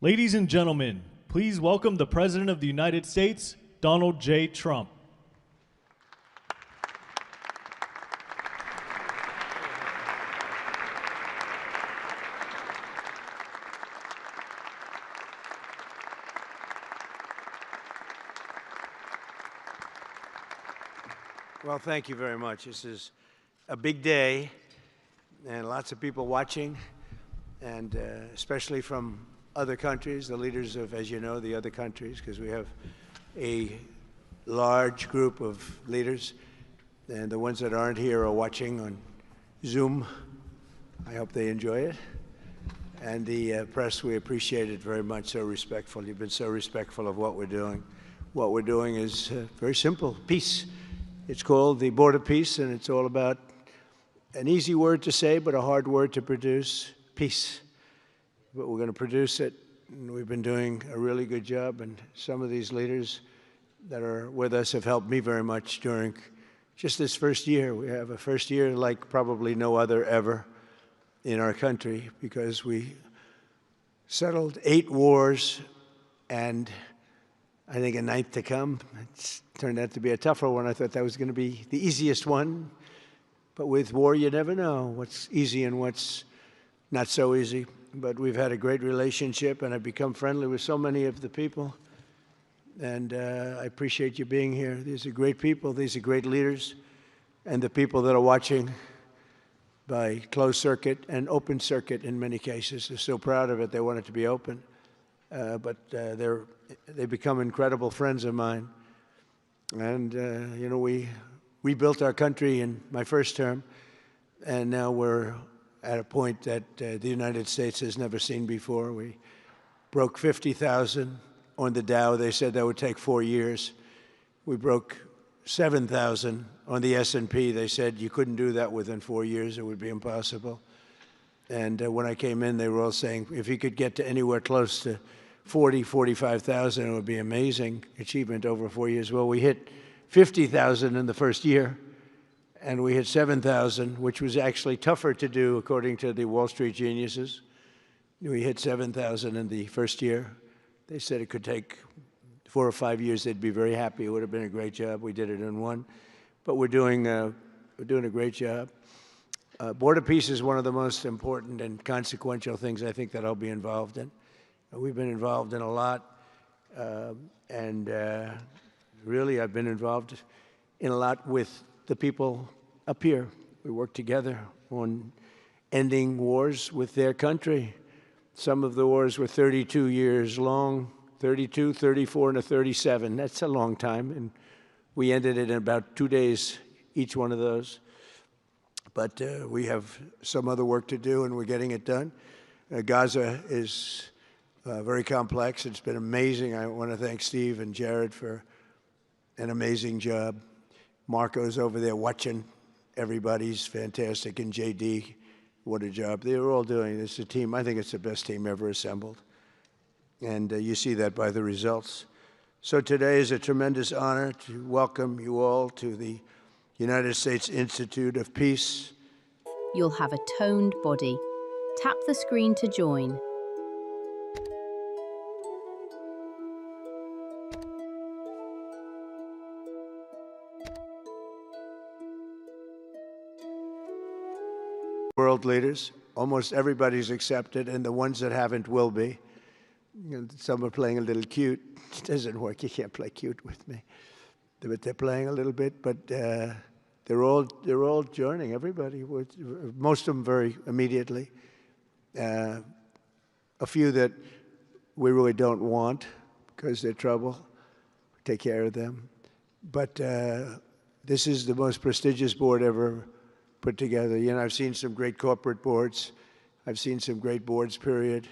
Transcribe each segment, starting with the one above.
Ladies and gentlemen, please welcome the President of the United States, Donald J. Trump. Well, thank you very much. This is a big day and lots of people watching, and especially from other countries, the leaders of, as you know, the other countries, because we have a large group of leaders, and the ones that aren't here are watching on Zoom. I hope they enjoy it. And the press, we appreciate it very much, so respectful. You've been so respectful of what we're doing. What we're doing is very simple, peace. It's called the Border Peace, and it's all about an easy word to say, but a hard word to produce, peace. But we're going to produce it, and we've been doing a really good job, and some of these leaders that are with us have helped me very much during just this first year. We have a first year like probably no other ever in our country, because we settled 8 wars and I think a 9th to come. It's turned out to be a tougher one. I thought that was going to be the easiest one. But with war, you never know what's easy and what's not so easy. But we've had a great relationship, and I've become friendly with so many of the people. And I appreciate you being here. These are great people. These are great leaders. And the people that are watching by closed circuit and open circuit in many cases, they're so proud of it. They want it to be open. But they become incredible friends of mine. And, you know, we rebuilt our country in my first term, and now we're at a point that the United States has never seen before. We broke 50,000 on the Dow. They said that would take 4 years. We broke 7,000 on the S&P. They said you couldn't do that within 4 years. It would be impossible. And when I came in, they were all saying, if you could get to anywhere close to 40, 45,000, it would be amazing achievement over 4 years. Well, we hit 50,000 in the first year, and we hit 7,000, which was actually tougher to do, according to the Wall Street geniuses. We hit 7,000 in the first year. They said it could take 4 or 5 years. They'd be very happy. It would have been a great job. We did it in 1. But we're doing a great job. Border peace is one of the most important and consequential things I think that I'll be involved in. We've been involved in a lot, and really I've been involved in a lot with the people up here. We work together on ending wars with their country. Some of the wars were 32 years long, 32, 34, and a 37. That's a long time, and we ended it in about 2 days, each one of those. But we have some other work to do, and we're getting it done. Gaza is very complex. It's been amazing. I want to thank Steve and Jared for an amazing job. Marco's over there watching. Everybody's fantastic. And JD, what a job. They're all doing. It's a team. I think it's the best team ever assembled. And you see that by the results. So today is a tremendous honor to welcome you all to the United States Institute of Peace. You'll have a toned body. Tap the screen to join. World leaders. Almost everybody's accepted, and the ones that haven't will be. You know, some are playing a little cute. It doesn't work. You can't play cute with me. But they're playing a little bit. But they're all joining. Everybody. Most of them very immediately. A few that we really don't want because they're trouble. Take care of them. But this is the most prestigious board ever put together. You know, I've seen some great corporate boards. I've seen some great boards, period.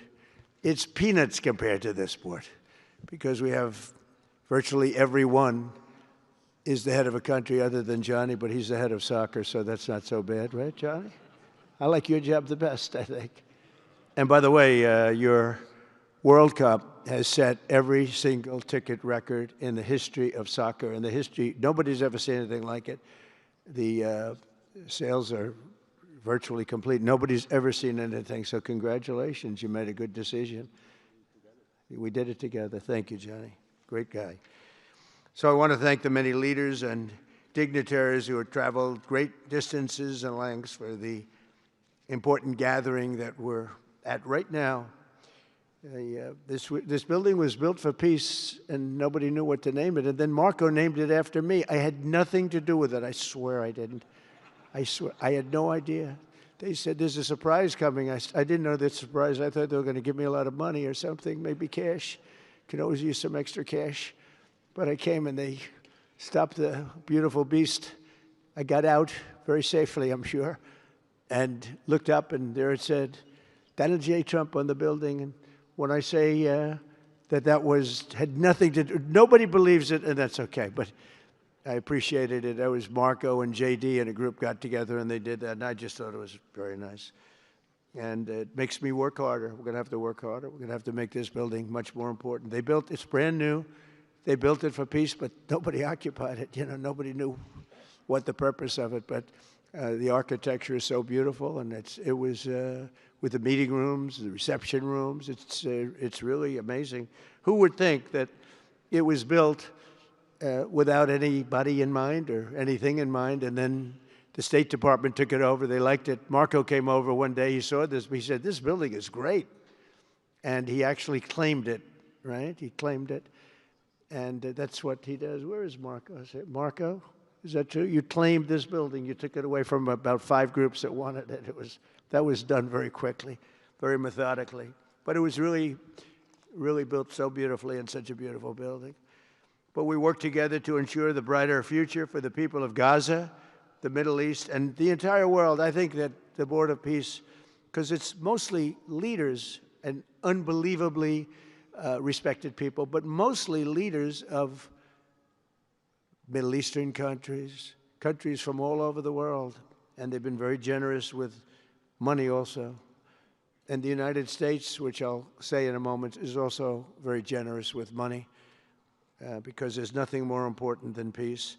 It's peanuts compared to this board, because we have virtually everyone is the head of a country other than Johnny, but he's the head of soccer, so that's not so bad, right, Johnny? I like your job the best, I think. And by the way, your World Cup has set every single ticket record in the history of soccer. In the history, nobody's ever seen anything like it. The sales are virtually complete. Nobody's ever seen anything, so congratulations. You made a good decision. We did it together. Thank you, Johnny. Great guy. So I want to thank the many leaders and dignitaries who have traveled great distances and lengths for the important gathering that we're at right now. This building was built for peace, and nobody knew what to name it. And then Marco named it after me. I had nothing to do with it. I swear I didn't. I swear. I had no idea. They said, there's a surprise coming. I didn't know that surprise. I thought they were going to give me a lot of money or something, maybe cash. Could always use some extra cash. But I came, and they stopped the beautiful beast. I got out very safely, I'm sure, and looked up, and there it said, Donald J. Trump on the building. And when I say that had nothing to do, nobody believes it, and that's okay. But I appreciated it. That was Marco and JD and a group got together, and they did that, and I just thought it was very nice. And it makes me work harder. We're going to have to work harder. We're going to have to make this building much more important. It's brand new. They built it for peace, but nobody occupied it. You know, nobody knew what the purpose of it. But the architecture is so beautiful, and it was with the meeting rooms, the reception rooms. It's really amazing. Who would think that it was built without anybody in mind or anything in mind, and then the State Department took it over. They liked it. Marco came over one day. He saw this. He said, this building is great. And he actually claimed it, right? He claimed it. And that's what he does. Where is Marco? I said, Marco, is that true? You claimed this building. You took it away from about 5 groups that wanted it. That was done very quickly, very methodically. But it was really, really built so beautifully in such a beautiful building. But we worked together to ensure the brighter future for the people of Gaza, the Middle East, and the entire world. I think that the Board of Peace, because it's mostly leaders and unbelievably respected people, but mostly leaders of Middle Eastern countries, countries from all over the world, and they've been very generous with money also. And the United States, which I'll say in a moment, is also very generous with money because there's nothing more important than peace.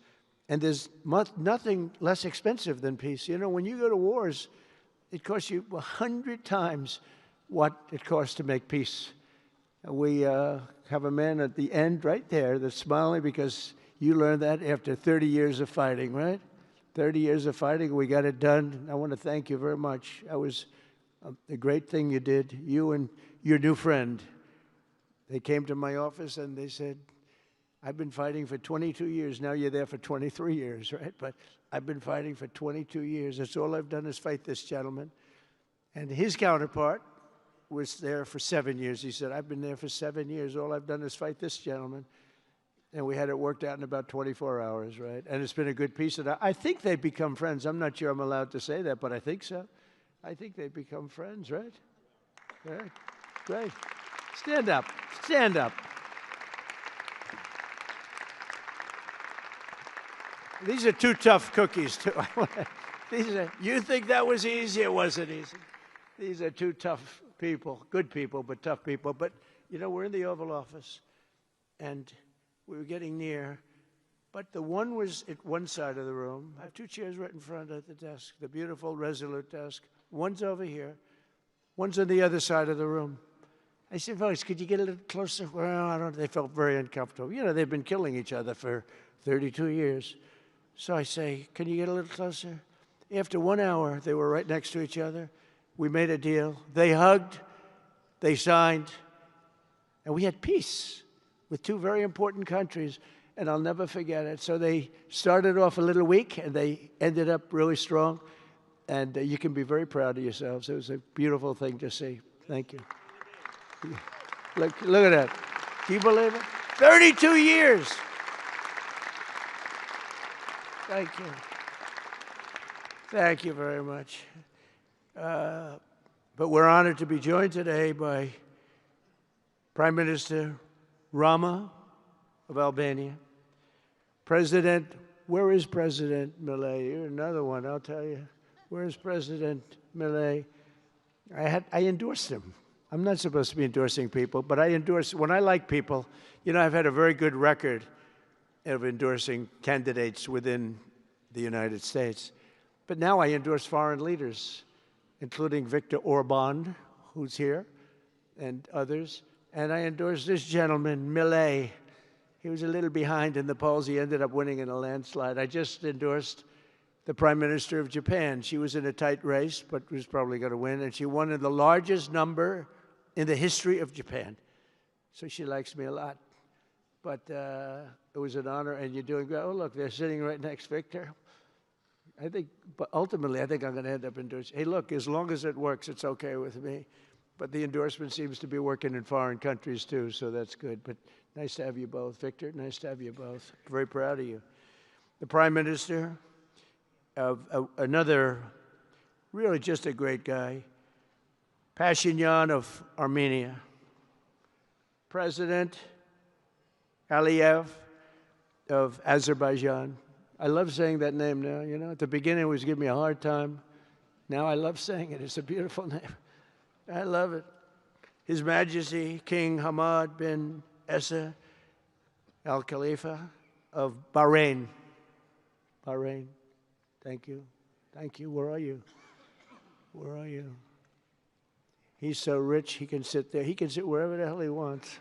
And there's nothing less expensive than peace. You know, when you go to wars, it costs you 100 times what it costs to make peace. We have a man at the end right there that's smiling because you learned that after 30 years of fighting, right? 30 years of fighting, we got it done. I want to thank you very much. That was a great thing you did. You and your new friend, they came to my office and they said, I've been fighting for 22 years. Now you're there for 23 years, right? But I've been fighting for 22 years. That's all I've done is fight this gentleman. And his counterpart was there for 7 years. He said, I've been there for 7 years. All I've done is fight this gentleman. And we had it worked out in about 24 hours, right? And it's been a good peace. And I think they've become friends. I'm not sure I'm allowed to say that, but I think so. I think they've become friends, right? Right. Great. Stand up. Stand up. These are 2 tough cookies, too. You think that was easy? It wasn't easy. These are 2 tough people, good people, but tough people. But, you know, we're in the Oval Office, and we were getting near. But the one was at one side of the room. I have 2 chairs right in front of the desk, the beautiful, resolute desk. One's over here. One's on the other side of the room. I said, folks, could you get a little closer? Well, I don't know. They felt very uncomfortable. You know, they've been killing each other for 32 years. So I say, can you get a little closer? After 1 hour, they were right next to each other. We made a deal. They hugged, they signed, and we had peace with 2 very important countries, and I'll never forget it. So they started off a little weak, and they ended up really strong, and you can be very proud of yourselves. It was a beautiful thing to see. Thank you. Look at that. Can you believe it? 32 years. Thank you. Thank you very much. But we're honored to be joined today by Prime Minister Rama of Albania. Where is President Milei? You're another one, I'll tell you. Where is President Milei? I endorsed him. I'm not supposed to be endorsing people, but I endorse, when I like people, you know, I've had a very good record of endorsing candidates within the United States. But now I endorse foreign leaders, including Viktor Orban, who's here, and others. And I endorsed this gentleman, Millet. He was a little behind in the polls. He ended up winning in a landslide. I just endorsed the Prime Minister of Japan. She was in a tight race, but was probably going to win. And she won in the largest number in the history of Japan. So she likes me a lot. But it was an honor, and you're doing great. Oh, look, they're sitting right next, Victor. But ultimately, I think I'm going to end up endorsing. Hey, look, as long as it works, it's okay with me. But the endorsement seems to be working in foreign countries, too, so that's good. But nice to have you both. Victor, nice to have you both. Very proud of you. The Prime Minister of another, really just a great guy, Pashinyan of Armenia. President Aliyev of Azerbaijan. I love saying that name now, you know. At the beginning, it was giving me a hard time. Now I love saying it. It's a beautiful name. I love it. His Majesty King Hamad bin Isa Al Khalifa of Bahrain. Bahrain. Thank you. Thank you. Where are you? Where are you? He's so rich, he can sit there. He can sit wherever the hell he wants.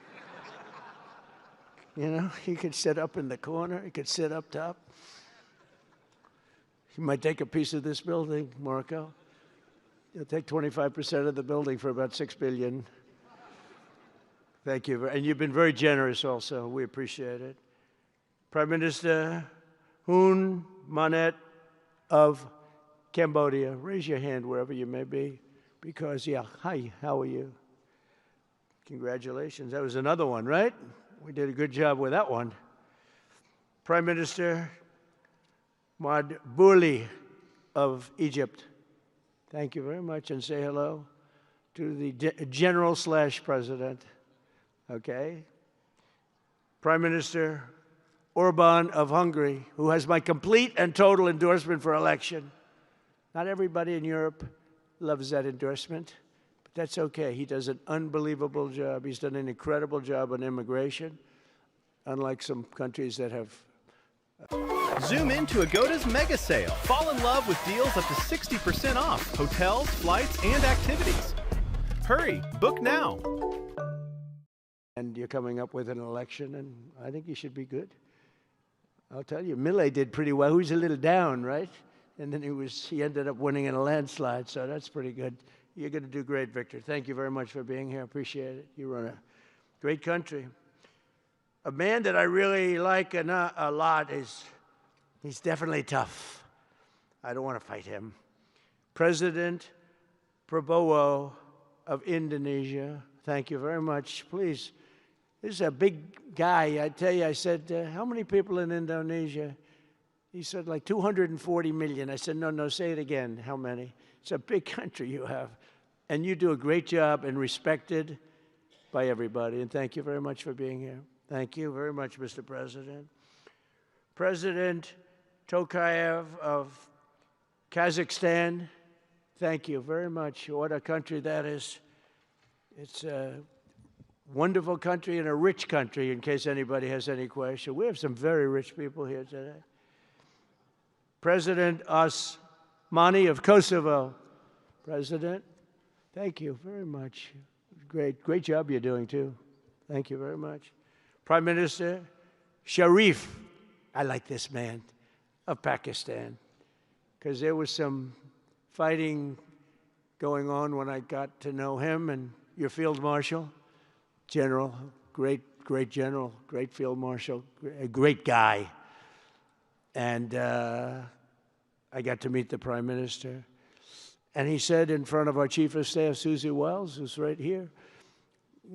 You know, he could sit up in the corner. He could sit up top. He might take a piece of this building, Marco. He'll take 25% of the building for about $6 billion. Thank you. And you've been very generous also. We appreciate it. Prime Minister Hun Manet of Cambodia. Raise your hand wherever you may be. Because, yeah, hi, how are you? Congratulations. That was another one, right? We did a good job with that one. Prime Minister Madbouli of Egypt. Thank you very much, and say hello to the General/President. Okay. Prime Minister Orban of Hungary, who has my complete and total endorsement for election. Not everybody in Europe loves that endorsement, but that's okay. He does an unbelievable job. He's done an incredible job on immigration, unlike some countries that have. Zoom into Agoda's mega sale. Fall in love with deals up to 60% off hotels, flights, and activities. Hurry, book now. And you're coming up with an election, and I think you should be good. I'll tell you, Millet did pretty well. He was a little down, right? And then he ended up winning in a landslide, so that's pretty good. You're going to do great, Victor. Thank you very much for being here. Appreciate it. You run a great country. A man that I really like a lot he's definitely tough. I don't want to fight him. President Prabowo of Indonesia. Thank you very much. Please, this is a big guy. I tell you, I said, how many people in Indonesia? He said, like 240 million. I said, no, say it again. How many? It's a big country you have. And you do a great job and respected by everybody. And thank you very much for being here. Thank you very much, Mr. President. President Tokayev of Kazakhstan, thank you very much. What a country that is. It's a wonderful country and a rich country, in case anybody has any question. We have some very rich people here today. President Osmani of Kosovo. President, thank you very much. Great job you're doing, too. Thank you very much. Prime Minister Sharif, I like this man, of Pakistan, because there was some fighting going on when I got to know him, and your Field Marshal, General, great general, great Field Marshal, a great guy. And I got to meet the Prime Minister. And he said in front of our Chief of Staff, Susie Wells, who's right here,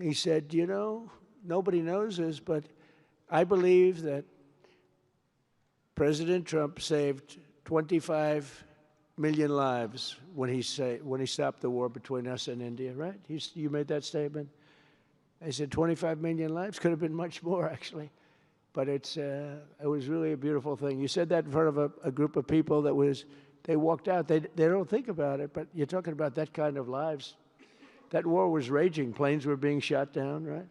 he said, you know, nobody knows this, but I believe that President Trump saved 25 million lives when he stopped the war between us and India, right? You made that statement? I said 25 million lives? Could have been much more, actually. But it was really a beautiful thing. You said that in front of a group of people they walked out. They don't think about it, but you're talking about that kind of lives. That war was raging. Planes were being shot down, right?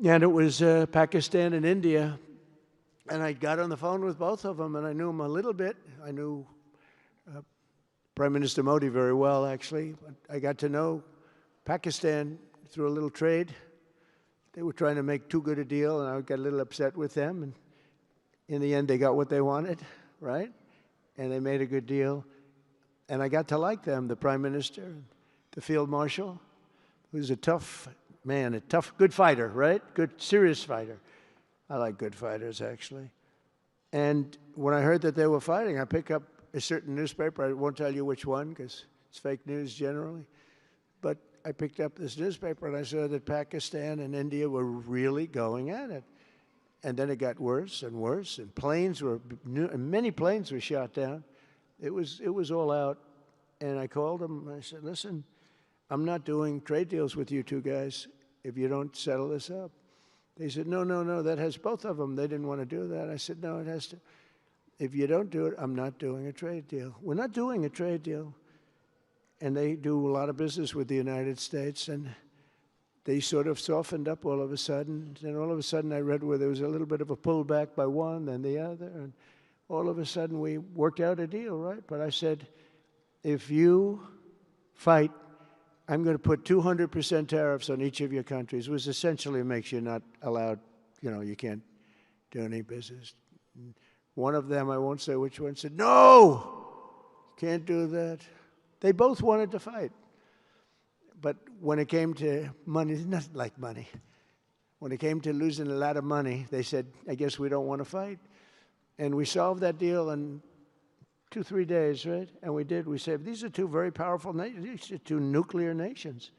And it was Pakistan and India. And I got on the phone with both of them, and I knew them a little bit. I knew Prime Minister Modi very well, actually. I got to know Pakistan through a little trade. They were trying to make too good a deal, and I got a little upset with them. And in the end, they got what they wanted, right? And they made a good deal. And I got to like them, the prime minister, the field marshal, who's a tough man, a tough, good fighter, right? Good, serious fighter. I like good fighters, actually. And when I heard that they were fighting, I picked up a certain newspaper. I won't tell you which one because it's fake news generally. But I picked up this newspaper and I saw that Pakistan and India were really going at it. And then it got worse and worse, and many planes were shot down. It was all out. And I called them and I said, listen, I'm not doing trade deals with you two guys if you don't settle this up. They said, no, that has both of them. They didn't want to do that. I said, no, it has to. If you don't do it, I'm not doing a trade deal. We're not doing a trade deal. And they do a lot of business with the United States, and they sort of softened up all of a sudden. Then all of a sudden I read where there was a little bit of a pullback by one, then the other, and all of a sudden we worked out a deal, right? But I said, if you fight, I'm going to put 200% tariffs on each of your countries, which essentially makes you not allowed, you can't do any business. One of them, I won't say which one, said, no, can't do that. They both wanted to fight. But when it came to money, it's not like money. When it came to losing a lot of money, they said, I guess we don't want to fight. And we solved that deal in 2-3 days, right? And we did. We said, these are two very powerful nations. These are two nuclear nations.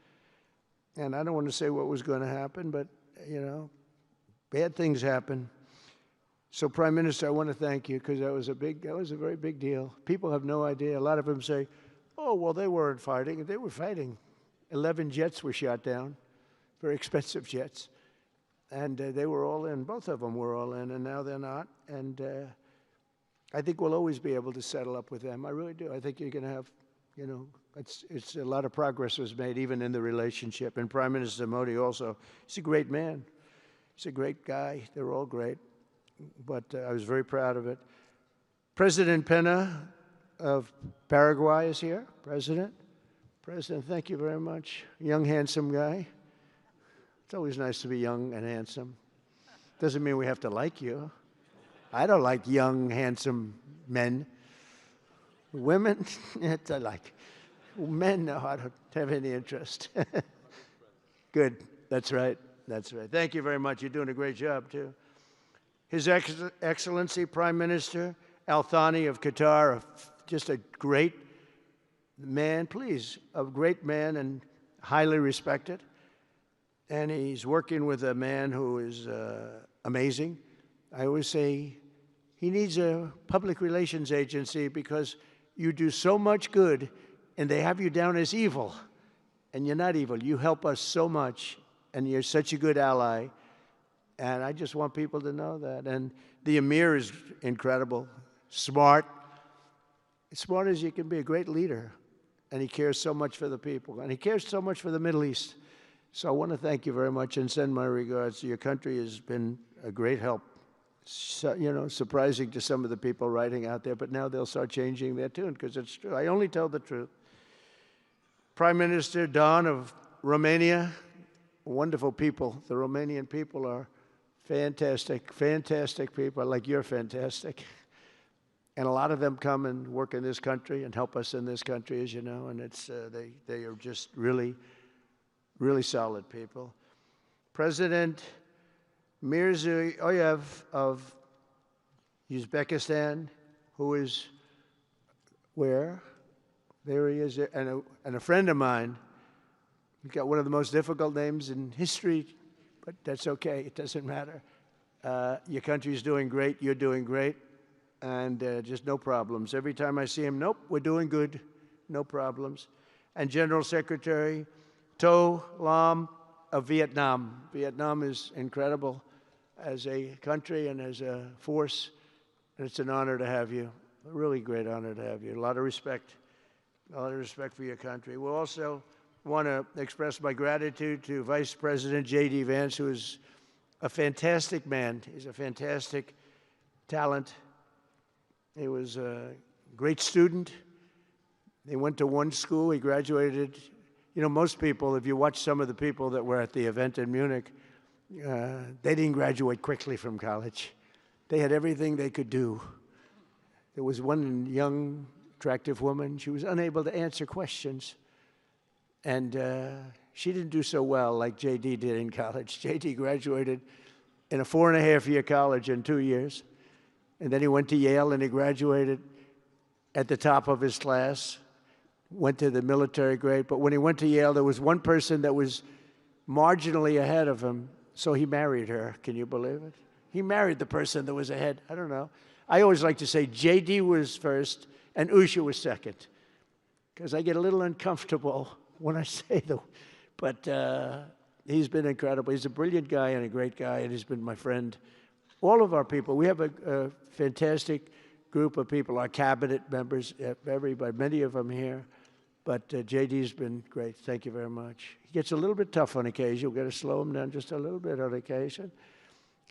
And I don't want to say what was going to happen, but, bad things happen. So, Prime Minister, I want to thank you because that was a very big deal. People have no idea. A lot of them say, oh, well, they weren't fighting. They were fighting. 11 jets were shot down, very expensive jets. And they were all in. Both of them were all in, and now they're not. And I think we'll always be able to settle up with them. I really do. I think you're going to have, it's a lot of progress was made even in the relationship. And Prime Minister Modi also, he's a great man. He's a great guy. They're all great. But I was very proud of it. President Pena of Paraguay is here. President, thank you very much. Young, handsome guy. It's always nice to be young and handsome. Doesn't mean we have to like you. I don't like young, handsome men. Women, I like. Men, no, I don't have any interest. Good. That's right. Thank you very much. You're doing a great job, too. His Excellency Prime Minister Al Thani of Qatar, just a great man, a great man and highly respected. And he's working with a man who is amazing. I always say he needs a public relations agency because you do so much good and they have you down as evil. And you're not evil. You help us so much and you're such a good ally. And I just want people to know that. And the Emir is incredible, smart as you can be, a great leader. And he cares so much for the people. And he cares so much for the Middle East. So I want to thank you very much and send my regards. Your country has been a great help. So, surprising to some of the people writing out there, but now they'll start changing their tune because it's true. I only tell the truth. Prime Minister Don of Romania, wonderful people. The Romanian people are fantastic people, like you're fantastic. And a lot of them come and work in this country and help us in this country, as you know, and it's they are just really solid people. President Mirziyoyev of Uzbekistan, who is where? There he is, and a friend of mine. He's got one of the most difficult names in history, but that's okay. It doesn't matter. Your country's doing great. You're doing great. And just no problems. Every time I see him, nope, we're doing good. No problems. And General Secretary To Lam of Vietnam. Vietnam is incredible as a country and as a force. And it's an honor to have you. A really great honor to have you. A lot of respect. A lot of respect for your country. We'll also want to express my gratitude to Vice President J.D. Vance, who is a fantastic man. He's a fantastic talent. He was a great student. He went to one school. He graduated. You know, most people, if you watch some of the people that were at the event in Munich, they didn't graduate quickly from college. They had everything they could do. There was one young, attractive woman. She was unable to answer questions. And she didn't do so well like J.D. did in college. J.D. graduated in a 4.5-year college in 2 years. And then he went to Yale and he graduated at the top of his class, went to the military grade. But when he went to Yale, there was one person that was marginally ahead of him, so he married her. Can you believe it? He married the person that was ahead. I don't know. I always like to say J.D. was first and Usha was second, because I get a little uncomfortable when I say that. But he's been incredible. He's a brilliant guy and a great guy, and he's been my friend. All of our people, we have a fantastic group of people, our cabinet members, everybody, many of them here. But JD's been great. Thank you very much. He gets a little bit tough on occasion. We've got to slow him down just a little bit on occasion.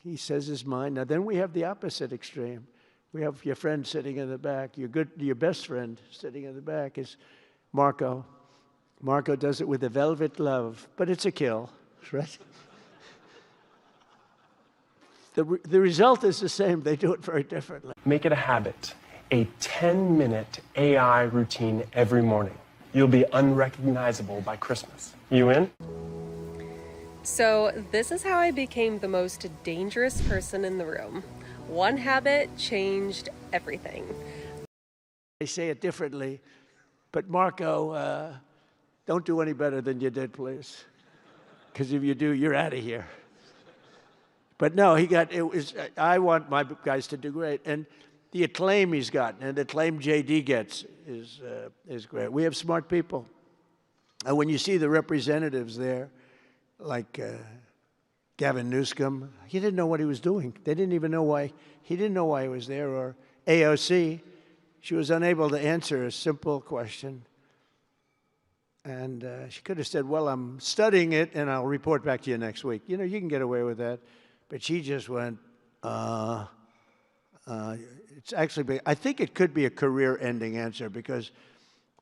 He says his mind. Now, then we have the opposite extreme. We have your friend sitting in the back. Your best friend sitting in the back is Marco. Marco does it with a velvet love, but it's a kill, right? The result is the same. They do it very differently. Make it a habit. A 10-minute AI routine every morning. You'll be unrecognizable by Christmas. You in? So this is how I became the most dangerous person in the room. One habit changed everything. They say it differently, but Marco, don't do any better than you did, please. Because if you do, you're out of here. But no, I want my guys to do great. And the acclaim he's gotten and the acclaim JD gets is great. We have smart people. And when you see the representatives there, like Gavin Newsom, he didn't know what he was doing. They didn't even know why. He didn't know why he was there. Or AOC, she was unable to answer a simple question. And she could have said, well, I'm studying it, and I'll report back to you next week. You know, you can get away with that. But she just went, it's actually, I think it could be a career-ending answer, because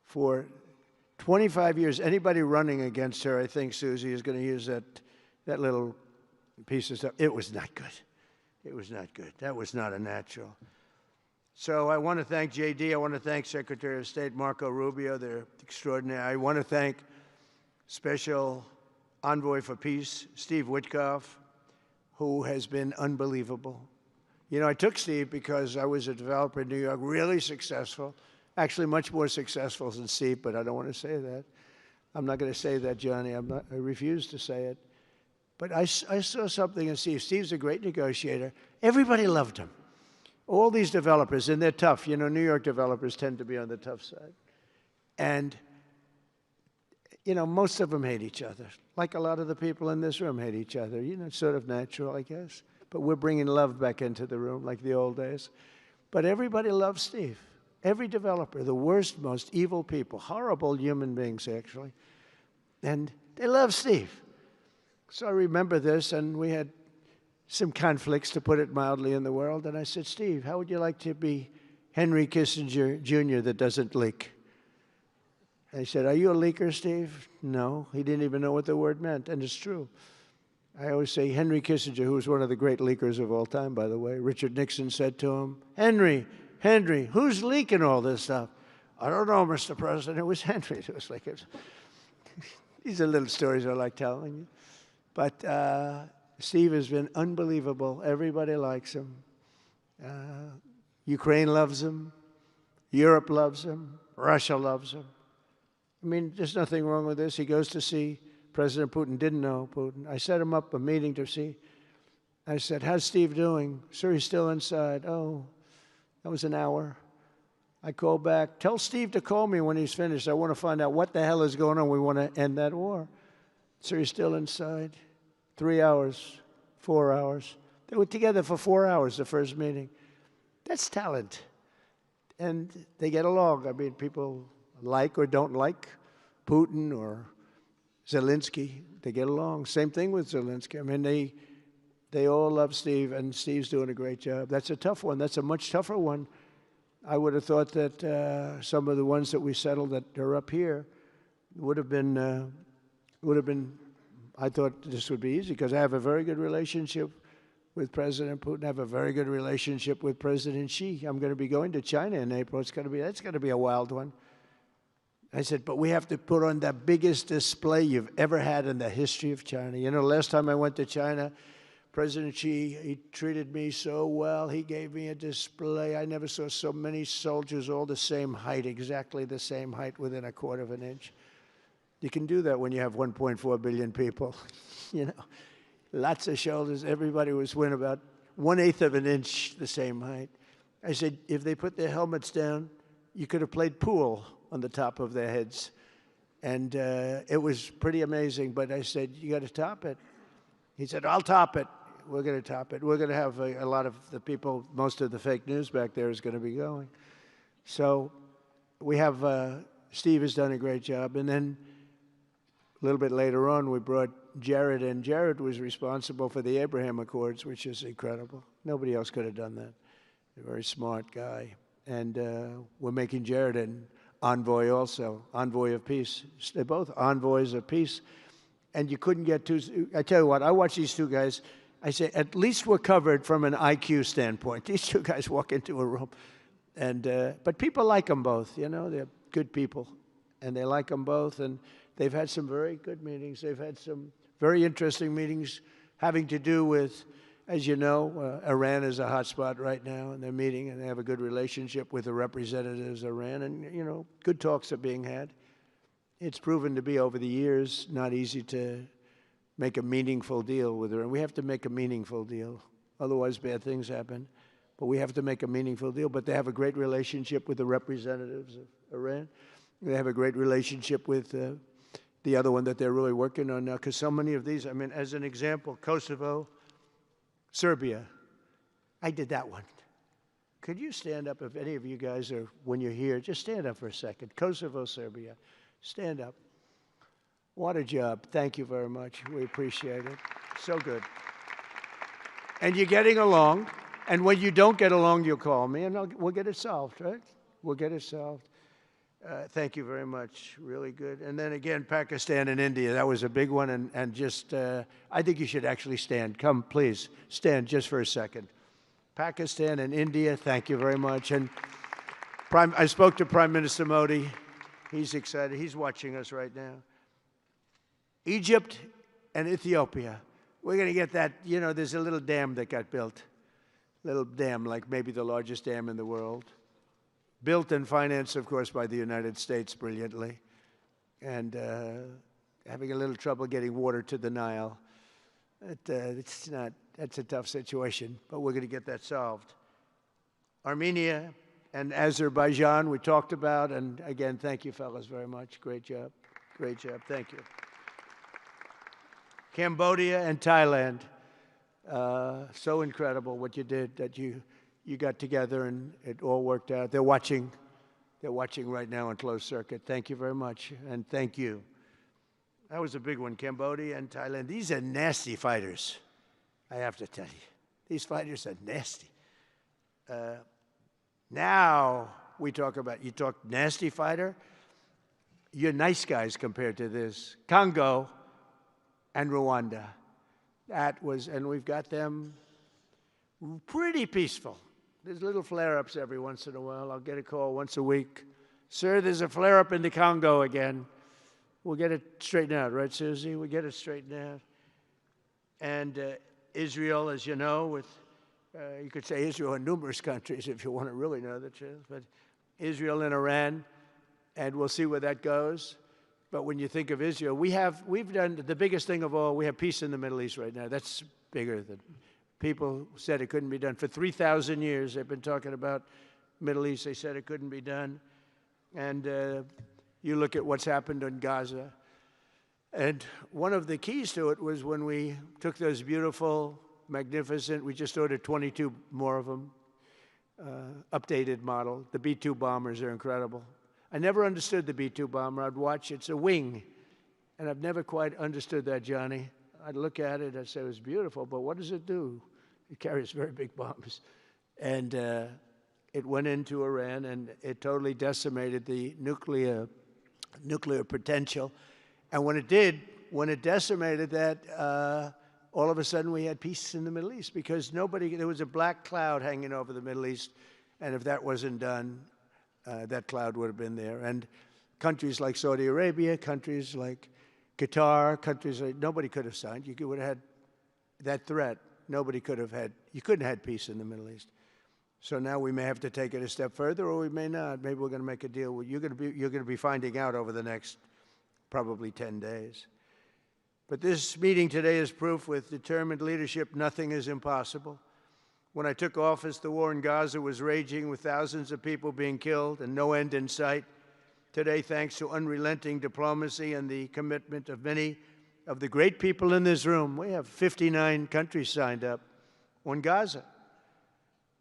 for 25 years, anybody running against her, I think Susie is going to use that little piece of stuff. It was not good. It was not good. That was not a natural. So I want to thank JD. I want to thank Secretary of State Marco Rubio. They're extraordinary. I want to thank Special Envoy for Peace, Steve Witkoff, who has been unbelievable. You know, I took Steve because I was a developer in New York, really successful, actually much more successful than Steve, but I don't want to say that. I'm not going to say that, Johnny. I refuse to say it. But I saw something in Steve. Steve's a great negotiator. Everybody loved him. All these developers, and they're tough. You know, New York developers tend to be on the tough side. And, you know, most of them hate each other. Like a lot of the people in this room hate each other. You know, it's sort of natural, I guess. But we're bringing love back into the room like the old days. But everybody loves Steve. Every developer, the worst, most evil people, horrible human beings, actually. And they love Steve. So I remember this, and we had some conflicts, to put it mildly, in the world. And I said, Steve, how would you like to be Henry Kissinger Jr. that doesn't leak? And he said, are you a leaker, Steve? No. He didn't even know what the word meant, and it's true. I always say Henry Kissinger, who was one of the great leakers of all time, by the way, Richard Nixon said to him, Henry, who's leaking all this stuff? I don't know, Mr. President. It was Henry. It was like, these are little stories I like telling you. But Steve has been unbelievable. Everybody likes him. Ukraine loves him. Europe loves him. Russia loves him. I mean, there's nothing wrong with this. He goes to see President Putin. Didn't know Putin. I set him up a meeting to see. I said, how's Steve doing? Sir, he's still inside. Oh, that was an hour. I called back. Tell Steve to call me when he's finished. I want to find out what the hell is going on. We want to end that war. Sir, he's still inside. 3 hours, 4 hours. They were together for 4 hours, the first meeting. That's talent. And they get along. I mean, people like or don't like Putin or Zelensky. They get along. Same thing with Zelensky. I mean, they all love Steve, and Steve's doing a great job. That's a tough one. That's a much tougher one. I would have thought that some of the ones that we settled that are up here, would have been, I thought this would be easy because I have a very good relationship with President Putin. I have a very good relationship with President Xi. I'm going to be going to China in April. That's going to be a wild one. I said, but we have to put on the biggest display you've ever had in the history of China. You know, last time I went to China, President Xi, he treated me so well. He gave me a display. I never saw so many soldiers all the same height, exactly the same height within a quarter of an inch. You can do that when you have 1.4 billion people. You know, lots of shoulders. Everybody was within about 1/8 of an inch the same height. I said, if they put their helmets down, you could have played pool on the top of their heads. And it was pretty amazing. But I said, you got to top it. He said, I'll top it. We're going to top it. We're going to have a lot of the people, most of the fake news back there is going to be going. So we have, Steve has done a great job. And then a little bit later on, we brought Jared in. Jared was responsible for the Abraham Accords, which is incredible. Nobody else could have done that. A very smart guy. And we're making Jared an envoy also, envoy of peace. They're both envoys of peace. And you couldn't get two. I tell you what, I watch these two guys. I say, at least we're covered from an IQ standpoint. These two guys walk into a room. And but people like them both, you know. They're good people. And they like them both. And they've had some very good meetings. They've had some very interesting meetings having to do with, as you know, Iran is a hot spot right now, and they're meeting, and they have a good relationship with the representatives of Iran, and, you know, good talks are being had. It's proven to be, over the years, not easy to make a meaningful deal with Iran. We have to make a meaningful deal. Otherwise, bad things happen. But we have to make a meaningful deal. But they have a great relationship with the representatives of Iran. They have a great relationship with the other one that they're really working on now, because so many of these, I mean, as an example, Kosovo, Serbia. I did that one. Could you stand up if any of you guys are, when you're here, just stand up for a second. Kosovo, Serbia. Stand up. What a job. Thank you very much. We appreciate it. So good. And you're getting along. And when you don't get along, you'll call me, and we'll get it solved, right? We'll get it solved. Thank you very much. Really good. And then again, Pakistan and India. That was a big one. And just, I think you should actually stand. Come, please, stand just for a second. Pakistan and India, thank you very much. And I spoke to Prime Minister Modi. He's excited. He's watching us right now. Egypt and Ethiopia. We're going to get that, you know, there's a little dam that got built. Little dam, like maybe the largest dam in the world. Built and financed, of course, by the United States brilliantly, and having a little trouble getting water to the Nile. That's a tough situation, but we're going to get that solved. Armenia and Azerbaijan, we talked about, and again, thank you, fellas, very much. Great job. Great job. Thank you. Cambodia and Thailand. So incredible what you did, that you got together and it all worked out. They're watching right now on closed circuit. Thank you very much, and thank you. That was a big one, Cambodia and Thailand. These are nasty fighters, I have to tell you. These fighters are nasty. Now we talk about, you talk nasty fighter, you're nice guys compared to this. Congo and Rwanda. That was, and we've got them pretty peaceful. There's little flare-ups every once in a while. I'll get a call once a week. Sir, there's a flare-up in the Congo again. We'll get it straightened out, right, Susie? We'll get it straightened out. And Israel, as you know, with, you could say Israel and numerous countries if you want to really know the truth, but Israel and Iran, and we'll see where that goes. But when you think of Israel, we've done the biggest thing of all. We have peace in the Middle East right now. That's bigger than, people said it couldn't be done. For 3,000 years, they've been talking about Middle East. They said it couldn't be done. And you look at what's happened in Gaza. And one of the keys to it was when we took those beautiful, magnificent, we just ordered 22 more of them, updated model. The B-2 bombers are incredible. I never understood the B-2 bomber. I'd watch, it's a wing. And I've never quite understood that, Johnny. I'd look at it, I'd say it was beautiful, but what does it do? It carries very big bombs. And it went into Iran, and it totally decimated the nuclear nuclear potential. And when it did, when it decimated that, all of a sudden we had peace in the Middle East because there was a black cloud hanging over the Middle East. And if that wasn't done, that cloud would have been there. And countries like Saudi Arabia, countries like Qatar, countries like, nobody could have signed. You would have had that threat. Nobody could have had, you couldn't have had peace in the Middle East. So now we may have to take it a step further, or we may not. Maybe we're going to make a deal. You're going to be finding out over the next probably 10 days. But this meeting today is proof with determined leadership, nothing is impossible. When I took office, the war in Gaza was raging with thousands of people being killed and no end in sight. Today, thanks to unrelenting diplomacy and the commitment of many of the great people in this room, we have 59 countries signed up on Gaza.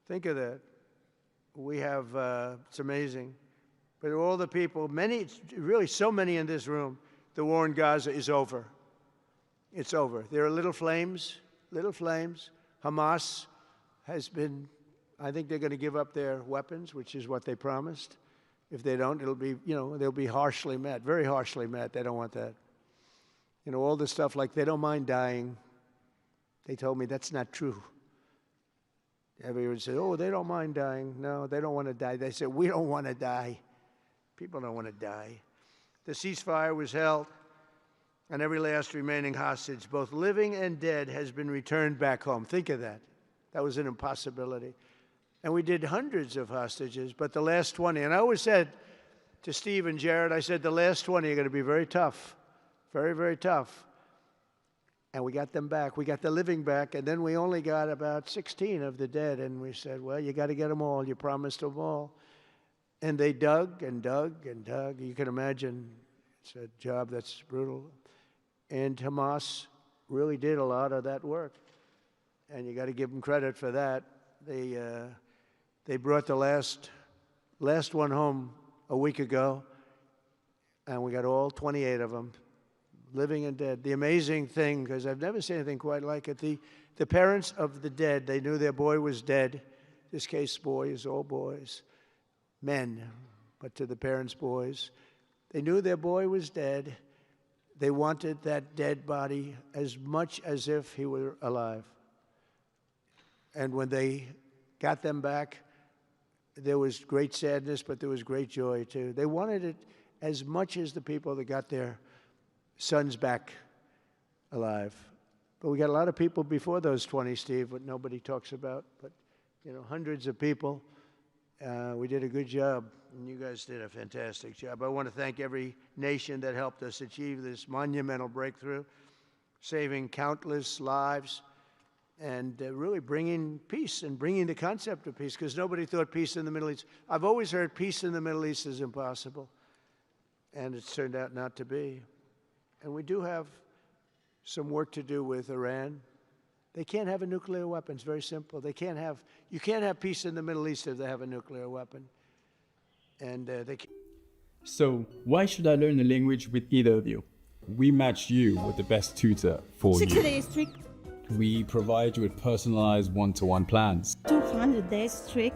Think of that. We have, it's amazing. But all the people, many, really so many in this room, the war in Gaza is over. It's over. There are little flames. Hamas has been, I think they're going to give up their weapons, which is what they promised. If they don't, it'll be, they'll be harshly met, very harshly met. They don't want that. All the stuff like they don't mind dying. They told me that's not true. Everyone said, oh, they don't mind dying. No, they don't want to die. They said, we don't want to die. People don't want to die. The ceasefire was held, and every last remaining hostage, both living and dead, has been returned back home. Think of that. That was an impossibility. And we did hundreds of hostages, but the last 20, and I always said to Steve and Jared, I said, the last 20 are going to be very tough, very, very tough. And we got them back. We got the living back, and then we only got about 16 of the dead, and we said, well, you got to get them all. You promised them all. And they dug and dug and dug. You can imagine it's a job that's brutal. And Hamas really did a lot of that work. And you got to give them credit for that. They brought the last one home a week ago, and we got all 28 of them, living and dead. The amazing thing, because I've never seen anything quite like it, the parents of the dead, they knew their boy was dead. This case, boys, all boys, men, but to the parents' boys. They knew their boy was dead. They wanted that dead body as much as if he were alive. And when they got them back, there was great sadness, but there was great joy, too. They wanted it as much as the people that got their sons back alive. But we got a lot of people before those 20, Steve, what nobody talks about. But, hundreds of people. We did a good job, and you guys did a fantastic job. I want to thank every nation that helped us achieve this monumental breakthrough, saving countless lives, and really bringing peace and bringing the concept of peace, because nobody thought peace in the Middle East. I've always heard peace in the Middle East is impossible, and it's turned out not to be. And we do have some work to do with Iran. They can't have a nuclear weapon. It's very simple. You can't have peace in the Middle East if they have a nuclear weapon. And they can't. So why should I learn a language with either of you? We match you with the best tutor for 60 you. days trick, We provide you with personalized one-to-one plans. 200 days trick.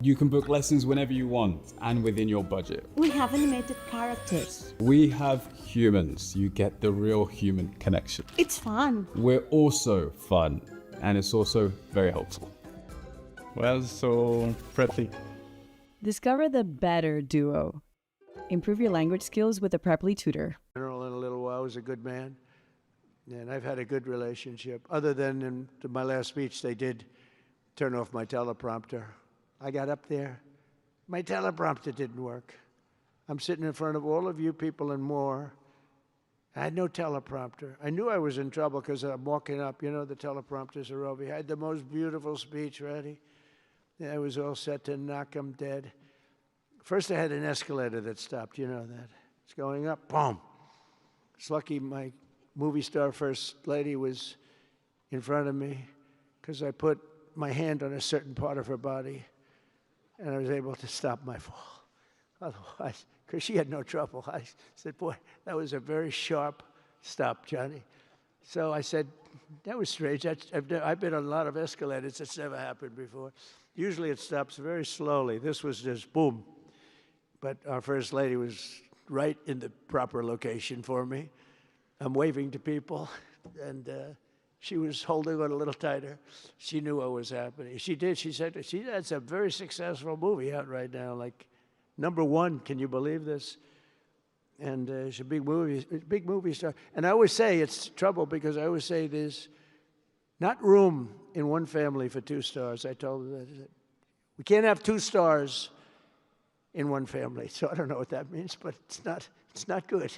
You can book lessons whenever you want and within your budget. We have animated characters. We have humans. You get the real human connection. It's fun. We're also fun, and it's also very helpful. Well, so friendly. Discover the better duo. Improve your language skills with a Preply tutor. General in a little while was a good man, and I've had a good relationship. Other than in my last speech, they did turn off my teleprompter. I got up there, my teleprompter didn't work. I'm sitting in front of all of you people and more. I had no teleprompter. I knew I was in trouble because I'm walking up. The teleprompters are over here. I had the most beautiful speech ready. I was all set to knock them dead. First, I had an escalator that stopped. You know that. It's going up, boom. It's lucky my movie star first lady was in front of me because I put my hand on a certain part of her body, and I was able to stop my fall. Otherwise, because she had no trouble, I said, boy, that was a very sharp stop, Johnny. So I said, that was strange. I've been on a lot of escalators. It's never happened before. Usually it stops very slowly. This was just boom. but our First Lady was right in the proper location for me. I'm waving to people, and she was holding on a little tighter. She knew what was happening. She did. She said, that's a very successful movie out right now, like #1. Can you believe this? And it's a big movie star. And I always say it's trouble because I always say there's not room in one family for 2 stars. I told her that. We can't have 2 stars in one family. So I don't know what that means, but it's not good.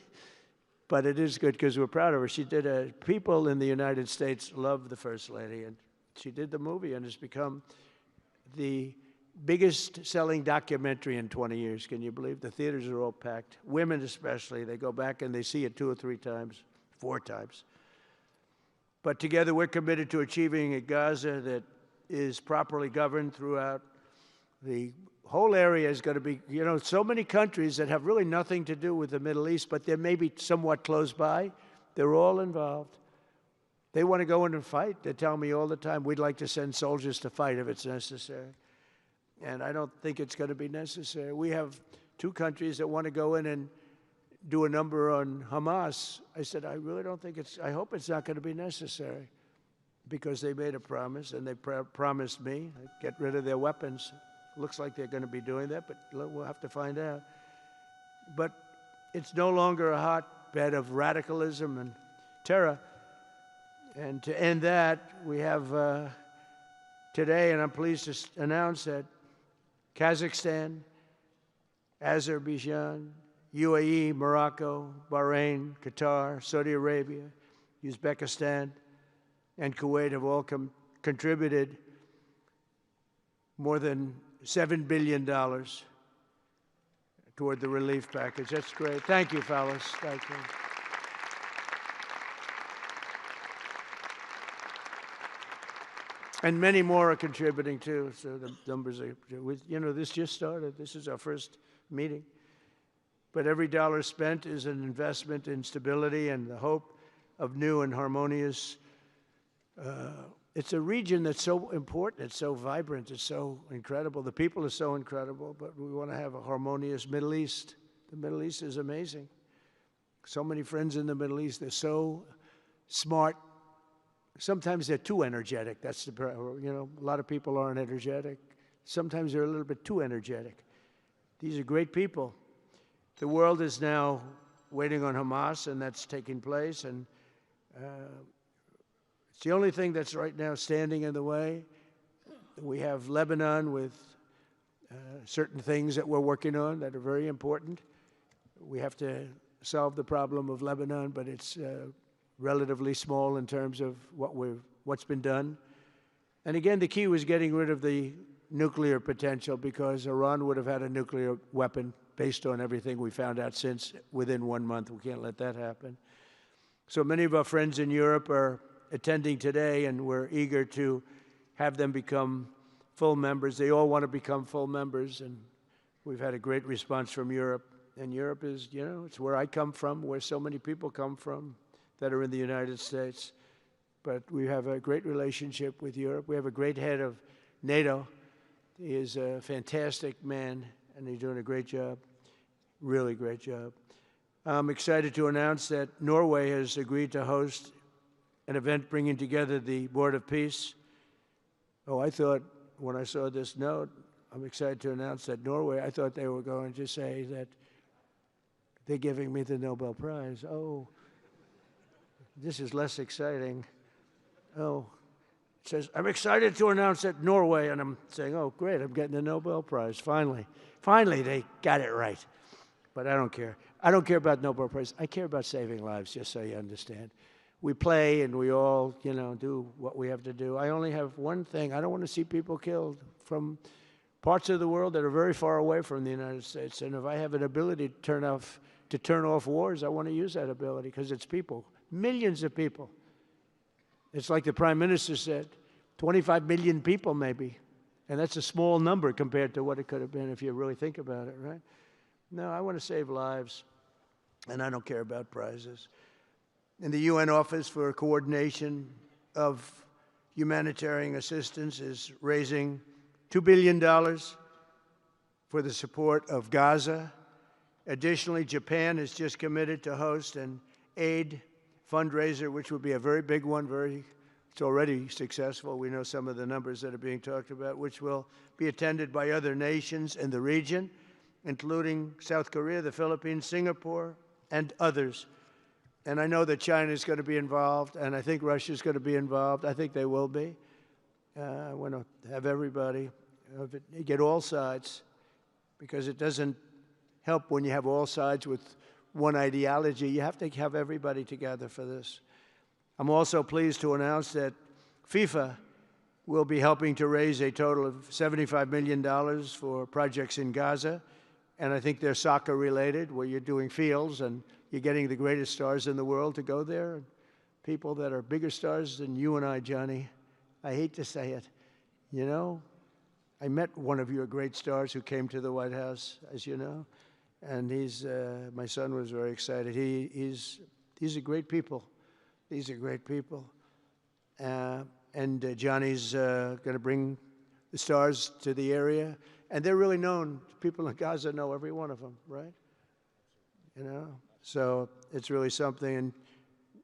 But it is good because we're proud of her. She did people in the United States love the First Lady, and she did the movie, and it's become the biggest selling documentary in 20 years. Can you believe? The theaters are all packed. Women especially, they go back and they see it 2 or 3 times, 4 times. But together we're committed to achieving a Gaza that is properly governed throughout. The whole area is going to be, so many countries that have really nothing to do with the Middle East, but they're maybe somewhat close by. They're all involved. They want to go in and fight. They tell me all the time, we'd like to send soldiers to fight if it's necessary. And I don't think it's going to be necessary. We have 2 countries that want to go in and do a number on Hamas. I said, I really don't think I hope it's not going to be necessary, because they made a promise, and they promised me, get rid of their weapons. Looks like they're going to be doing that, but we'll have to find out. But it's no longer a hotbed of radicalism and terror. And to end that, we have today, and I'm pleased to announce that Kazakhstan, Azerbaijan, UAE, Morocco, Bahrain, Qatar, Saudi Arabia, Uzbekistan, and Kuwait have all contributed more than $7 billion toward the relief package. That's great. Thank you, fellas. Thank you. And many more are contributing too. So the numbers are, this just started. This is our first meeting. But every dollar spent is an investment in stability and the hope of new and harmonious. It's a region that's so important. It's so vibrant. It's so incredible. The people are so incredible, but we want to have a harmonious Middle East. The Middle East is amazing. So many friends in the Middle East. They're so smart. Sometimes they're too energetic. That's the a lot of people aren't energetic. Sometimes they're a little bit too energetic. These are great people. The world is now waiting on Hamas, and that's taking place. And it's the only thing that's right now standing in the way. We have Lebanon with certain things that we're working on that are very important. We have to solve the problem of Lebanon, but it's relatively small in terms of what's been done. And again, the key was getting rid of the nuclear potential, because Iran would have had a nuclear weapon based on everything we found out since within 1 month. We can't let that happen. So many of our friends in Europe are attending today, and we're eager to have them become full members. They all want to become full members, and we've had a great response from Europe. And Europe is, it's where I come from, where so many people come from that are in the United States. But we have a great relationship with Europe. We have a great head of NATO. He is a fantastic man, and he's doing a great job, really great job. I'm excited to announce that Norway has agreed to host an event bringing together the Board of Peace. Oh, I thought when I saw this note, I'm excited to announce that Norway, I thought they were going to say that they're giving me the Nobel Prize. Oh, this is less exciting. Oh, it says, I'm excited to announce that Norway, and I'm saying, oh, great, I'm getting the Nobel Prize, finally. Finally, they got it right. But I don't care. I don't care about Nobel Prize. I care about saving lives, just so you understand. We play and we all, do what we have to do. I only have one thing. I don't want to see people killed from parts of the world that are very far away from the United States. And if I have an ability to turn off wars, I want to use that ability, because it's people, millions of people. It's like the Prime Minister said, 25 million people maybe. And that's a small number compared to what it could have been if you really think about it, right? No, I want to save lives, and I don't care about prizes. And the UN Office for Coordination of Humanitarian Assistance is raising $2 billion for the support of Gaza Additionally, Japan has just committed to host an aid fundraiser, which will be a very big one. It's already successful. We know some of the numbers that are being talked about, which will be attended by other nations in the region, including South Korea, the Philippines, Singapore, and others. And I know that China is going to be involved, and I think Russia is going to be involved. I think they will be. I want to have everybody, get all sides, because it doesn't help when you have all sides with one ideology. You have to have everybody together for this. I'm also pleased to announce that FIFA will be helping to raise a total of $75 million for projects in Gaza. And I think they're soccer related, where you're doing fields and you're getting the greatest stars in the world to go there. People that are bigger stars than you and I, Johnny. I hate to say it. You know, I met one of your great stars who came to the White House, as you know. And my son was very excited. These are great people. These are great people. And Johnny's going to bring the stars to the area. And they're really known. People in Gaza know every one of them, right? You know? So it's really something. And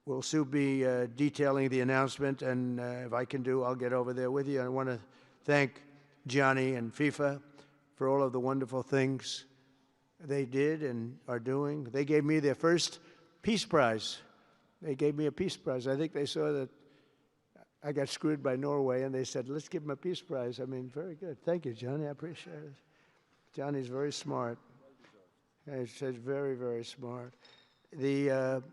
we'll soon be detailing the announcement. And if I can do, I'll get over there with you. I want to thank Johnny and FIFA for all of the wonderful things they did and are doing. They gave me their first Peace Prize. They gave me a Peace Prize. I think they saw that I got screwed by Norway, and they said, let's give him a Peace Prize. I mean, very good. Thank you, Johnny. I appreciate it. Johnny's very smart. He's very, very smart. The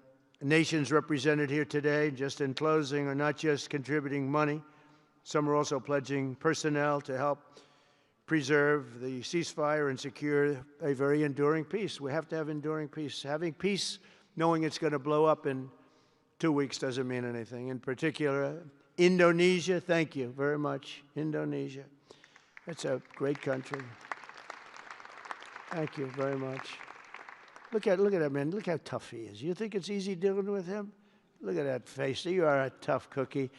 nations represented here today, just in closing, are not just contributing money. Some are also pledging personnel to help preserve the ceasefire and secure a very enduring peace. We have to have enduring peace. Having peace, knowing it's going to blow up in 2 weeks, doesn't mean anything. In particular, Indonesia, thank you very much. Indonesia. It's a great country. Thank you very much. Look at that man. Look how tough he is. You think it's easy dealing with him? Look at that face. You are a tough cookie.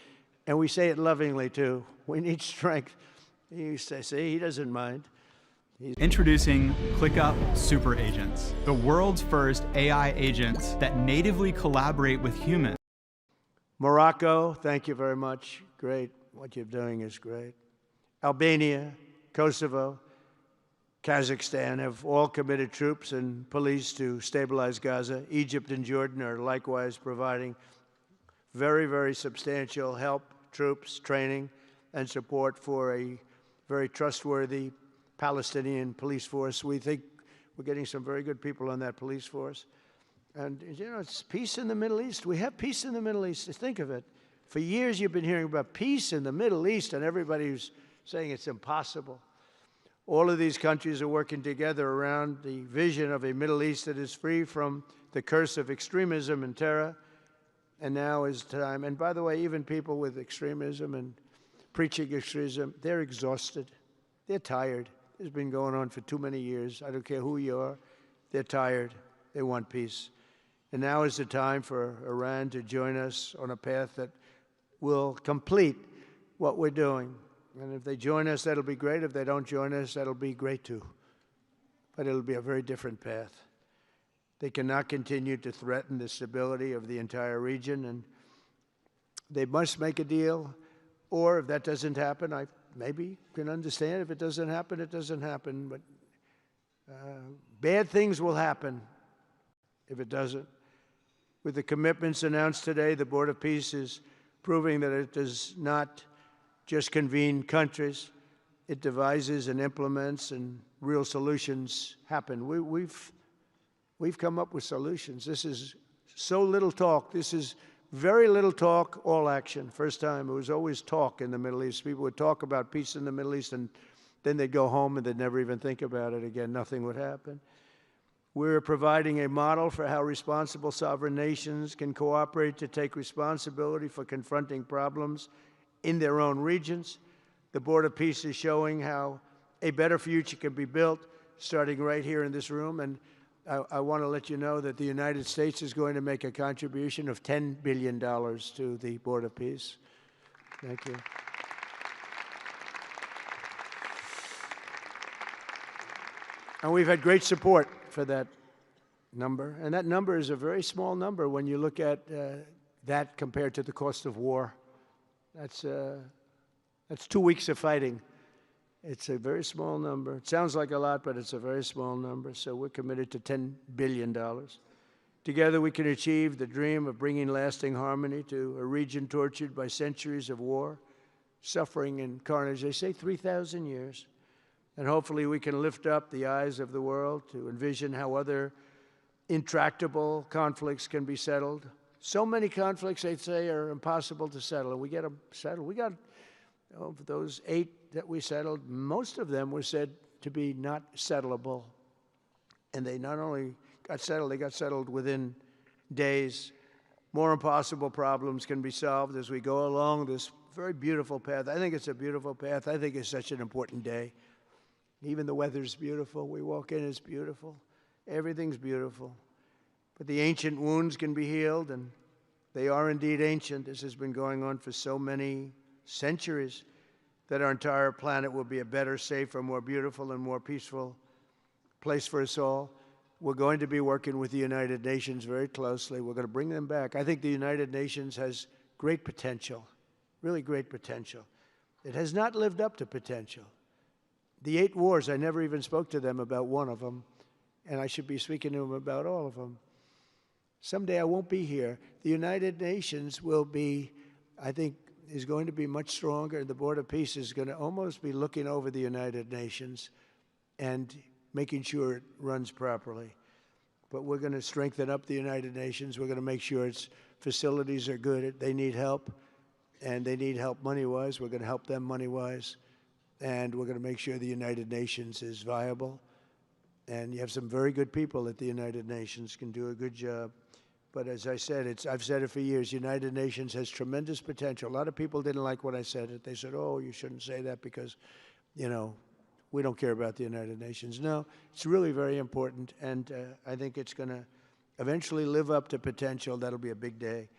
And we say it lovingly, too. We need strength. You say, see, he doesn't mind. Introducing ClickUp Super Agents, the world's first AI agents that natively collaborate with humans. Morocco, thank you very much. Great. What you're doing is great. Albania, Kosovo, Kazakhstan have all committed troops and police to stabilize Gaza. Egypt and Jordan are likewise providing very, very substantial help, troops, training, and support for a very trustworthy Palestinian police force. We think we're getting some very good people on that police force. And, you know, it's peace in the Middle East. We have peace in the Middle East. Think of it. For years you've been hearing about peace in the Middle East, and everybody's saying it's impossible. All of these countries are working together around the vision of a Middle East that is free from the curse of extremism and terror. And now is time. And by the way, even people with extremism and preaching extremism, they're exhausted. They're tired. It's been going on for too many years. I don't care who you are. They're tired. They want peace. And now is the time for Iran to join us on a path that will complete what we're doing. And if they join us, that'll be great. If they don't join us, that'll be great too. But it'll be a very different path. They cannot continue to threaten the stability of the entire region, and they must make a deal. Or if that doesn't happen, I maybe can understand. If it doesn't happen, it doesn't happen. But bad things will happen if it doesn't. With the commitments announced today, the Board of Peace is proving that it does not just convene countries. It devises and implements, and real solutions happen. We've come up with solutions. This is so little talk. This is very little talk, all action. First time, it was always talk in the Middle East. People would talk about peace in the Middle East, and then they'd go home and they'd never even think about it again. Nothing would happen. We're providing a model for how responsible sovereign nations can cooperate to take responsibility for confronting problems in their own regions. The Board of Peace is showing how a better future can be built, starting right here in this room. And I want to let you know that the United States is going to make a contribution of $10 billion to the Board of Peace. Thank you. And we've had great support for that number. And that number is a very small number when you look at that compared to the cost of war. That's 2 weeks of fighting. It's a very small number. It sounds like a lot, but it's a very small number. So we're committed to $10 billion. Together we can achieve the dream of bringing lasting harmony to a region tortured by centuries of war, suffering, and carnage. They say 3,000 years. And hopefully we can lift up the eyes of the world to envision how other intractable conflicts can be settled. So many conflicts, they'd say, are impossible to settle, and we get them settled. We got, of those 8 that we settled, most of them were said to be not settleable. And they not only got settled, they got settled within days. More impossible problems can be solved as we go along this very beautiful path. I think it's a beautiful path. I think it's such an important day. Even the weather's beautiful. We walk in, it's beautiful. Everything's beautiful. But the ancient wounds can be healed, and they are indeed ancient. This has been going on for so many centuries that our entire planet will be a better, safer, more beautiful, and more peaceful place for us all. We're going to be working with the United Nations very closely. We're going to bring them back. I think the United Nations has great potential, really great potential. It has not lived up to potential. The 8 wars, I never even spoke to them about one of them, and I should be speaking to them about all of them. Someday I won't be here. The United Nations will be, I think, is going to be much stronger. The Board of Peace is going to almost be looking over the United Nations and making sure it runs properly. But we're going to strengthen up the United Nations. We're going to make sure its facilities are good. They need help, and they need help money-wise. We're going to help them money-wise. And we're going to make sure the United Nations is viable. And you have some very good people at the United Nations, can do a good job. But as I said, I've said it for years, United Nations has tremendous potential. A lot of people didn't like when I said it. They said, oh, you shouldn't say that because, you know, we don't care about the United Nations. No, it's really very important, and I think it's going to eventually live up to potential. That'll be a big day.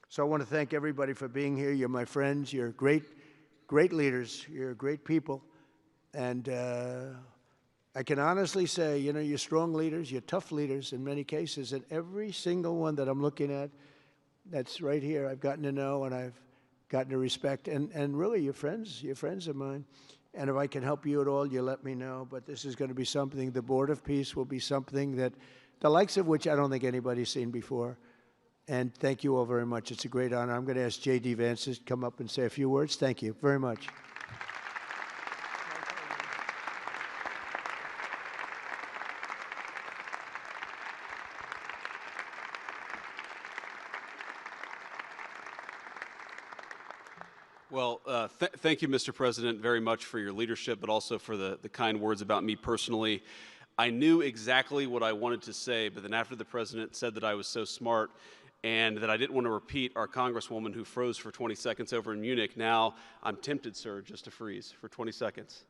So I want to thank everybody for being here. You're my friends. You're great leaders. You're great people. And I can honestly say, you know, you're strong leaders. You're tough leaders in many cases. And every single one that I'm looking at that's right here, I've gotten to know and I've gotten to respect. And really, you're friends of mine. And if I can help you at all, you let me know. But this is going to be something, the Board of Peace will be something that, the likes of which I don't think anybody's seen before. And thank you all very much. It's a great honor. I'm going to ask J.D. Vance to come up and say a few words. Thank you very much. Well, thank you, Mr. President, very much for your leadership, but also for the kind words about me personally. I knew exactly what I wanted to say, but then after the President said that I was so smart and that I didn't want to repeat our Congresswoman who froze for 20 seconds over in Munich, now I'm tempted, sir, just to freeze for 20 seconds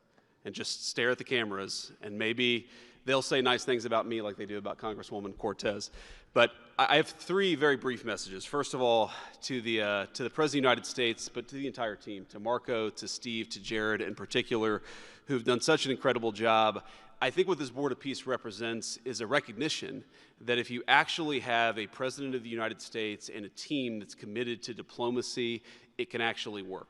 and just stare at the cameras, and maybe they'll say nice things about me like they do about Congresswoman Cortez. But I have 3 very brief messages. First of all, to the President of the United States, but to the entire team, to Marco, to Steve, to Jared in particular, who've done such an incredible job. I think what this Board of Peace represents is a recognition that if you actually have a President of the United States and a team that's committed to diplomacy, it can actually work.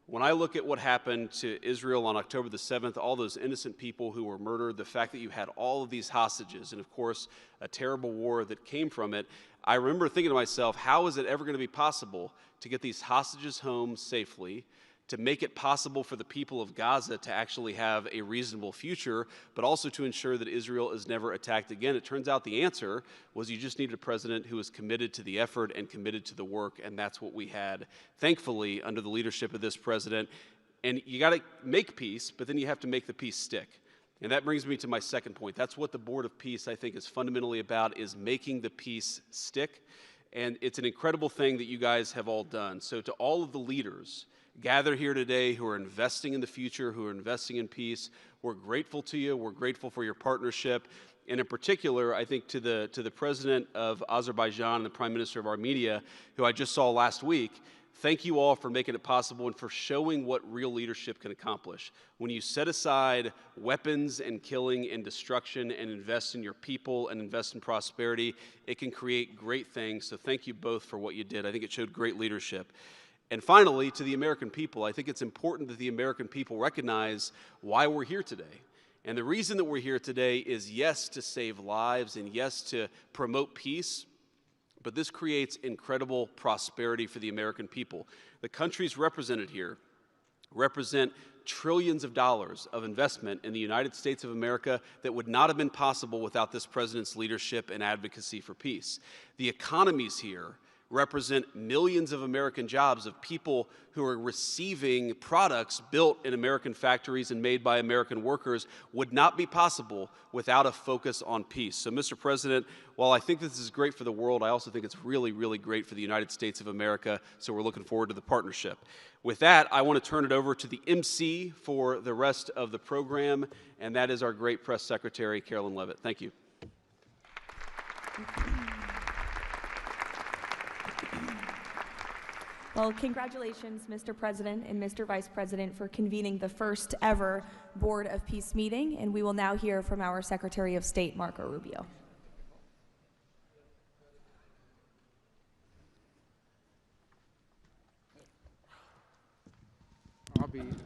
When I look at what happened to Israel on October the 7th, all those innocent people who were murdered, the fact that you had all of these hostages, and of course, a terrible war that came from it, I remember thinking to myself, how is it ever going to be possible to get these hostages home safely, to make it possible for the people of Gaza to actually have a reasonable future, but also to ensure that Israel is never attacked again? It turns out the answer was you just needed a president who was committed to the effort and committed to the work, and that's what we had, thankfully, under the leadership of this president. And you got to make peace, but then you have to make the peace stick. And that brings me to my second point. That's what the Board of Peace, I think, is fundamentally about, is making the peace stick. And it's an incredible thing that you guys have all done. So to all of the leaders gathered here today who are investing in the future, who are investing in peace, we're grateful to you. We're grateful for your partnership. And in particular, I think to the President of Azerbaijan and the Prime Minister of Armenia, who I just saw last week, Thank you all for making it possible and for showing what real leadership can accomplish. When you set aside weapons and killing and destruction and invest in your people and invest in prosperity, it can create great things. So thank you both for what you did. I think it showed great leadership. And finally, to the American people, I think it's important that the American people recognize why we're here today. And the reason that we're here today is, yes, to save lives and yes, to promote peace, but this creates incredible prosperity for the American people. The countries represented here represent trillions of dollars of investment in the United States of America that would not have been possible without this president's leadership and advocacy for peace. The economies here represent millions of American jobs of people who are receiving products built in American factories and made by American workers would not be possible without a focus on peace. So, Mr. President, while I think this is great for the world, I also think it's really, really great for the United States of America, so we're looking forward to the partnership. With that, I want to turn it over to the MC for the rest of the program, and that is our great press secretary, Carolyn Levitt. Thank you. Well, congratulations, Mr. President and Mr. Vice President, for convening the first ever Board of Peace meeting, and we will now hear from our Secretary of State, Marco Rubio.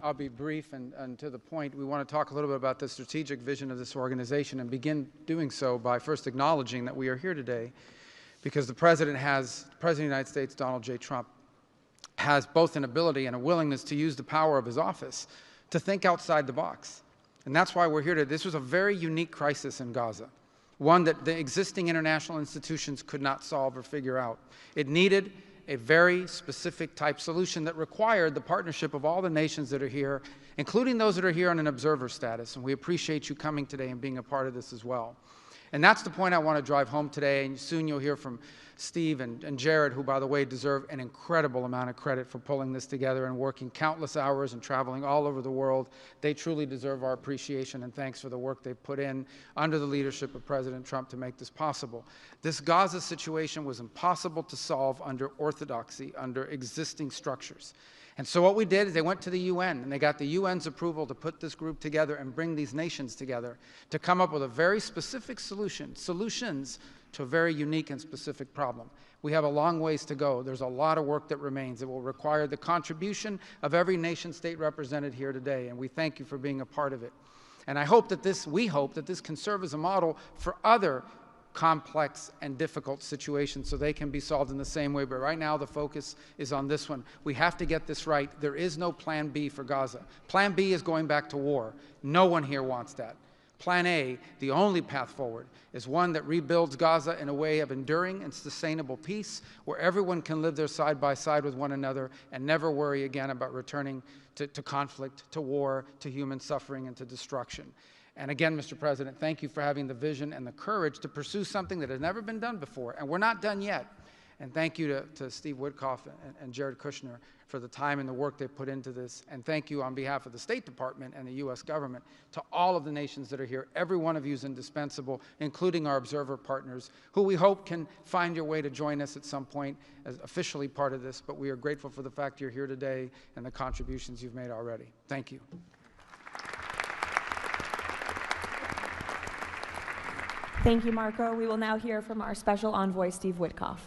I'll be brief and to the point. We want to talk a little bit about the strategic vision of this organization and begin doing so by first acknowledging that we are here today because the President of the United States, Donald J. Trump, has both an ability and a willingness to use the power of his office to think outside the box. And that's why we're here today. This was a very unique crisis in Gaza, one that the existing international institutions could not solve or figure out. It needed a very specific type solution that required the partnership of all the nations that are here, including those that are here on an observer status. And we appreciate you coming today and being a part of this as well. And that's the point I want to drive home today. And soon you'll hear from Steve and Jared, who, by the way, deserve an incredible amount of credit for pulling this together and working countless hours and traveling all over the world. They truly deserve our appreciation and thanks for the work they've put in under the leadership of President Trump to make this possible. This Gaza situation was impossible to solve under orthodoxy, under existing structures. And so what we did is they went to the UN, and they got the UN's approval to put this group together and bring these nations together to come up with a very specific solutions to a very unique and specific problem. We have a long ways to go. There's a lot of work that remains. It will require the contribution of every nation state represented here today, and we thank you for being a part of it. And we hope that this can serve as a model for other complex and difficult situations so they can be solved in the same way. But right now the focus is on this one. We have to get this right. There is no plan B for Gaza. Plan B is going back to war. No one here wants that. Plan A, the only path forward, is one that rebuilds Gaza in a way of enduring and sustainable peace where everyone can live there side by side with one another and never worry again about returning to conflict, to war, to human suffering, and to destruction. And again, Mr. President, thank you for having the vision and the courage to pursue something that has never been done before, and we're not done yet. And thank you to Steve Witkoff and Jared Kushner for the time and the work they put into this. And thank you on behalf of the State Department and the U.S. government to all of the nations that are here. Every one of you is indispensable, including our observer partners, who we hope can find your way to join us at some point as officially part of this. But we are grateful for the fact you're here today and the contributions you've made already. Thank you. Thank you, Marco. We will now hear from our special envoy, Steve Witkoff.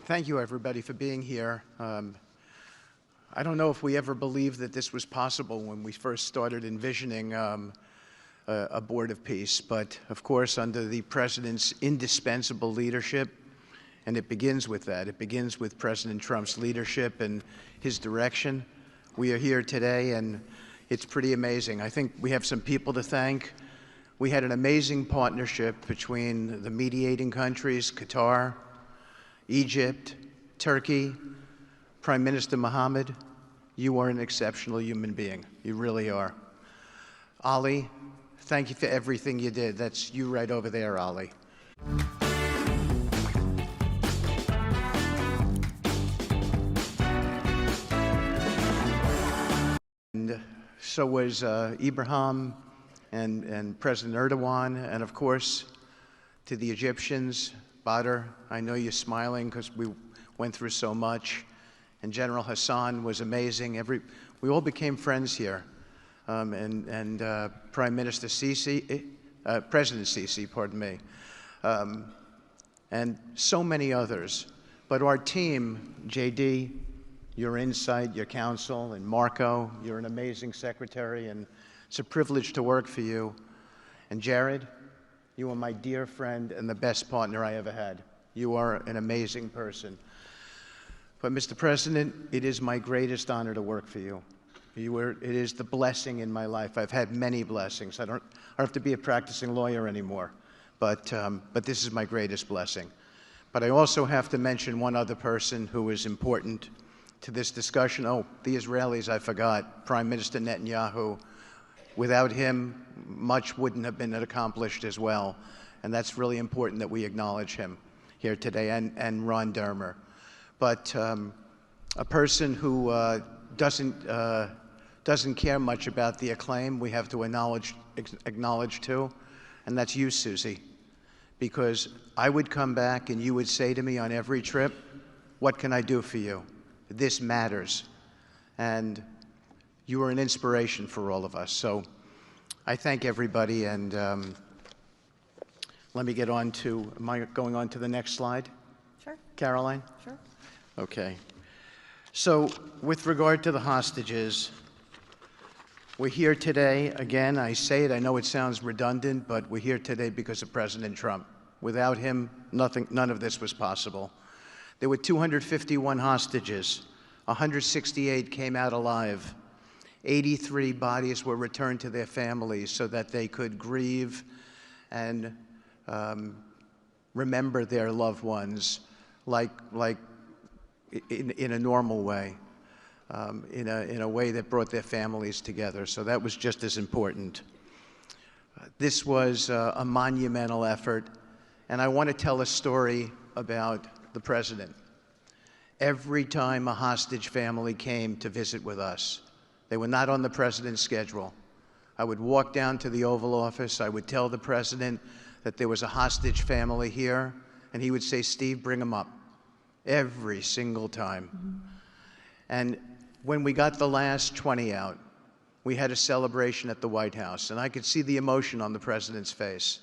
Thank you, everybody, for being here. I don't know if we ever believed that this was possible when we first started envisioning a Board of Peace, but of course, under the President's indispensable leadership, and it begins with that. It begins with President Trump's leadership and his direction. We are here today, and it's pretty amazing. I think we have some people to thank. We had an amazing partnership between the mediating countries, Qatar, Egypt, Turkey, Prime Minister Mohammed. You are an exceptional human being. You really are. Ali, thank you for everything you did. That's you right over there, Ali. And so was Ibrahim and President Erdogan, and of course, To the Egyptians, Badr, I know you're smiling because we went through so much. And General Hassan was amazing. We all became friends here. Prime Minister Sisi, President Sisi, pardon me, and so many others. But our team, JD, your insight, your counsel, and Marco, you're an amazing secretary, and it's a privilege to work for you. And Jared, you are my dear friend and the best partner I ever had. You are an amazing person. But Mr. President, it is my greatest honor to work for you. It is the blessing in my life. I've had many blessings. I don't have to be a practicing lawyer anymore, but this is my greatest blessing. But I also have to mention one other person who is important to this discussion. Oh, the Israelis, I forgot. Prime Minister Netanyahu. Without him, much wouldn't have been accomplished as well. And that's really important that we acknowledge him here today, and Ron Dermer. But a person who doesn't care much about the acclaim we have to acknowledge too, and that's you, Susie. Because I would come back and you would say to me on every trip, what can I do for you? This matters. And you were an inspiration for all of us. So I thank everybody, and let me get on to, am I going on to the next slide? Sure. Caroline? Sure. Okay. So with regard to the hostages, we're here today, again, I say it, I know it sounds redundant, but we're here today because of President Trump. Without him, none of this was possible. There were 251 hostages. 168 came out alive. 83 bodies were returned to their families so that they could grieve and remember their loved ones like in a normal way. In a way that brought their families together. So that was just as important. This was a monumental effort, and I want to tell a story about the president. Every time a hostage family came to visit with us, they were not on the president's schedule. I would walk down to the Oval Office, I would tell the president that there was a hostage family here, and he would say, Steve, bring them up. Every single time. Mm-hmm. And when we got the last 20 out, we had a celebration at the White House, and I could see the emotion on the president's face.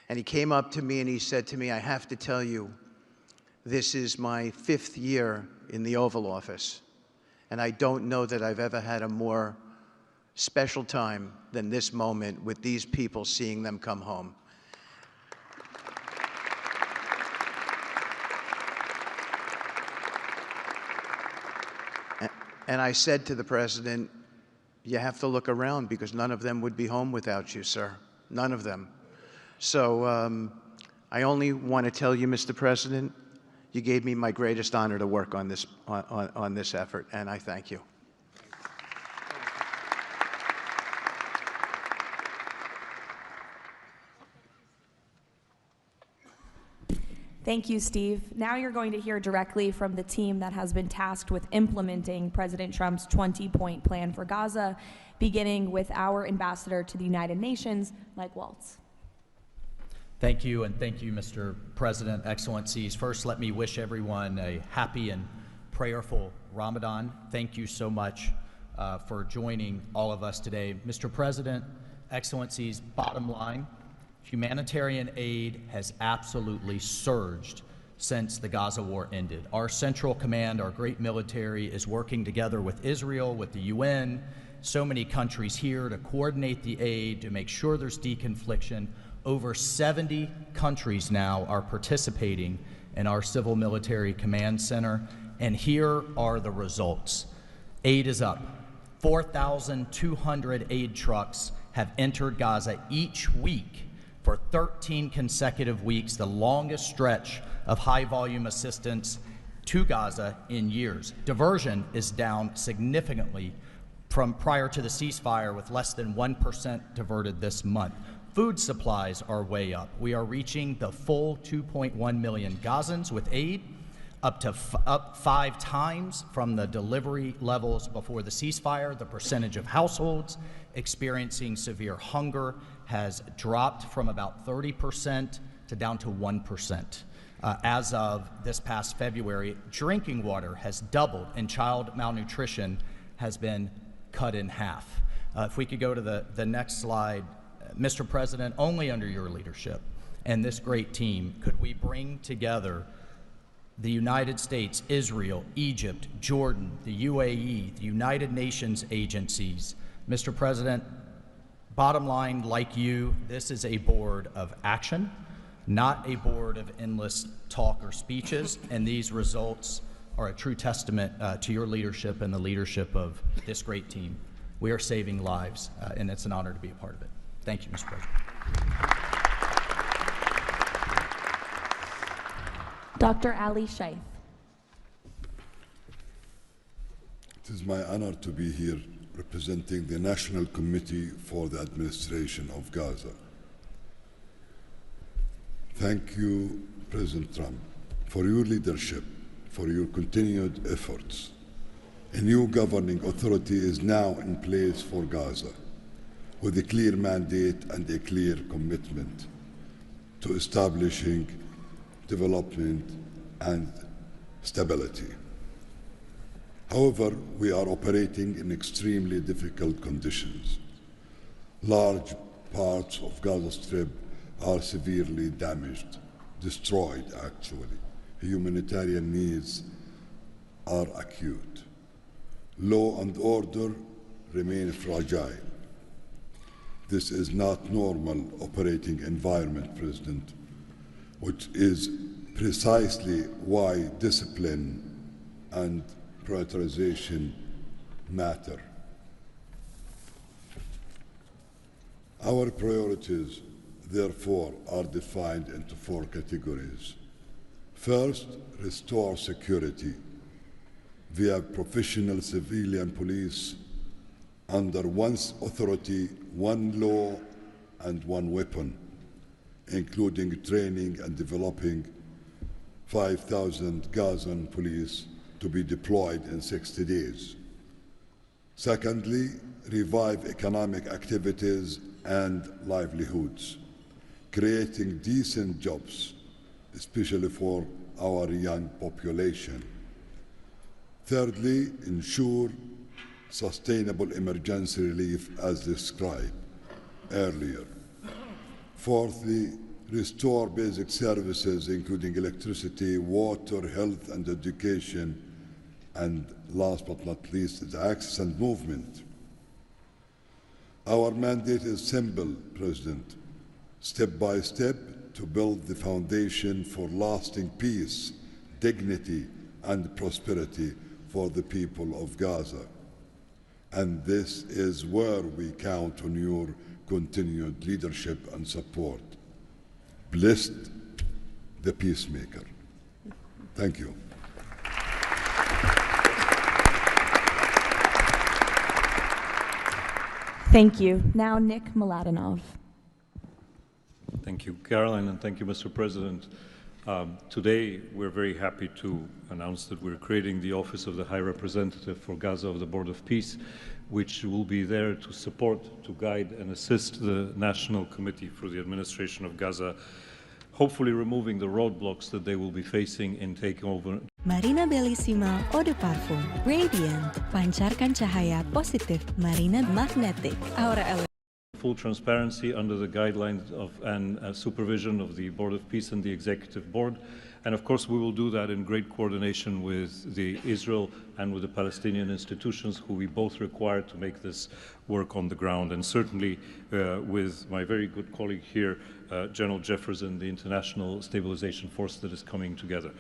And he came up to me and he said to me, I have to tell you, this is my 5th year in the Oval Office, and I don't know that I've ever had a more special time than this moment with these people, seeing them come home. And I said to the president, you have to look around because none of them would be home without you, sir. None of them. So I only want to tell you, Mr. President, you gave me my greatest honor to work on this effort, and I thank you. Thank you, Steve. Now you're going to hear directly from the team that has been tasked with implementing President Trump's 20-point plan for Gaza, beginning with our ambassador to the United Nations, Mike Waltz. Thank you, and thank you, Mr. President, Excellencies. First, let me wish everyone a happy and prayerful Ramadan. Thank you so much for joining all of us today. Mr. President, Excellencies, bottom line, humanitarian aid has absolutely surged since the Gaza war ended. Our Central Command, our great military, is working together with Israel, with the UN, so many countries here to coordinate the aid, to make sure there's deconfliction. Over 70 countries now are participating in our Civil Military Command Center, and here are the results. Aid is up. 4,200 aid trucks have entered Gaza each week for 13 consecutive weeks, the longest stretch of high-volume assistance to Gaza in years. Diversion is down significantly from prior to the ceasefire, with less than 1% diverted this month. Food supplies are way up. We are reaching the full 2.1 million Gazans with aid. up 5 times from the delivery levels before the ceasefire. The percentage of households experiencing severe hunger has dropped from about 30% to down to 1%. As of this past February, drinking water has doubled and child malnutrition has been cut in half. If we could go to the next slide. Mr. President, only under your leadership and this great team could we bring together the United States, Israel, Egypt, Jordan, the UAE, the United Nations agencies. Mr. President, bottom line, like you, this is a board of action, not a board of endless talk or speeches, and these results are a true testament to your leadership and the leadership of this great team. We are saving lives, and it's an honor to be a part of it. Thank you, Mr. President. Dr. Ali Shaith. It is my honor to be here representing the National Committee for the Administration of Gaza. Thank you, President Trump, for your leadership, for your continued efforts. A new governing authority is now in place for Gaza, with a clear mandate and a clear commitment to establishing development and stability. However, we are operating in extremely difficult conditions. Large parts of Gaza Strip are severely damaged, destroyed actually. Humanitarian needs are acute. Law and order remain fragile. This is not normal operating environment, President, which is precisely why discipline and prioritization matter. Our priorities, therefore, are defined into 4 categories. First, restore security via professional civilian police under one authority, one law, and one weapon, including training and developing 5,000 Gazan police to be deployed in 60 days. Secondly, revive economic activities and livelihoods, creating decent jobs, especially for our young population. Thirdly, ensure sustainable emergency relief as described earlier. Fourthly, restore basic services including electricity, water, health and education, and last but not least, the access and movement. Our mandate is simple, President, step by step to build the foundation for lasting peace, dignity and prosperity for the people of Gaza. And this is where we count on your continued leadership and support. Blessed the peacemaker. Thank you. Thank you. Now Nick Mladenov. Thank you, Caroline, and thank you, Mr. President. Today, we're very happy to announce that we're creating the Office of the High Representative for Gaza of the Board of Peace, which will be there to support, to guide, and assist the National Committee for the Administration of Gaza, hopefully removing the roadblocks that they will be facing in taking over. Marina Bellissima Eau de Parfum. Radiant. Pancarkan cahaya positif. Marina Magnetic. Aura Full transparency under the guidelines of and supervision of the Board of Peace and the Executive Board. And of course, we will do that in great coordination with the Israel and with the Palestinian institutions, who we both require to make this work on the ground. And certainly with my very good colleague here, General Jefferson, the International Stabilization Force that is coming together.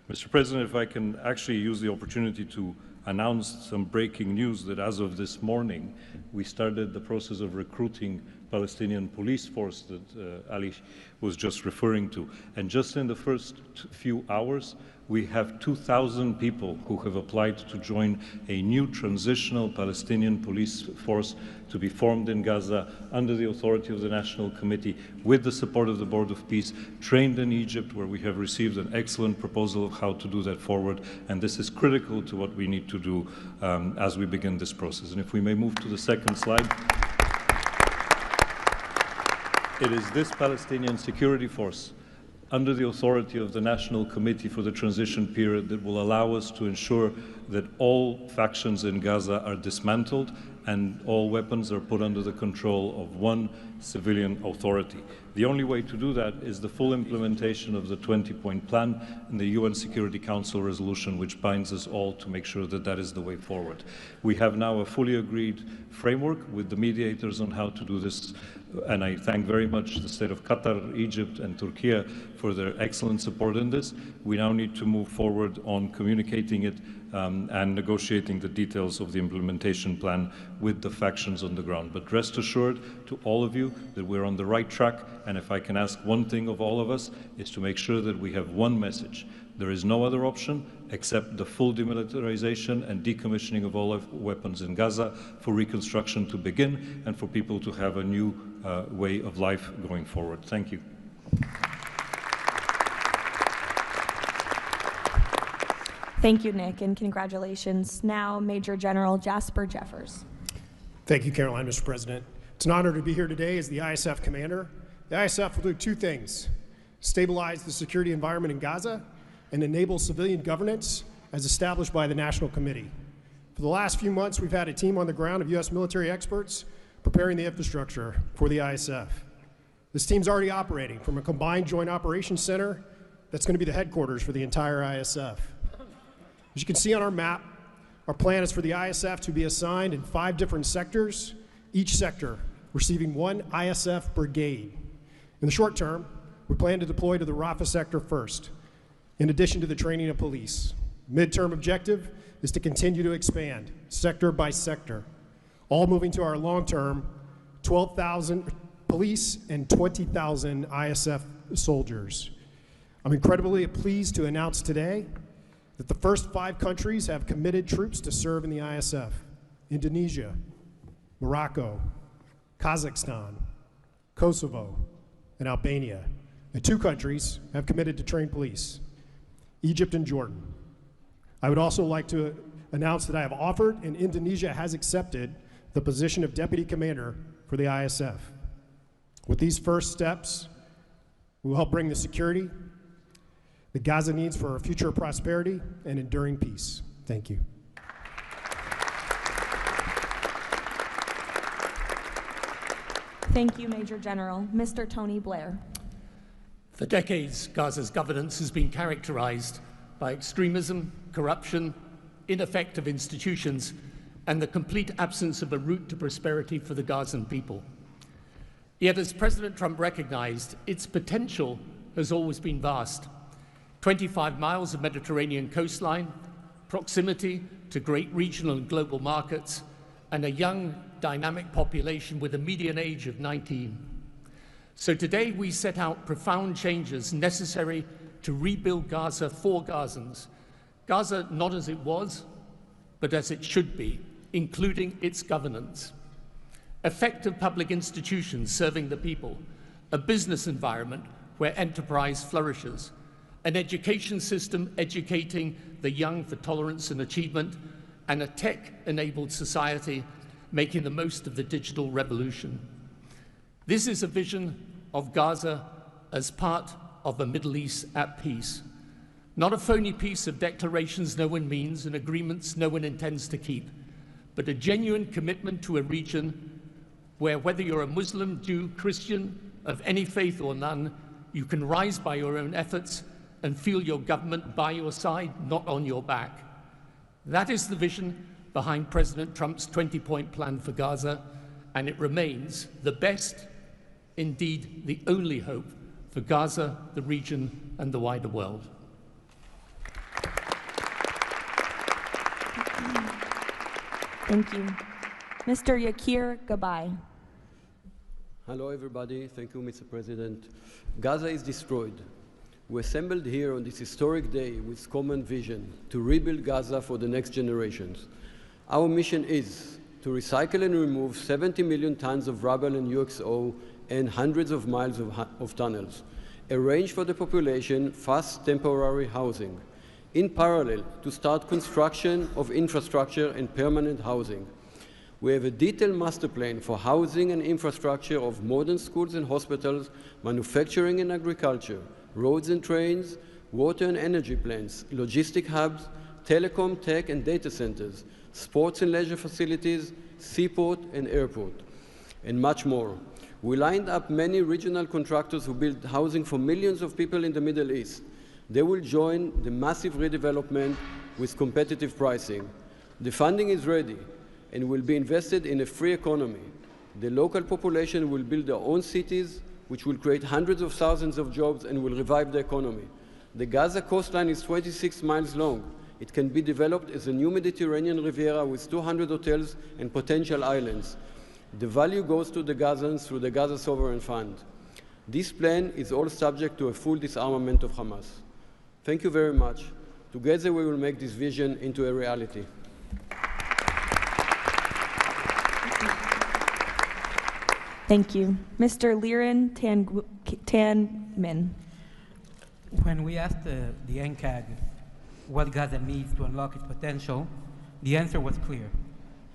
Mr. President, if I can actually use the opportunity to announce some breaking news that as of this morning, we started the process of recruiting Palestinian police force that Ali was just referring to. And just in the first few hours, We have 2,000 people who have applied to join a new transitional Palestinian police force to be formed in Gaza under the authority of the National Committee with the support of the Board of Peace, trained in Egypt, where we have received an excellent proposal of how to do that forward. And this is critical to what we need to do as we begin this process. And if we may move to the second slide. It is this Palestinian security force under the authority of the National Committee for the Transition Period that will allow us to ensure that all factions in Gaza are dismantled and all weapons are put under the control of one civilian authority. The only way to do that is the full implementation of the 20-point plan and the UN Security Council resolution, which binds us all to make sure that that is the way forward. We have now a fully agreed framework with the mediators on how to do this, and I thank very much the state of Qatar, Egypt, and Turkey for their excellent support in this. We now need to move forward on communicating it and negotiating the details of the implementation plan with the factions on the ground. But rest assured to all of you that we're on the right track, and if I can ask one thing of all of us, is to make sure that we have one message. There is no other option except the full demilitarization and decommissioning of all weapons in Gaza for reconstruction to begin and for people to have a new way of life going forward. Thank you. Thank you, Nick, and congratulations. Now, Major General Jasper Jeffers. Thank you, Caroline, Mr. President. It's an honor to be here today as the ISF commander. The ISF will do two things: stabilize the security environment in Gaza and enable civilian governance as established by the National Committee. For the last few months, we've had a team on the ground of U.S. military experts preparing the infrastructure for the ISF. This team's already operating from a combined joint operations center that's going to be the headquarters for the entire ISF. As you can see on our map, our plan is for the ISF to be assigned in 5 different sectors, each sector receiving 1 ISF brigade. In the short term, we plan to deploy to the Rafah sector first, in addition to the training of police. Midterm objective is to continue to expand sector by sector, all moving to our long-term 12,000 police and 20,000 ISF soldiers. I'm incredibly pleased to announce today that the first 5 countries have committed troops to serve in the ISF: Indonesia, Morocco, Kazakhstan, Kosovo, and Albania. And 2 countries have committed to train police: Egypt and Jordan. I would also like to announce that I have offered and Indonesia has accepted the position of Deputy Commander for the ISF. With these first steps, we will help bring the security that Gaza needs for a future of prosperity and enduring peace. Thank you. Thank you, Major General. Mr. Tony Blair. For decades, Gaza's governance has been characterized by extremism, corruption, ineffective institutions, and the complete absence of a route to prosperity for the Gazan people. Yet, as President Trump recognized, its potential has always been vast. 25 miles of Mediterranean coastline, proximity to great regional and global markets, and a young, dynamic population with a median age of 19. So today we set out profound changes necessary to rebuild Gaza for Gazans. Gaza not as it was, but as it should be, including its governance. Effective public institutions serving the people, a business environment where enterprise flourishes, an education system educating the young for tolerance and achievement, and a tech-enabled society making the most of the digital revolution. This is a vision of Gaza as part of a Middle East at peace. Not a phony piece of declarations no one means and agreements no one intends to keep, but a genuine commitment to a region where, whether you're a Muslim, Jew, Christian, of any faith or none, you can rise by your own efforts and feel your government by your side, not on your back. That is the vision behind President Trump's 20-point plan for Gaza, and it remains the best, indeed the only hope for Gaza, the region, and the wider world. Thank you. Mr. Yakir Gabay. Hello, everybody. Thank you, Mr. President. Gaza is destroyed. We assembled here on this historic day with common vision to rebuild Gaza for the next generations. Our mission is to recycle and remove 70 million tons of rubble and UXO and hundreds of miles of tunnels, arrange for the population fast temporary housing, in parallel to start construction of infrastructure and permanent housing. We have a detailed master plan for housing and infrastructure of modern schools and hospitals, manufacturing and agriculture, roads and trains, water and energy plants, logistic hubs, telecom, tech and data centers, sports and leisure facilities, seaport and airport, and much more. We lined up many regional contractors who build housing for millions of people in the Middle East. They will join the massive redevelopment with competitive pricing. The funding is ready and will be invested in a free economy. The local population will build their own cities, which will create hundreds of thousands of jobs and will revive the economy. The Gaza coastline is 26 miles long. It can be developed as a new Mediterranean Riviera with 200 hotels and potential islands. The value goes to the Gazans through the Gaza Sovereign Fund. This plan is all subject to a full disarmament of Hamas. Thank you very much. Together we will make this vision into a reality. Thank you. Mr. Liren Tanmin. When we asked the NCAG what Gaza needs to unlock its potential, the answer was clear.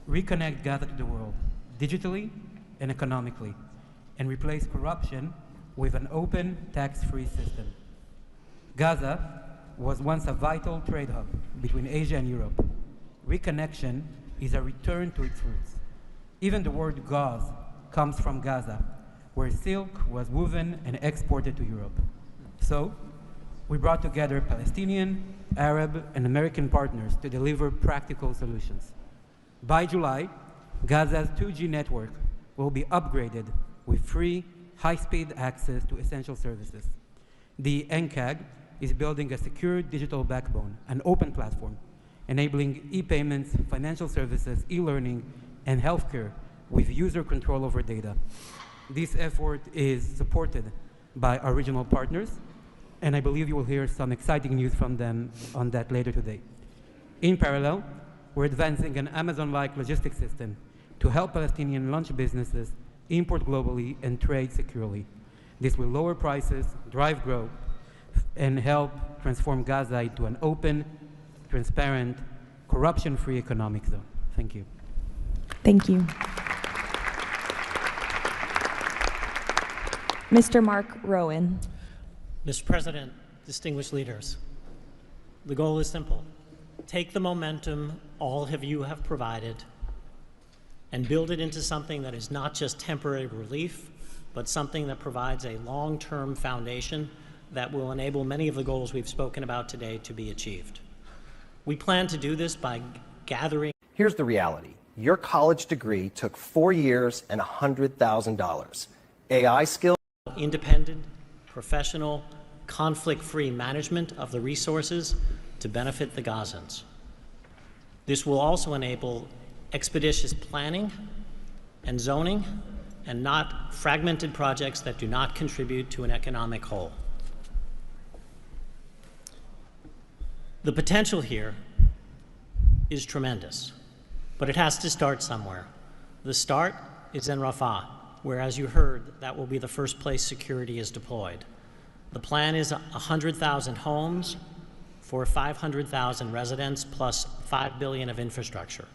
Reconnect Gaza to the world, digitally and economically, and replace corruption with an open, tax-free system. Gaza was once a vital trade hub between Asia and Europe. Reconnection is a return to its roots. Even the word gauze comes from Gaza, where silk was woven and exported to Europe. So, we brought together Palestinian, Arab, and American partners to deliver practical solutions. By July, Gaza's 2G network will be upgraded with free, high-speed access to essential services. The NCAG is building a secure digital backbone, an open platform, enabling e-payments, financial services, e-learning, and healthcare with user control over data. This effort is supported by our regional partners, and I believe you will hear some exciting news from them on that later today. In parallel, we're advancing an Amazon-like logistics system to help Palestinian launch businesses import globally and trade securely. This will lower prices, drive growth, and help transform Gaza into an open, transparent, corruption-free economic zone. Thank you. Thank you. Mr. Mark Rowan. Mr. President, distinguished leaders, the goal is simple. Take the momentum all of you have provided and build it into something that is not just temporary relief, but something that provides a long-term foundation that will enable many of the goals we've spoken about today to be achieved. We plan to do this by gathering. Here's the reality. Your college degree took 4 years and $100,000. AI skills. Independent, professional, conflict-free management of the resources to benefit the Gazans. This will also enable expeditious planning and zoning and not fragmented projects that do not contribute to an economic whole. The potential here is tremendous, but it has to start somewhere. The start is in Rafah, where, as you heard, that will be the first place security is deployed. The plan is 100,000 homes for 500,000 residents plus $5 billion of infrastructure.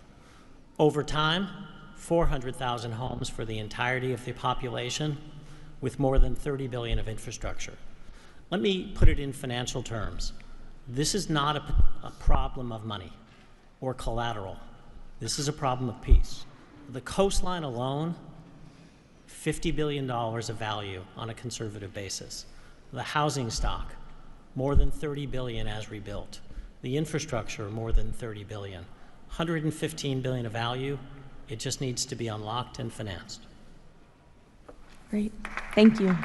Over time, 400,000 homes for the entirety of the population with more than $30 billion of infrastructure. Let me put it in financial terms. This is not a problem of money or collateral. This is a problem of peace. The coastline alone, $50 billion of value on a conservative basis. The housing stock, more than $30 billion as rebuilt. The infrastructure, more than $30 billion. $115 billion of value. It just needs to be unlocked and financed. Great. Thank you.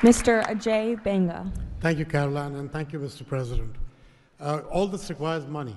Mr. Ajay Banga. Thank you, Caroline, and thank you, Mr. President. All this requires money.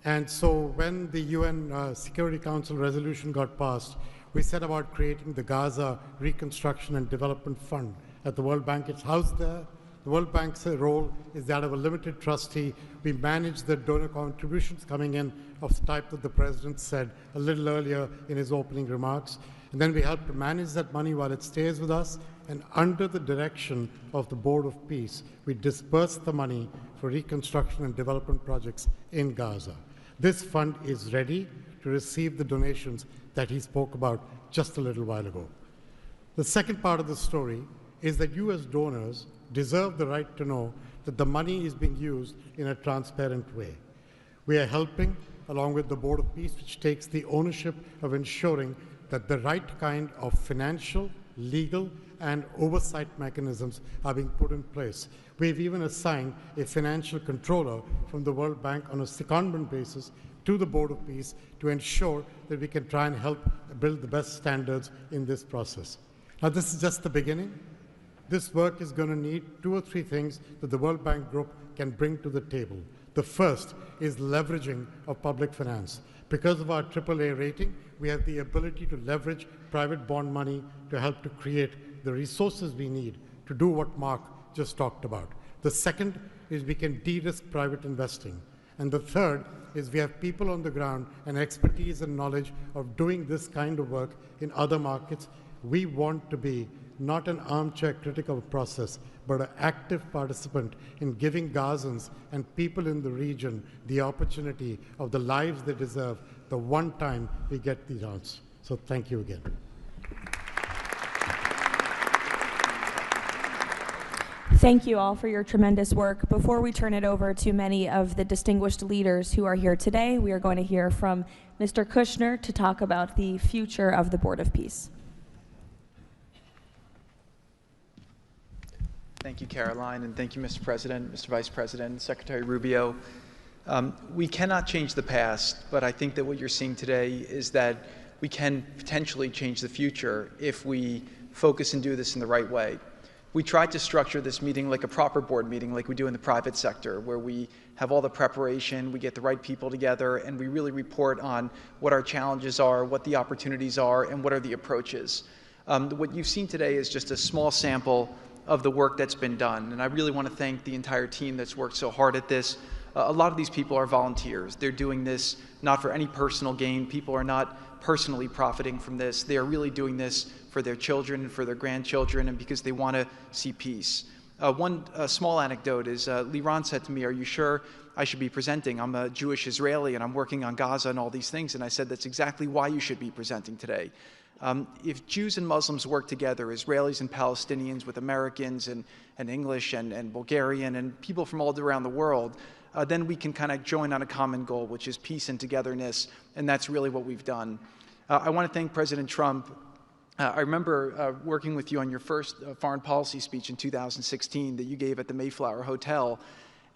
And so when the UN Security Council resolution got passed, we set about creating the Gaza Reconstruction and Development Fund At the World Bank, it's housed there. The World Bank's role is that of a limited trustee. We manage the donor contributions coming in of the type that the President said a little earlier in his opening remarks. And then we help to manage that money while it stays with us. And under the direction of the Board of Peace, we disperse the money for reconstruction and development projects in Gaza. This fund is ready to receive the donations that he spoke about just a little while ago. The second part of the story is that you as donors deserve the right to know that the money is being used in a transparent way. We are helping, along with the Board of Peace, which takes the ownership of ensuring that the right kind of financial, legal, and oversight mechanisms are being put in place. We've even assigned a financial controller from the World Bank on a secondment basis to the Board of Peace to ensure that we can try and help build the best standards in this process. Now, this is just the beginning. This work is going to need 2 or 3 things that the World Bank Group can bring to the table. The first is leveraging of public finance. Because of our AAA rating, we have the ability to leverage private bond money to help to create the resources we need to do what Mark just talked about. The second is we can de-risk private investing. And the third is we have people on the ground and expertise and knowledge of doing this kind of work in other markets. We want to be not an armchair critic of a process, but an active participant in giving Gazans and people in the region the opportunity of the lives they deserve the one time we get the chance. So thank you again. Thank you all for your tremendous work. Before we turn it over to many of the distinguished leaders who are here today, we are going to hear from Mr. Kushner to talk about the future of the Board of Peace. Thank you, Caroline, and thank you, Mr. President, Mr. Vice President, Secretary Rubio. We cannot change the past, but I think that what you're seeing today is that we can potentially change the future if we focus and do this in the right way. We tried to structure this meeting like a proper board meeting, like we do in the private sector, where we have all the preparation, we get the right people together, and we really report on what our challenges are, what the opportunities are, and what are the approaches. What you've seen today is just a small sample of the work that's been done. And I really want to thank the entire team that's worked so hard at this. A lot of these people are volunteers. They're doing this not for any personal gain. People are not personally profiting from this. They are really doing this for their children and for their grandchildren and because they want to see peace. One small anecdote is Liran said to me, "Are you sure I should be presenting? I'm a Jewish Israeli and I'm working on Gaza and all these things." And I said, that's exactly why you should be presenting today. If Jews and Muslims work together, Israelis and Palestinians with Americans and English and Bulgarian and people from all around the world, then we can kind of join on a common goal, which is peace and togetherness, and that's really what we've done. I want to thank President Trump. I remember working with you on your first foreign policy speech in 2016 that you gave at the Mayflower Hotel,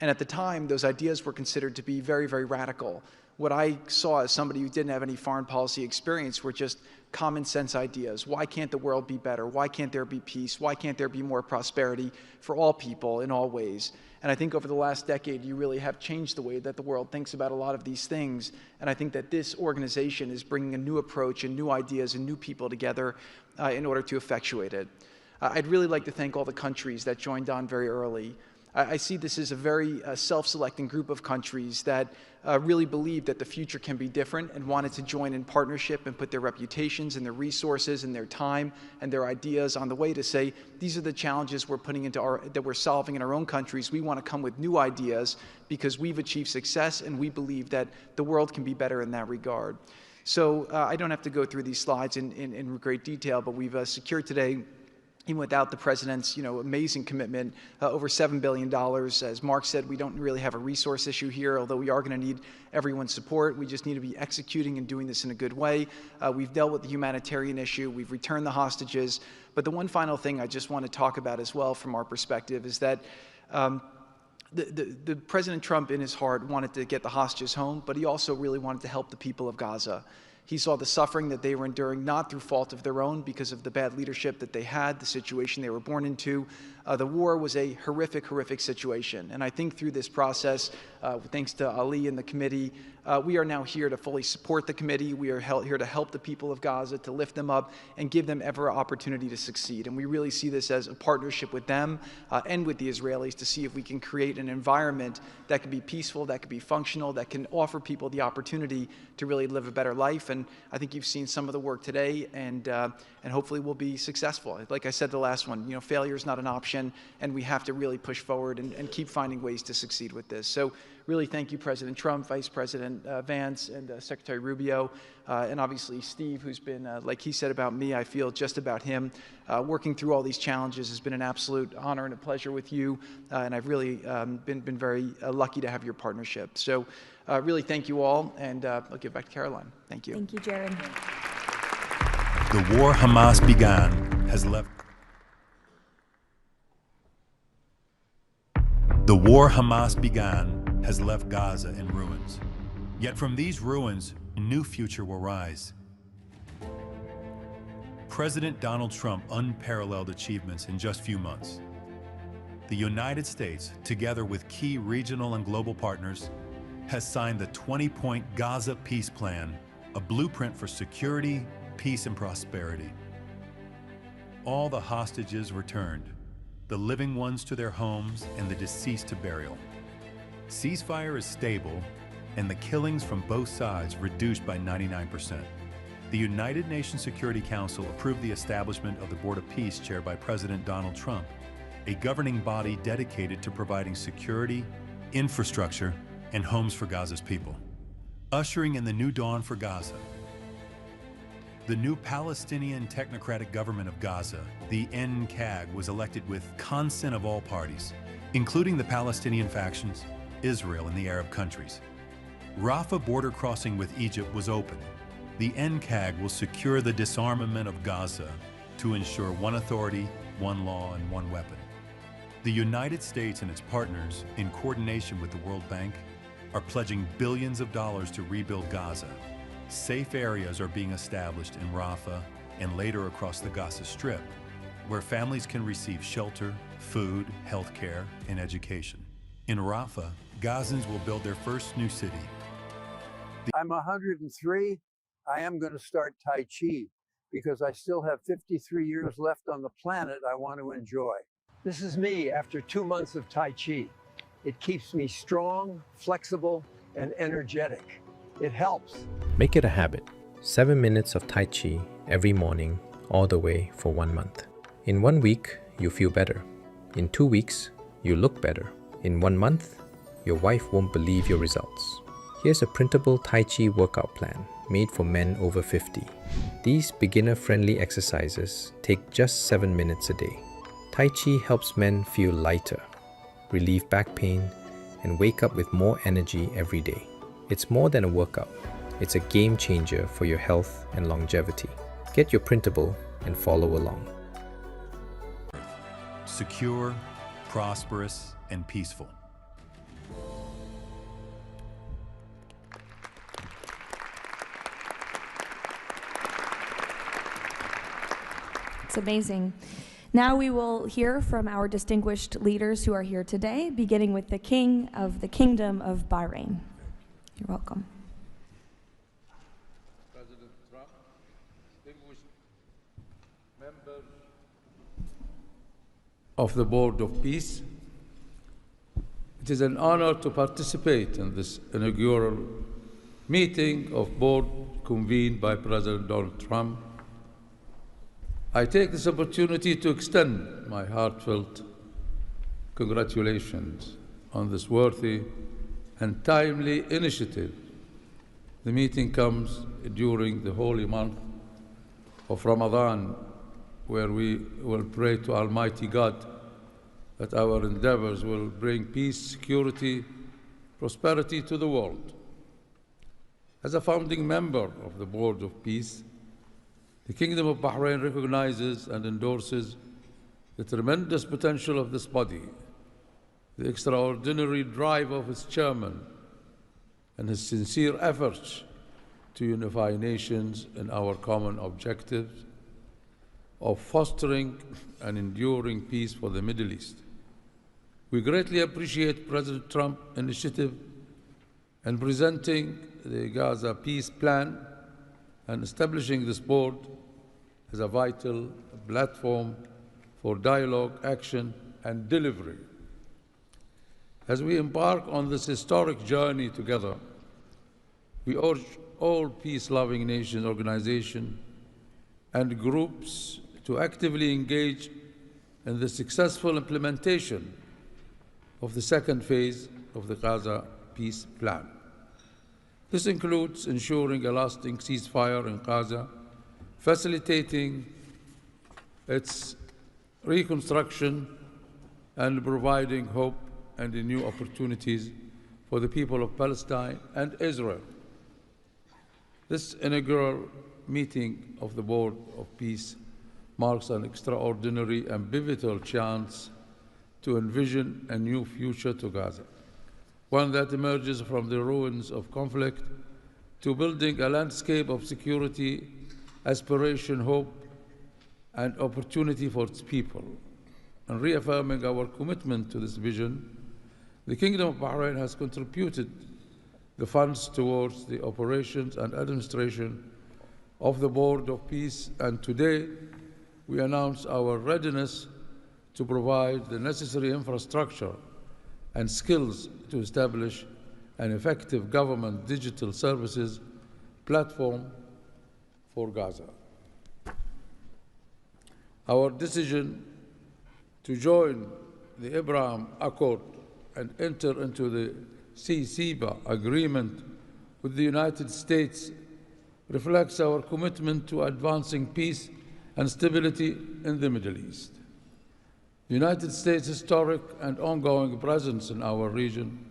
and at the time, those ideas were considered to be very, very radical. What I saw as somebody who didn't have any foreign policy experience were just common sense ideas. Why can't the world be better? Why can't there be peace? Why can't there be more prosperity for all people in all ways? And I think over the last decade, you really have changed the way that the world thinks about a lot of these things. And I think that this organization is bringing a new approach and new ideas and new people together in order to effectuate it. I'd really like to thank all the countries that joined on very early. I see this as a very self-selecting group of countries that really believe that the future can be different and wanted to join in partnership and put their reputations and their resources and their time and their ideas on the way to say, these are the challenges we're putting into that we're solving in our own countries. We want to come with new ideas because we've achieved success and we believe that the world can be better in that regard. So I don't have to go through these slides in great detail, but we've secured today, even without the president's, amazing commitment, over $7 billion. As Mark said, we don't really have a resource issue here, although we are going to need everyone's support. We just need to be executing and doing this in a good way. We've dealt with the humanitarian issue. We've returned the hostages. But the one final thing I just want to talk about as well from our perspective is that the President Trump in his heart wanted to get the hostages home, but he also really wanted to help the people of Gaza. He saw the suffering that they were enduring, not through fault of their own, because of the bad leadership that they had, the situation they were born into. The war was a horrific, horrific situation. And I think through this process, thanks to Ali and the committee, we are now here to fully support the committee. We are here to help the people of Gaza, to lift them up and give them every opportunity to succeed. And we really see this as a partnership with them and with the Israelis to see if we can create an environment that can be peaceful, that can be functional, that can offer people the opportunity to really live a better life. And I think you've seen some of the work today, and hopefully we'll be successful. Like I said, the last one, failure is not an option, and we have to really push forward and keep finding ways to succeed with this. So really thank you, President Trump, Vice President Vance, and Secretary Rubio, and obviously Steve, who's been, like he said about me, I feel just about him. Working through all these challenges has been an absolute honor and a pleasure with you, and I've really been very lucky to have your partnership. So really thank you all, and I'll give back to Caroline. Thank you. Thank you, Jared. The war Hamas began has left. The war Hamas began has left Gaza in ruins. Yet from these ruins, a new future will rise. President Donald Trump's unparalleled achievements in just a few months. The United States, together with key regional and global partners, has signed the 20-point Gaza Peace Plan, a blueprint for security, peace, and prosperity. All the hostages returned, the living ones to their homes and the deceased to burial. Ceasefire is stable, and the killings from both sides reduced by 99%. The United Nations Security Council approved the establishment of the Board of Peace chaired by President Donald Trump, a governing body dedicated to providing security, infrastructure, and homes for Gaza's people, ushering in the new dawn for Gaza. The new Palestinian Technocratic Government of Gaza, the NCAG, was elected with consent of all parties, including the Palestinian factions, Israel, and the Arab countries. Rafah border crossing with Egypt was open. The NCAG will secure the disarmament of Gaza to ensure one authority, one law, and one weapon. The United States and its partners, in coordination with the World Bank, are pledging billions of dollars to rebuild Gaza. Safe areas are being established in Rafah and later across the Gaza Strip, where families can receive shelter, food, health care, and education. In Rafah, Gazans will build their first new city. I'm 103. I am going to start Tai Chi because I still have 53 years left on the planet I want to enjoy. This is me after 2 months of Tai Chi. It keeps me strong, flexible, and energetic. It helps. Make it a habit. 7 minutes of Tai Chi every morning, all the way for 1 month. In 1 week, you feel better. In 2 weeks, you look better. In 1 month, your wife won't believe your results. Here's a printable Tai Chi workout plan made for men over 50. These beginner-friendly exercises take just 7 minutes a day. Tai Chi helps men feel lighter, relieve back pain, and wake up with more energy every day. It's more than a workout. It's a game changer for your health and longevity. Get your printable and follow along. Secure, prosperous, and peaceful. It's amazing. Now we will hear from our distinguished leaders who are here today, beginning with the King of the Kingdom of Bahrain. You're welcome. President Trump, distinguished members of the Board of Peace, it is an honor to participate in this inaugural meeting of board convened by President Donald Trump. I take this opportunity to extend my heartfelt congratulations on this worthy and timely initiative. The meeting comes during the holy month of Ramadan, where we will pray to Almighty God that our endeavors will bring peace, security, prosperity to the world. As a founding member of the Board of Peace, the Kingdom of Bahrain recognizes and endorses the tremendous potential of this body, the extraordinary drive of its chairman, and his sincere efforts to unify nations in our common objectives of fostering and enduring peace for the Middle East. We greatly appreciate President Trump's initiative in presenting the Gaza peace plan and establishing this board as a vital platform for dialogue, action, and delivery. As we embark on this historic journey together, we urge all peace-loving nations, organizations, and groups to actively engage in the successful implementation of the second phase of the Gaza peace plan. This includes ensuring a lasting ceasefire in Gaza, facilitating its reconstruction, and providing hope and new opportunities for the people of Palestine and Israel. This inaugural meeting of the Board of Peace marks an extraordinary and pivotal chance to envision a new future to Gaza, one that emerges from the ruins of conflict to building a landscape of security, aspiration, hope, and opportunity for its people. And reaffirming our commitment to this vision, the Kingdom of Bahrain has contributed the funds towards the operations and administration of the Board of Peace, and today we announce our readiness to provide the necessary infrastructure and skills to establish an effective government digital services platform for Gaza. Our decision to join the Abraham Accord and enter into the CCPA agreement with the United States reflects our commitment to advancing peace and stability in the Middle East. The United States' historic and ongoing presence in our region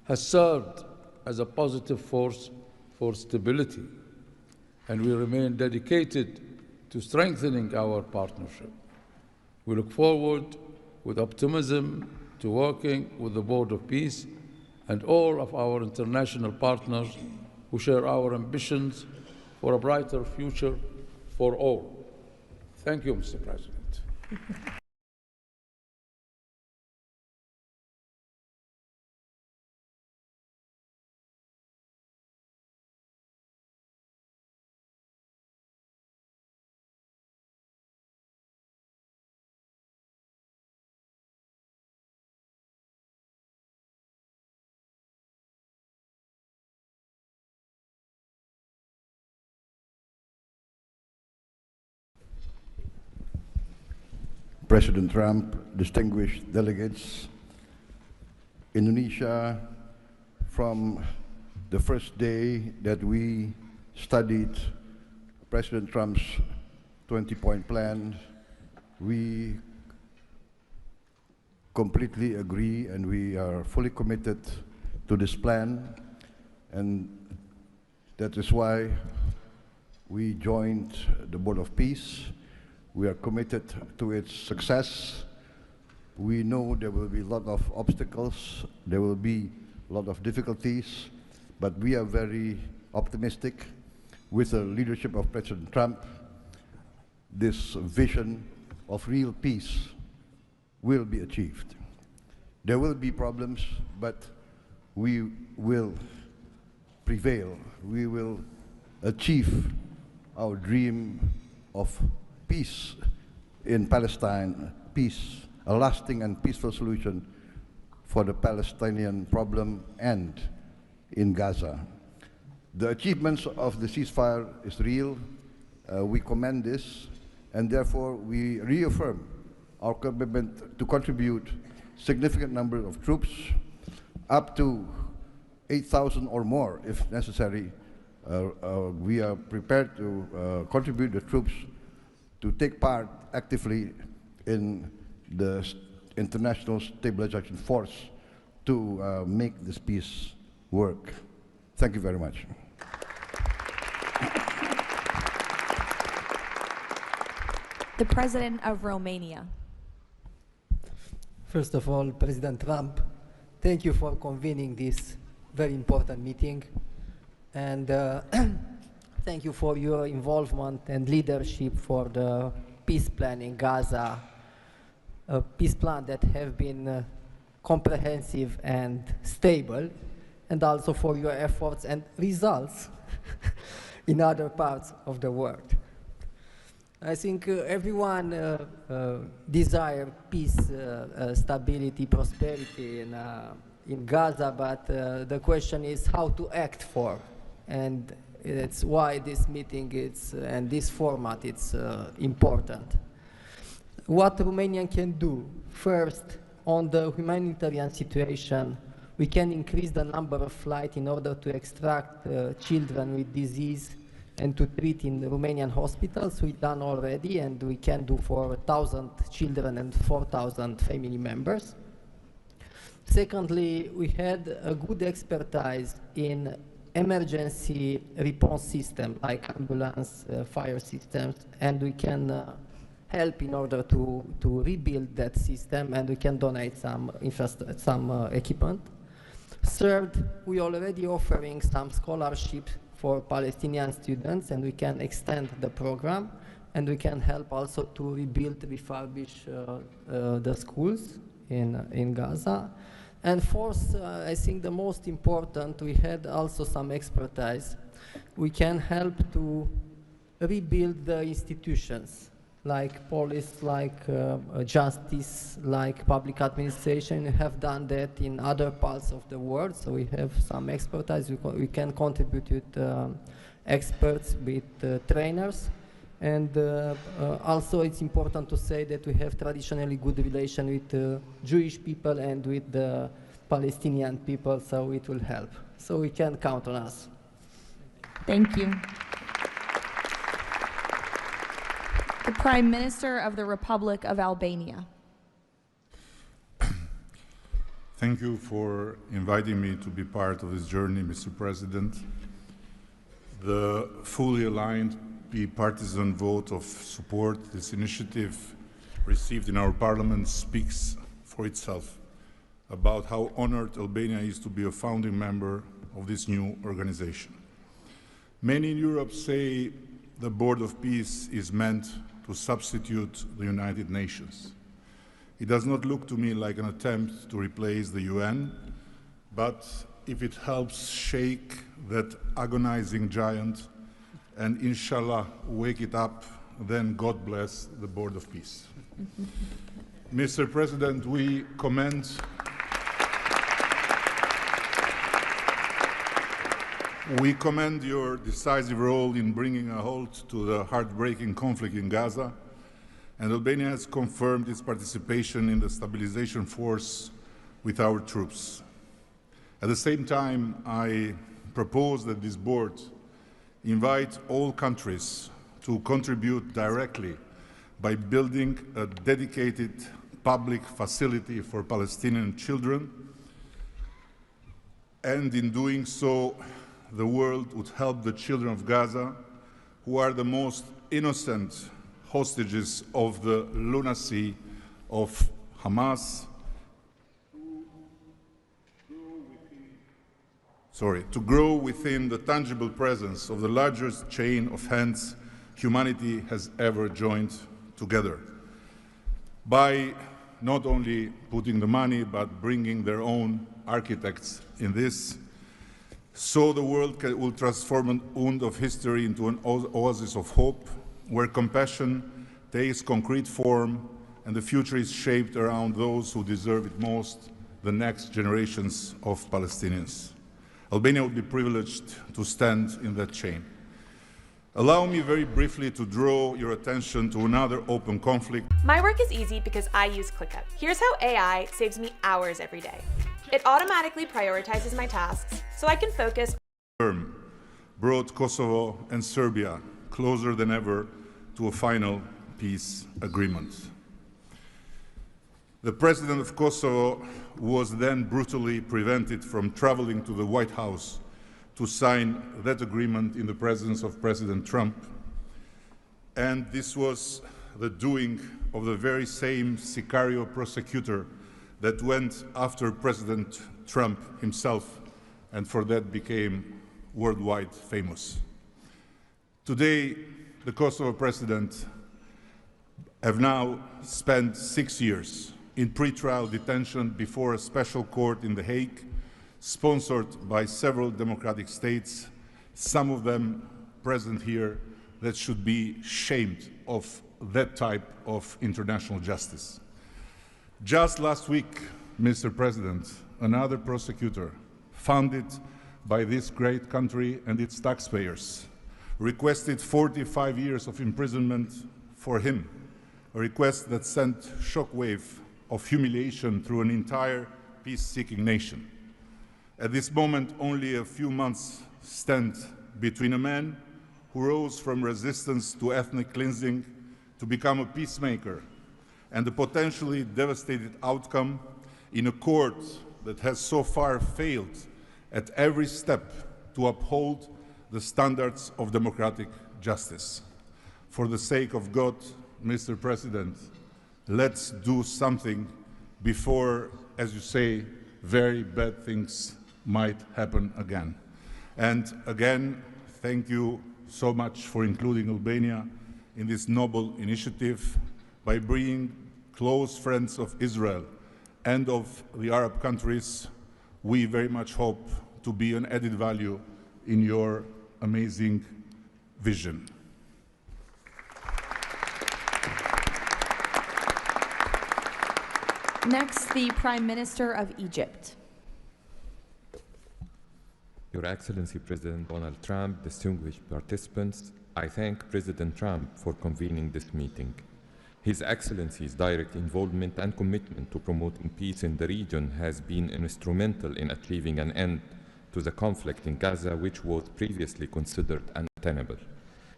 has served as a positive force for stability, and we remain dedicated to strengthening our partnership. We look forward with optimism to working with the Board of Peace and all of our international partners who share our ambitions for a brighter future for all. Thank you, Mr. President. President Trump, distinguished delegates, Indonesia, from the first day that we studied President Trump's 20-point plan, we completely agree and we are fully committed to this plan, and that is why we joined the Board of Peace. We are committed to its success. We know there will be a lot of obstacles, there will be a lot of difficulties, but we are very optimistic with the leadership of President Trump. This vision of real peace will be achieved. There will be problems, but we will prevail. We will achieve our dream of peace in Palestine, peace, a lasting and peaceful solution for the Palestinian problem and in Gaza. The achievements of the ceasefire is real. We commend this, and therefore we reaffirm our commitment to contribute significant number of troops, up to 8,000 or more if necessary. We are prepared to contribute the troops to take part actively in the international stabilization force to make this peace work. Thank you very much. The President of Romania. First of all, President Trump, thank you for convening this very important meeting. And thank you for your involvement and leadership for the peace plan in Gaza, a peace plan that have been comprehensive and stable, and also for your efforts and results in other parts of the world. I think everyone desires peace, stability, prosperity in Gaza, but the question is how to act for, and it's why this meeting and this format is important. What Romania can do, first, on the humanitarian situation, we can increase the number of flights in order to extract children with disease and to treat in the Romanian hospitals. We've done already, and we can do for 1,000 children and 4,000 family members. Secondly, we had a good expertise in emergency response system like ambulance, fire systems, and we can help in order to rebuild that system, and we can donate some equipment. Third, we are already offering some scholarships for Palestinian students, and we can extend the program, and we can help also to rebuild, refurbish the schools in Gaza. And fourth, I think the most important, we had also some expertise. We can help to rebuild the institutions, like police, like justice, like public administration. We have done that in other parts of the world, so we have some expertise. We can contribute with experts, with trainers. And also it's important to say that we have traditionally good relation with Jewish people and with the Palestinian people, so it will help. So we can count on us. Thank you. The Prime Minister of the Republic of Albania. Thank you for inviting me to be part of this journey, Mr. President. The fully aligned bipartisan vote of support this initiative received in our parliament speaks for itself about how honored Albania is to be a founding member of this new organization. Many in Europe say the Board of Peace is meant to substitute the United Nations. It does not look to me like an attempt to replace the UN, but if it helps shake that agonizing giant and inshallah wake it up, then God bless the Board of Peace. Mr. President, we commend your decisive role in bringing a halt to the heartbreaking conflict in Gaza, and Albania has confirmed its participation in the stabilization force with our troops. At the same time, I propose that this board invite all countries to contribute directly by building a dedicated public facility for Palestinian children, and in doing so, the world would help the children of Gaza, who are the most innocent hostages of the lunacy of Hamas, to grow within the tangible presence of the largest chain of hands humanity has ever joined together, by not only putting the money, but bringing their own architects in this, so the world will transform an wound of history into an oasis of hope, where compassion takes concrete form and the future is shaped around those who deserve it most, the next generations of Palestinians. Albania would be privileged to stand in that chain. Allow me very briefly to draw your attention to another open conflict. My work is easy because I use ClickUp. Here's how AI saves me hours every day. It automatically prioritizes my tasks so I can focus. Brought Kosovo and Serbia closer than ever to a final peace agreement. The president of Kosovo was then brutally prevented from traveling to the White House to sign that agreement in the presence of President Trump. And this was the doing of the very same Sicario prosecutor that went after President Trump himself, and for that became worldwide famous. Today, the Kosovo president have now spent 6 years in pretrial detention before a special court in The Hague, sponsored by several democratic states, some of them present here, that should be shamed of that type of international justice. Just last week, Mr. President, another prosecutor funded by this great country and its taxpayers requested 45 years of imprisonment for him, a request that sent shockwave of humiliation through an entire peace-seeking nation. At this moment, only a few months stand between a man who rose from resistance to ethnic cleansing to become a peacemaker and the potentially devastating outcome in a court that has so far failed at every step to uphold the standards of democratic justice. For the sake of God, Mr. President, let's do something before, as you say, very bad things might happen again. And again, thank you so much for including Albania in this noble initiative by bringing close friends of Israel and of the Arab countries. We very much hope to be an added value in your amazing vision. Next, the Prime Minister of Egypt. Your Excellency President Donald Trump, distinguished participants, I thank President Trump for convening this meeting. His Excellency's direct involvement and commitment to promoting peace in the region has been instrumental in achieving an end to the conflict in Gaza, which was previously considered untenable.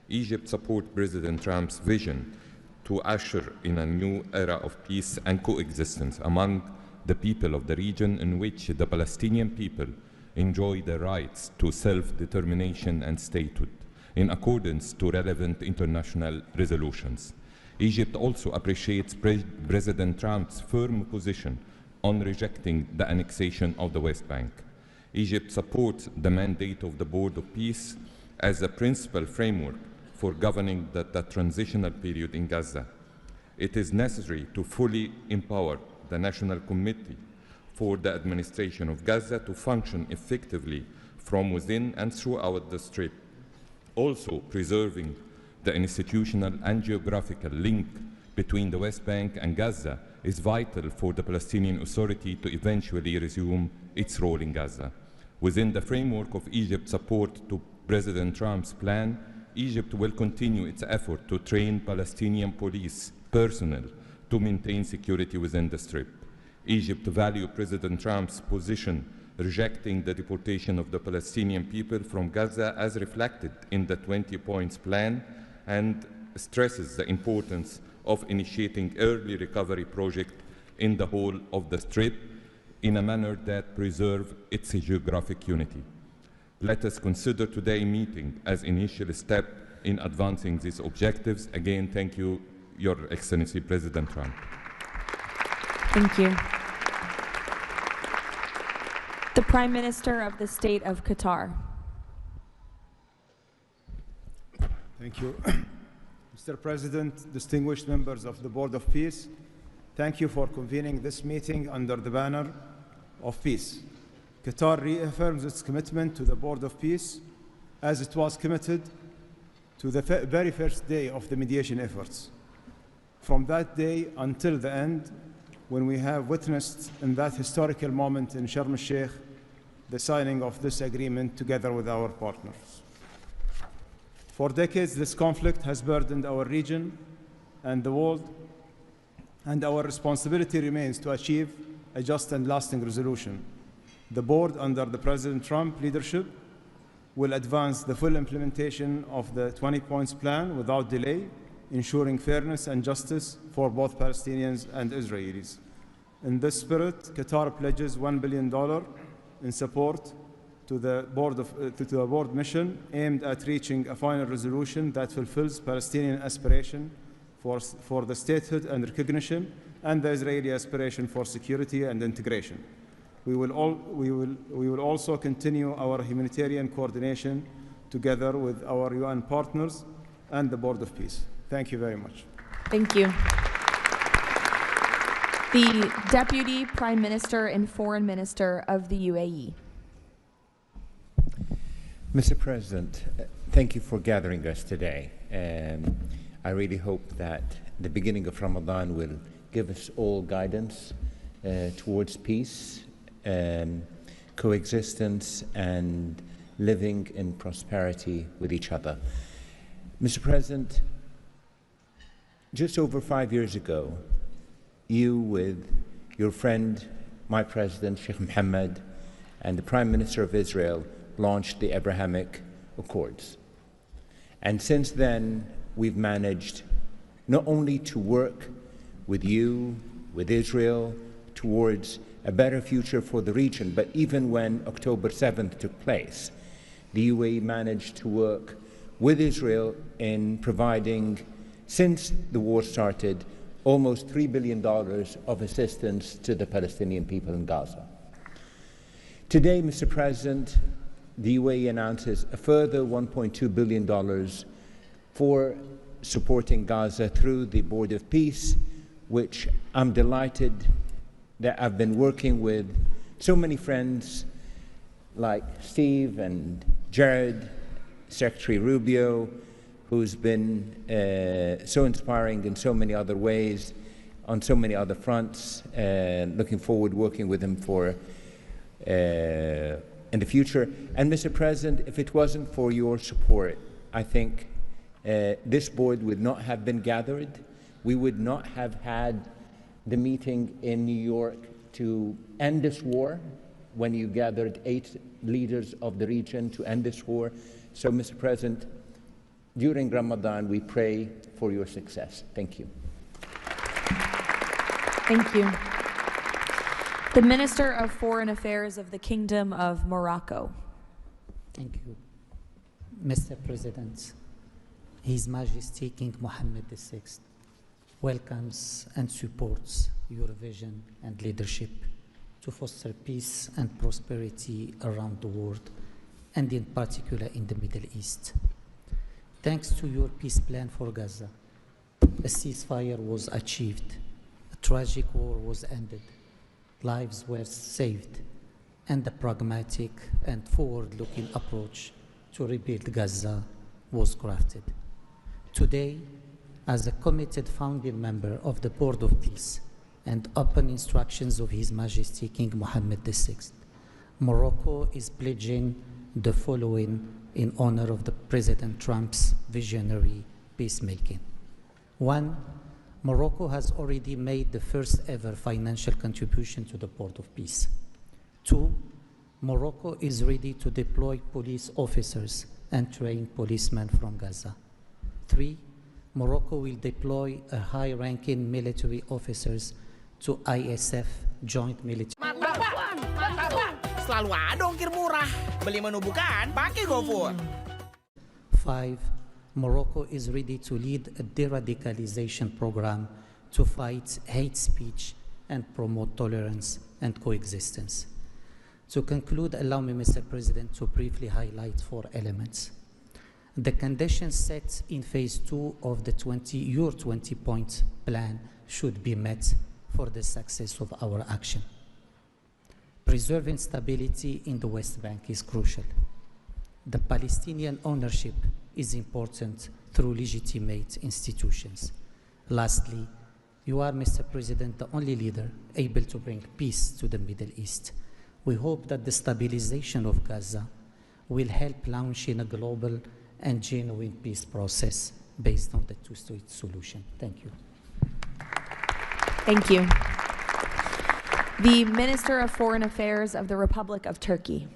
Egypt supports President Trump's vision to usher in a new era of peace and coexistence among the people of the region, in which the Palestinian people enjoy the rights to self-determination and statehood, in accordance to relevant international resolutions. Egypt also appreciates President Trump's firm position on rejecting the annexation of the West Bank. Egypt supports the mandate of the Board of Peace as a principal framework for governing the transitional period in Gaza. It is necessary to fully empower the National Committee for the administration of Gaza to function effectively from within and throughout the Strip. Also, preserving the institutional and geographical link between the West Bank and Gaza is vital for the Palestinian Authority to eventually resume its role in Gaza. Within the framework of Egypt's support to President Trump's plan, Egypt will continue its effort to train Palestinian police personnel to maintain security within the Strip. Egypt values President Trump's position rejecting the deportation of the Palestinian people from Gaza as reflected in the 20 points plan, and stresses the importance of initiating early recovery projects in the whole of the Strip in a manner that preserves its geographic unity. Let us consider today's meeting as an initial step in advancing these objectives. Again, thank you, Your Excellency President Trump. Thank you. The Prime Minister of the State of Qatar. Thank you. Mr. President, distinguished members of the Board of Peace, thank you for convening this meeting under the banner of peace. Qatar reaffirms its commitment to the Board of Peace as it was committed to the very first day of the mediation efforts. From that day until the end, when we have witnessed in that historical moment in Sharm el-Sheikh the signing of this agreement together with our partners. For decades, this conflict has burdened our region and the world, and our responsibility remains to achieve a just and lasting resolution. The board, under the President Trump leadership, will advance the full implementation of the 20 points plan without delay, ensuring fairness and justice for both Palestinians and Israelis. In this spirit, Qatar pledges $1 billion in support to the board mission aimed at reaching a final resolution that fulfills Palestinian aspiration for the statehood and recognition, and the Israeli aspiration for security and integration. We will also continue our humanitarian coordination together with our UN partners and the Board of Peace. Thank you very much. Thank you. The Deputy Prime Minister and Foreign Minister of the UAE. Mr. President, thank you for gathering us today. I really hope that the beginning of Ramadan will give us all guidance towards peace, coexistence, and living in prosperity with each other. Mr. President, just over 5 years ago, you with your friend, my president, Sheikh Mohammed, and the Prime Minister of Israel launched the Abrahamic Accords. And since then, we've managed not only to work with you, with Israel, towards a better future for the region, but even when October 7th took place, the UAE managed to work with Israel in providing, since the war started, almost $3 billion of assistance to the Palestinian people in Gaza. Today, Mr. President, the UAE announces a further $1.2 billion for supporting Gaza through the Board of Peace, which I'm delighted that I've been working with so many friends like Steve and Jared, Secretary Rubio, who's been so inspiring in so many other ways, on so many other fronts, and looking forward working with him for in the future. And Mr. President, if it wasn't for your support, I think this board would not have been gathered. We would not have had the meeting in New York to end this war, when you gathered 8 leaders of the region to end this war. So, Mr. President, during Ramadan, we pray for your success. Thank you. Thank you. The Minister of Foreign Affairs of the Kingdom of Morocco. Thank you. Mr. President, His Majesty King Mohammed VI welcomes and supports your vision and leadership to foster peace and prosperity around the world, and in particular in the Middle East. Thanks to your peace plan for Gaza, a ceasefire was achieved, a tragic war was ended, lives were saved, and a pragmatic and forward-looking approach to rebuild Gaza was crafted. Today, as a committed founding member of the Board of Peace and upon instructions of His Majesty King Mohammed VI, Morocco is pledging the following in honor of the President Trump's visionary peacemaking. 1, Morocco has already made the first ever financial contribution to the Board of Peace. 2, Morocco is ready to deploy police officers and train policemen from Gaza. 3, Morocco will deploy a high-ranking military officers to ISF joint military. Selalu ada ongkir murah. Beli menu bukan, pakai GoFood. 5, Morocco is ready to lead a de-radicalization program to fight hate speech and promote tolerance and coexistence. To conclude, allow me, Mr. President, to briefly highlight 4 elements. The conditions set in phase 2 of the your 20-point plan should be met for the success of our action. Preserving stability in the West Bank is crucial. The Palestinian ownership is important through legitimate institutions. Lastly, you are, Mr. President, the only leader able to bring peace to the Middle East. We hope that the stabilization of Gaza will help launching a global and genuine peace process based on the 2-state solution. Thank you. Thank you. The Minister of Foreign Affairs of the Republic of Turkey.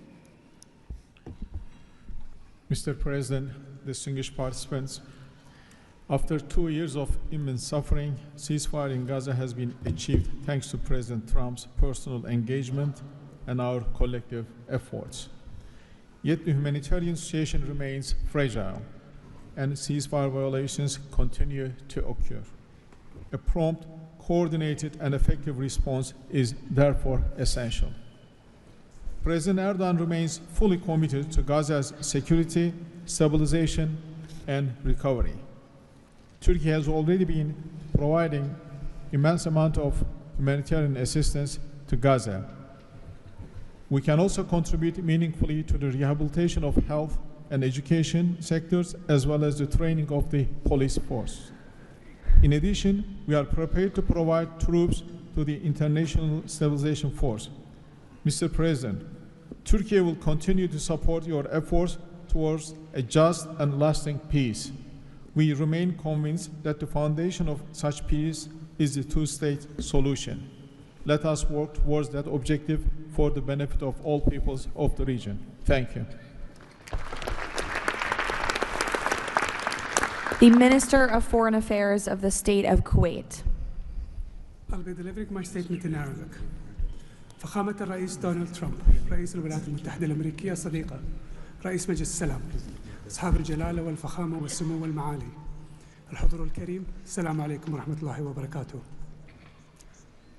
Mr. President, distinguished participants, after 2 years of immense suffering, ceasefire in Gaza has been achieved thanks to President Trump's personal engagement and our collective efforts. Yet the humanitarian situation remains fragile, and ceasefire violations continue to occur. A prompt, coordinated, and effective response is therefore essential. President Erdogan remains fully committed to Gaza's security stabilization, and recovery. Turkey has already been providing immense amount of humanitarian assistance to Gaza. We can also contribute meaningfully to the rehabilitation of health and education sectors, as well as the training of the police force. In addition, we are prepared to provide troops to the International Stabilization Force. Mr. President, Turkey will continue to support your efforts towards a just and lasting peace. We remain convinced that the foundation of such peace is the two-state solution. Let us work towards that objective for the benefit of all peoples of the region. Thank you. The Minister of Foreign Affairs of the State of Kuwait. I'll be delivering my statement in Arabic. فخامة الرئيس دونالد ترامب رئيس الولايات المتحدة الأمريكية صديقة رئيس مجلس السلام أصحاب الجلالة والفخامة والسمو والمعالي الحضور الكريم السلام عليكم ورحمة الله وبركاته.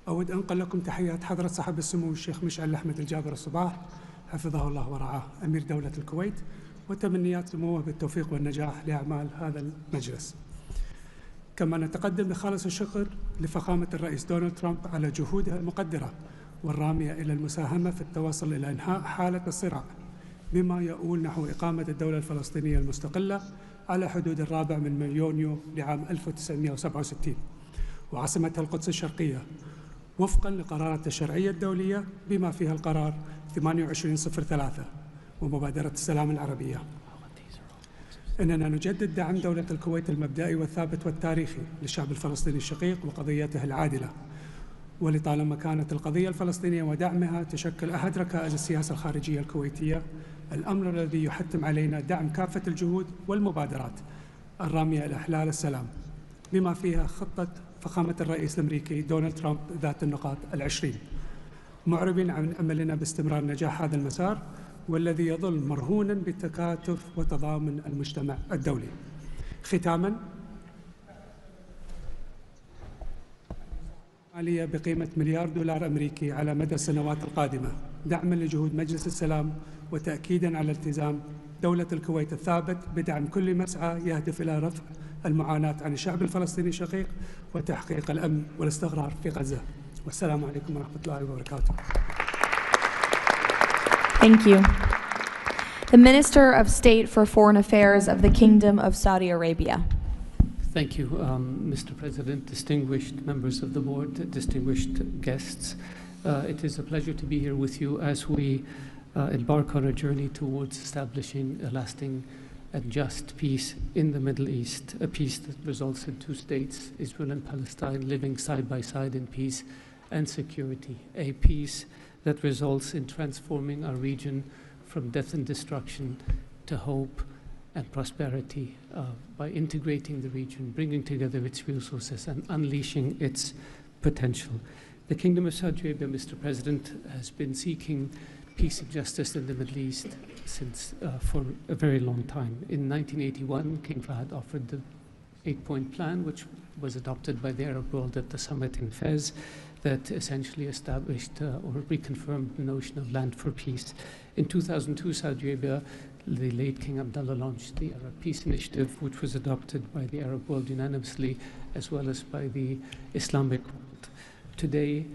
أود أن أنقل لكم تحيات حضرة صاحب السمو الشيخ مشعل أحمد الجابر الصباح حفظه الله ورعاه أمير دولة الكويت، وتمنيات سموه بالتوفيق والنجاح لأعمال هذا المجلس. كما نتقدم بخالص الشكر لفخامة الرئيس دونالد ترامب على جهودها المقدرة والرامية إلى المساهمة في التوصل إلى إنهاء حالة الصراع بما يؤول نحو إقامة الدولة الفلسطينية المستقلة على حدود 4 من يونيو لعام 1967 وعاصمتها القدس الشرقية وفقا لقرارات الشرعية الدولية بما فيها القرار 2803 ومبادرة السلام العربية. إننا نجدد دعم دولة الكويت المبدئي والثابت والتاريخي للشعب الفلسطيني الشقيق وقضيته العادلة، ولطالما كانت القضية الفلسطينية ودعمها تشكل أحد ركائز السياسة الخارجية الكويتية، الأمر الذي يحتم علينا دعم كافة الجهود والمبادرات الرامية إلى إحلال السلام بما فيها خطة فخامة الرئيس الأمريكي دونالد ترامب ذات النقاط 20، معربين عن أملنا باستمرار نجاح هذا المسار والذي يظل مرهونا بتكاتف وتضامن المجتمع الدولي. ختاما، مالية بقيمة $1 مليار أمريكي على مدى السنوات القادمة دعما لجهود مجلس السلام وتأكيدا على التزام دولة الكويت الثابت بدعم كل مسعى يهدف إلى رفع المعاناة عن الشعب الفلسطيني الشقيق وتحقيق الأمن والاستقرار في غزة. والسلام عليكم ورحمة الله وبركاته. Thank you. The Minister of State for Foreign Affairs of the Kingdom of Saudi Arabia. Thank you, Mr. President, distinguished members of the board, distinguished guests. It is a pleasure to be here with you as we embark on a journey towards establishing a lasting and just peace in the Middle East, a peace that results in two states, Israel and Palestine, living side by side in peace and security, a peace that results in transforming our region from death and destruction to hope and prosperity by integrating the region, bringing together its resources and unleashing its potential. The Kingdom of Saudi Arabia, Mr. President, has been seeking peace and justice in the Middle East for a very long time. In 1981, King Fahd offered the 8-point plan, which was adopted by the Arab world at the summit in Fez, that essentially established or reconfirmed the notion of land for peace. In 2002, Saudi Arabia, the late King Abdullah, launched the Arab Peace Initiative, which was adopted by the Arab world unanimously, as well as by the Islamic world. Today,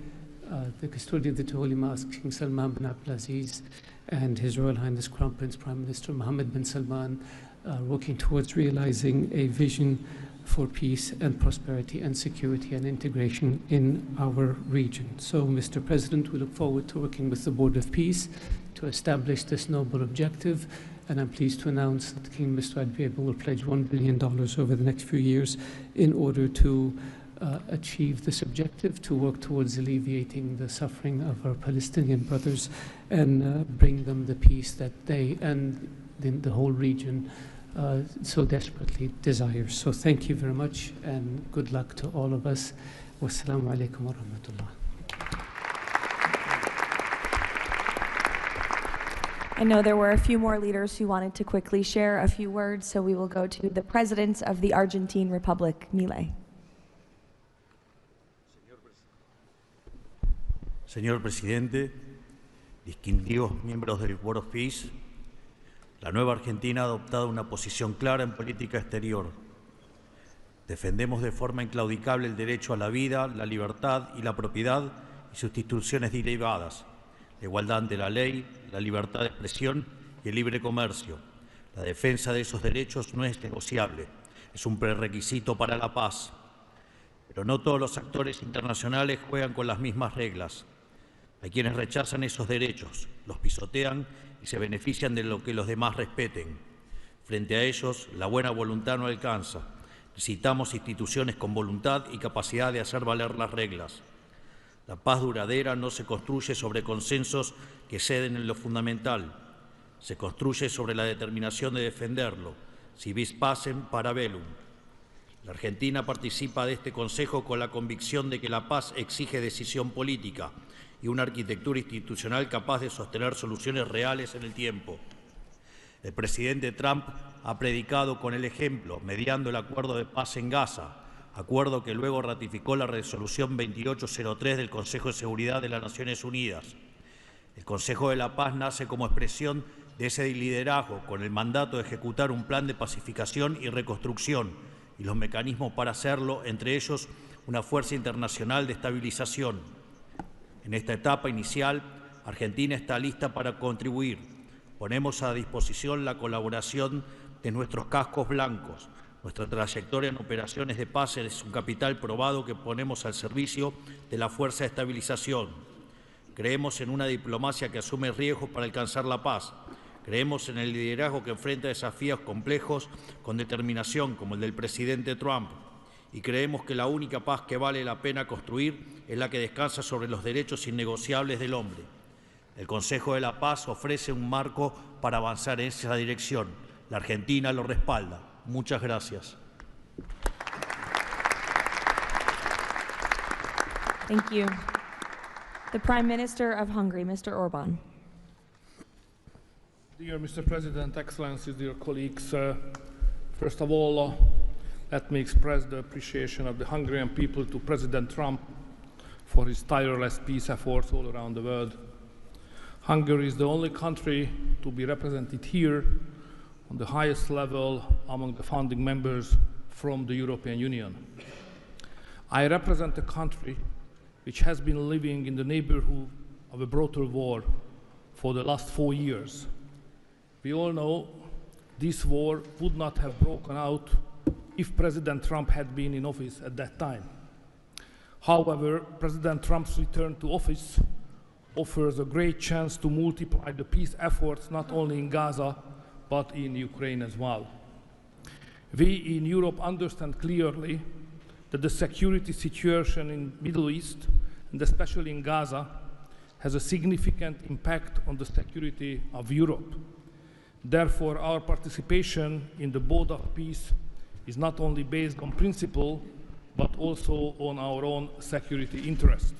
the custodian of the two Holy Mosques, King Salman bin Abdulaziz, and His Royal Highness Crown Prince Prime Minister Mohammed bin Salman are working towards realizing a vision for peace and prosperity and security and integration in our region. So, Mr. President, we look forward to working with the Board of Peace to establish this noble objective, and I'm pleased to announce that King Mr. Adbieba will pledge $1 billion over the next few years in order to achieve this objective, to work towards alleviating the suffering of our Palestinian brothers and bring them the peace that they and the whole region so desperately desires. So thank you very much and good luck to all of us. Wassalamu alaikum wa rahmatullah. I know there were a few more leaders who wanted to quickly share a few words, so we will go to the President of the Argentine Republic, Milei. Señor Presidente, distinguidos miembros del Board of Peace, La nueva Argentina ha adoptado una posición clara en política exterior. Defendemos de forma inclaudicable el derecho a la vida, la libertad y la propiedad y sus instituciones derivadas, la igualdad ante la ley, la libertad de expresión y el libre comercio. La defensa de esos derechos no es negociable, es un prerequisito para la paz. Pero no todos los actores internacionales juegan con las mismas reglas. Hay quienes rechazan esos derechos, los pisotean y se benefician de lo que los demás respeten. Frente a ellos, la buena voluntad no alcanza. Necesitamos instituciones con voluntad y capacidad de hacer valer las reglas. La paz duradera no se construye sobre consensos que ceden en lo fundamental. Se construye sobre la determinación de defenderlo, si vis pacem para bellum. La Argentina participa de este Consejo con la convicción de que la paz exige decisión política y una arquitectura institucional capaz de sostener soluciones reales en el tiempo. El presidente Trump ha predicado con el ejemplo, mediando el acuerdo de paz en Gaza, acuerdo que luego ratificó la resolución 2803 del Consejo de Seguridad de las Naciones Unidas. El Consejo de la Paz nace como expresión de ese liderazgo, con el mandato de ejecutar un plan de pacificación y reconstrucción y los mecanismos para hacerlo, entre ellos una fuerza internacional de estabilización. En esta etapa inicial, Argentina está lista para contribuir. Ponemos a disposición la colaboración de nuestros cascos blancos. Nuestra trayectoria en operaciones de paz es un capital probado que ponemos al servicio de la fuerza de estabilización. Creemos en una diplomacia que asume riesgos para alcanzar la paz. Creemos en el liderazgo que enfrenta desafíos complejos con determinación, como el del presidente Trump. Y creemos que la única paz que vale la pena construir es la que descansa sobre los derechos innegociables del hombre. El Consejo de la Paz ofrece un marco para avanzar en esa dirección. La Argentina lo respalda. Muchas gracias. Thank you. The Prime Minister of Hungary, Mr. Orbán. Dear Mr. President, Excellencies, dear colleagues, first of all, let me express the appreciation of the Hungarian people to President Trump for his tireless peace efforts all around the world. Hungary is the only country to be represented here on the highest level among the founding members from the European Union. I represent a country which has been living in the neighborhood of a brutal war for the last 4 years. We all know this war would not have broken out if President Trump had been in office at that time. However, President Trump's return to office offers a great chance to multiply the peace efforts not only in Gaza, but in Ukraine as well. We in Europe understand clearly that the security situation in the Middle East, and especially in Gaza, has a significant impact on the security of Europe. Therefore, our participation in the Board of Peace is not only based on principle, but also on our own security interest.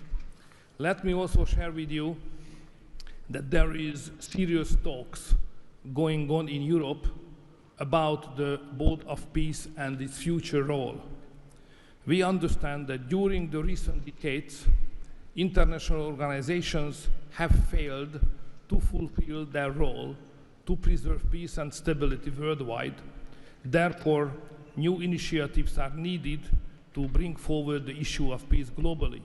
Let me also share with you that there is serious talks going on in Europe about the Board of Peace and its future role. We understand that during the recent decades, international organizations have failed to fulfill their role to preserve peace and stability worldwide. Therefore, new initiatives are needed to bring forward the issue of peace globally.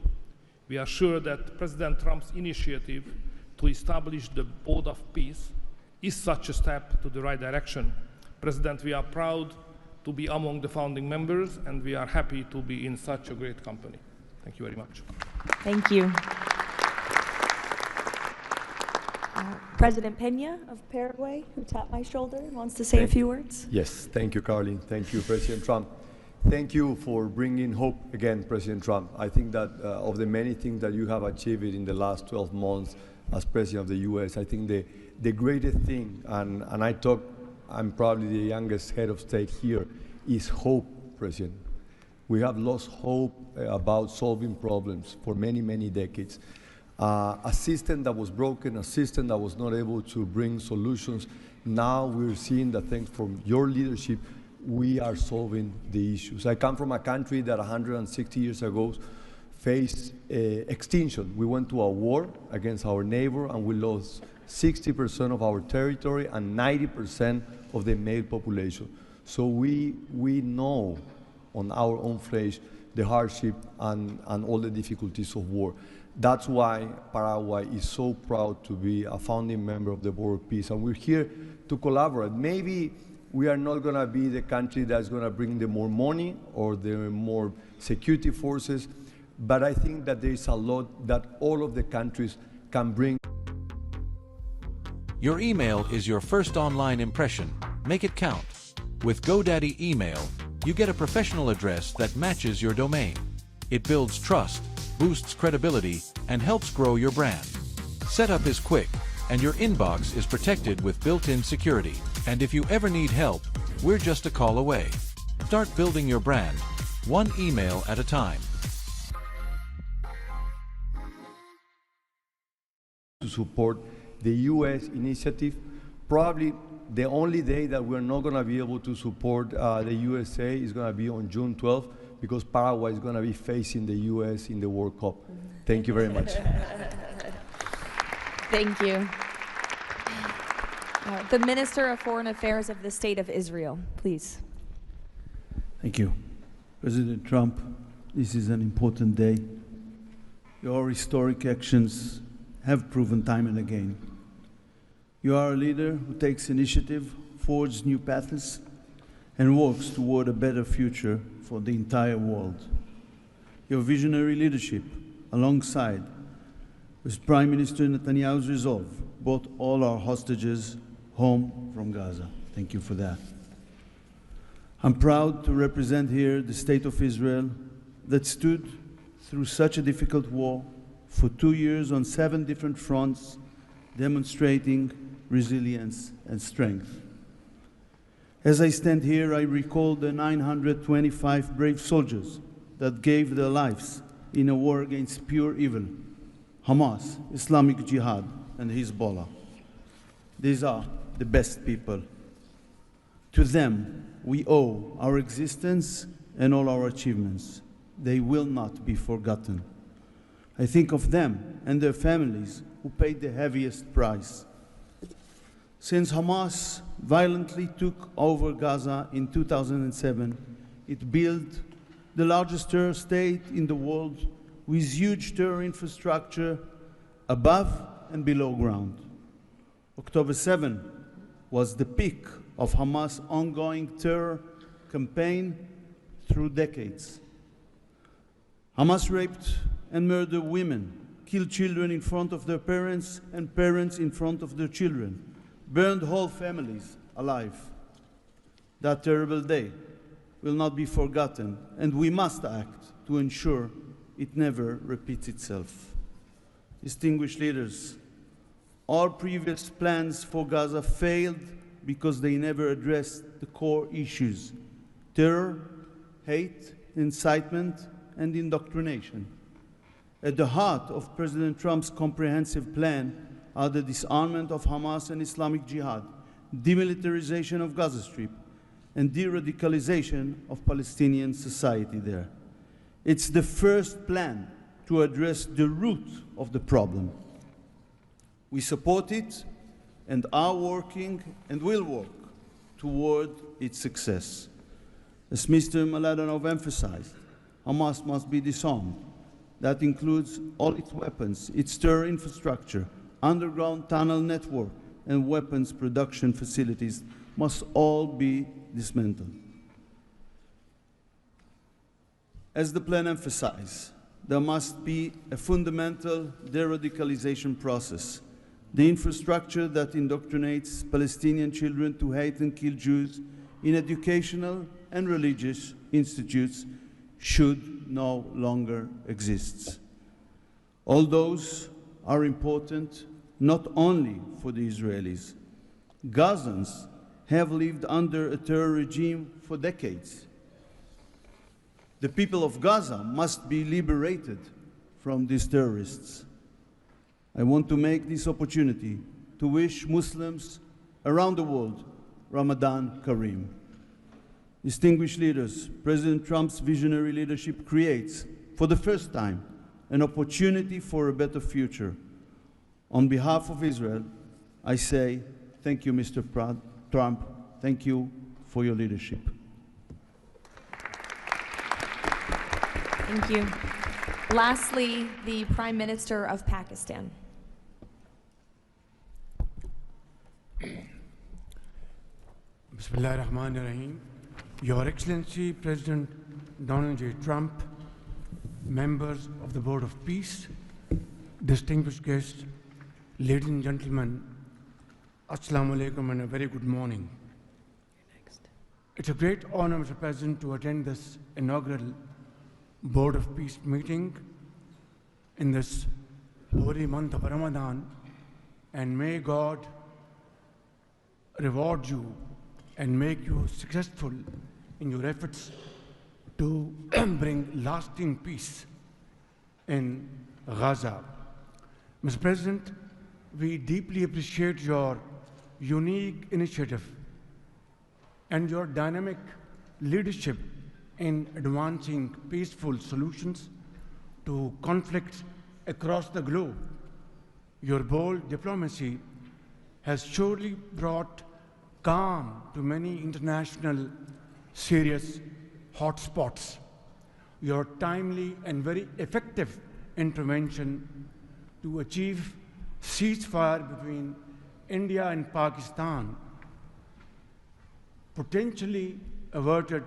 We are sure that President Trump's initiative to establish the Board of Peace is such a step to the right direction. President, we are proud to be among the founding members, and we are happy to be in such a great company. Thank you very much. Thank you. President Peña of Paraguay, who tapped my shoulder, wants to say a few words. Yes, thank you, Caroline. Thank you, President Trump. Thank you for bringing hope again, President Trump. I think that of the many things that you have achieved in the last 12 months as President of the U.S., I think the greatest thing, and I'm probably the youngest head of state here, is hope, President. We have lost hope about solving problems for many, many decades. A system that was broken, a system that was not able to bring solutions. Now we're seeing that thanks from your leadership, we are solving the issues. I come from a country that 160 years ago faced extinction. We went to a war against our neighbor and we lost 60% of our territory and 90% of the male population. So we know on our own flesh the hardship and all the difficulties of war. That's why Paraguay is so proud to be a founding member of the Board of Peace, and we're here to collaborate. Maybe we are not going to be the country that's going to bring the more money or the more security forces, but I think that there is a lot that all of the countries can bring. Your email is your first online impression. Make it count. With GoDaddy Email, you get a professional address that matches your domain. It builds trust, boosts credibility, and helps grow your brand. Setup is quick, and your inbox is protected with built-in security. And if you ever need help, we're just a call away. Start building your brand, one email at a time. To support the U.S. initiative, probably the only day that we're not going to be able to support the USA is going to be on June 12th, because Paraguay is going to be facing the U.S. in the World Cup. Thank you very much. Thank you. The Minister of Foreign Affairs of the State of Israel, please. Thank you. President Trump, this is an important day. Your historic actions have proven time and again. You are a leader who takes initiative, forges new paths, and works toward a better future for the entire world. Your visionary leadership, alongside with Prime Minister Netanyahu's resolve, brought all our hostages home from Gaza. Thank you for that. I'm proud to represent here the State of Israel that stood through such a difficult war for 2 years on 7 different fronts, demonstrating resilience and strength. As I stand here, I recall the 925 brave soldiers that gave their lives in a war against pure evil, Hamas, Islamic Jihad, and Hezbollah. These are the best people. To them, we owe our existence and all our achievements. They will not be forgotten. I think of them and their families who paid the heaviest price. Since Hamas violently took over Gaza in 2007, it built the largest terror state in the world with huge terror infrastructure above and below ground. October 7 was the peak of Hamas' ongoing terror campaign through decades. Hamas raped and murdered women, killed children in front of their parents and parents in front of their children, burned whole families alive. That terrible day will not be forgotten, and we must act to ensure it never repeats itself. Distinguished leaders, all previous plans for Gaza failed because they never addressed the core issues: terror, hate, incitement, and indoctrination. At the heart of President Trump's comprehensive plan are the disarmament of Hamas and Islamic Jihad, demilitarization of Gaza Strip, and de-radicalization of Palestinian society there. It's the first plan to address the root of the problem. We support it and are working and will work toward its success. As Mr. Mladenov emphasized, Hamas must be disarmed. That includes all its weapons, its terror infrastructure, underground tunnel network, and weapons production facilities must all be dismantled. As the plan emphasized, there must be a fundamental de-radicalization process. The infrastructure that indoctrinates Palestinian children to hate and kill Jews in educational and religious institutes should no longer exist. All those are important not only for the Israelis. Gazans have lived under a terror regime for decades. The people of Gaza must be liberated from these terrorists. I want to make this opportunity to wish Muslims around the world Ramadan Kareem. Distinguished leaders, President Trump's visionary leadership creates, for the first time, an opportunity for a better future. On behalf of Israel, I say thank you, Mr. Trump. Thank you for your leadership. Thank you. Lastly, the Prime Minister of Pakistan. Bismillah ar-Rahman ar-Rahim. Your Excellency, President Donald J. Trump, members of the Board of Peace, distinguished guests, ladies and gentlemen, Assalamu alaikum and a very good morning. It's a great honor, Mr. President, to attend this inaugural Board of Peace meeting in this holy month of Ramadan, and may God reward you and make you successful in your efforts to bring lasting peace in Gaza. Mr. President, we deeply appreciate your unique initiative and your dynamic leadership in advancing peaceful solutions to conflicts across the globe. Your bold diplomacy has surely brought calm to many international serious hotspots. Your timely and very effective intervention to achieve ceasefire between India and Pakistan potentially averted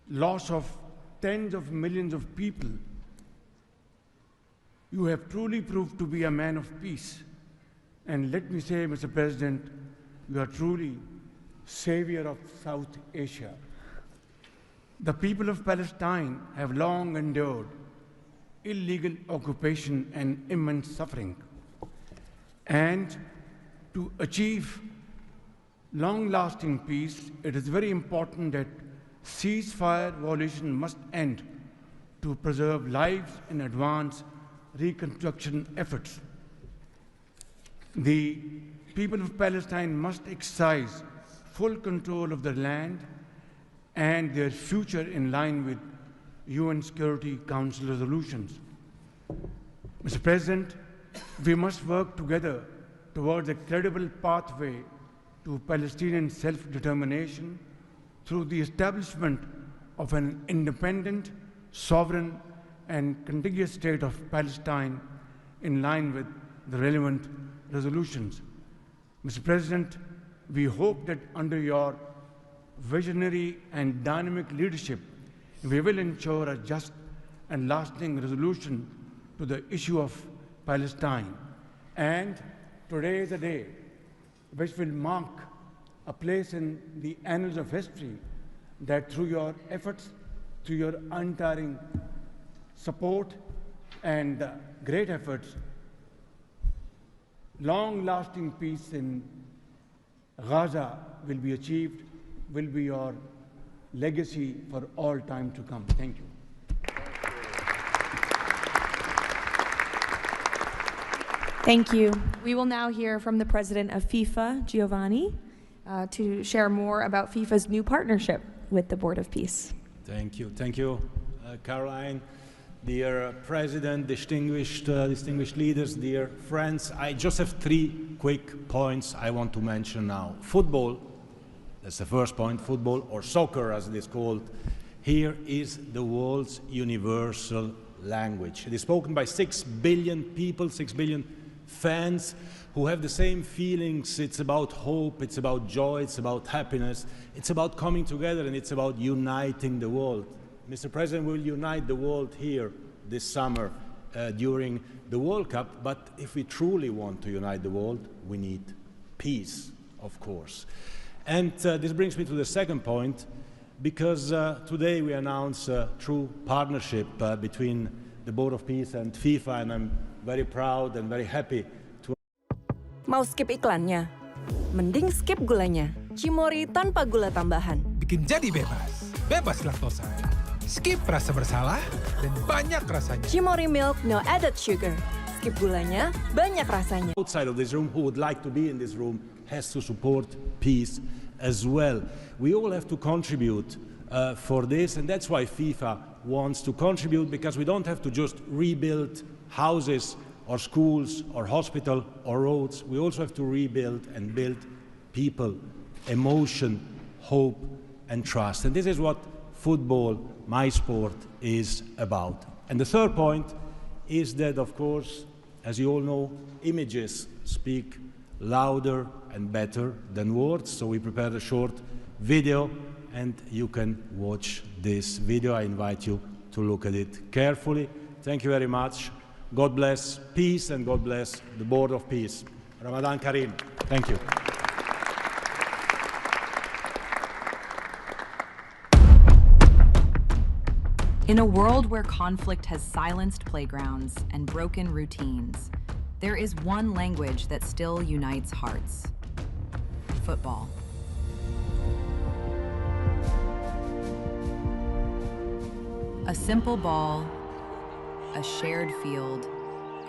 loss of tens of millions of people. You have truly proved to be a man of peace. And let me say, Mr. President, you are truly savior of South Asia. The people of Palestine have long endured illegal occupation and immense suffering. And to achieve long-lasting peace, it is very important that ceasefire violation must end to preserve lives and advance reconstruction efforts. The people of Palestine must exercise full control of their land and their future in line with UN Security Council resolutions. Mr. President, we must work together towards a credible pathway to Palestinian self-determination through the establishment of an independent, sovereign, and contiguous state of Palestine in line with the relevant resolutions. Mr. President, we hope that under your visionary and dynamic leadership, we will ensure a just and lasting resolution to the issue of Palestine. And today is a day which will mark a place in the annals of history that through your efforts, through your untiring support and great efforts, long-lasting peace in Gaza will be achieved, will be your legacy for all time to come. Thank you. Thank you. We will now hear from the president of FIFA, Giovanni, to share more about FIFA's new partnership with the Board of Peace. Thank you, Caroline. Dear President, distinguished leaders, dear friends, I just have 3 quick points I want to mention now. Football, that's the first point, football, or soccer as it is called, here is the world's universal language. It is spoken by 6 billion people, 6 billion fans who have the same feelings. It's about hope, it's about joy, it's about happiness, it's about coming together, and it's about uniting the world. Mr. President, we will unite the world here this summer during the World Cup, but if we truly want to unite the world, we need peace, of course. And this brings me to the second point, because today we announce a true partnership between the Board of Peace and FIFA, and I'm very proud and very happy to... Mau skip iklannya? Mending skip gulanya. Cimori tanpa gula tambahan. Bikin jadi bebas. Bebas laktosa. Skip rasa bersalah dan banyak rasanya. Cimori milk, no added sugar. Skip gulanya, banyak rasanya. Outside of this room, who would like to be in this room, has to support peace as well. We all have to contribute for this, and that's why FIFA wants to contribute, because we don't have to just rebuild houses or schools, or hospital, or roads. We also have to rebuild and build people, emotion, hope, and trust. And this is what football, my sport, is about. And the third point is that, of course, as you all know, images speak louder and better than words. So we prepared a short video, and you can watch this video. I invite you to look at it carefully. Thank you very much. God bless peace, and God bless the Board of Peace. Ramadan Kareem. Thank you. In a world where conflict has silenced playgrounds and broken routines, there is one language that still unites hearts: football. A simple ball, a shared field,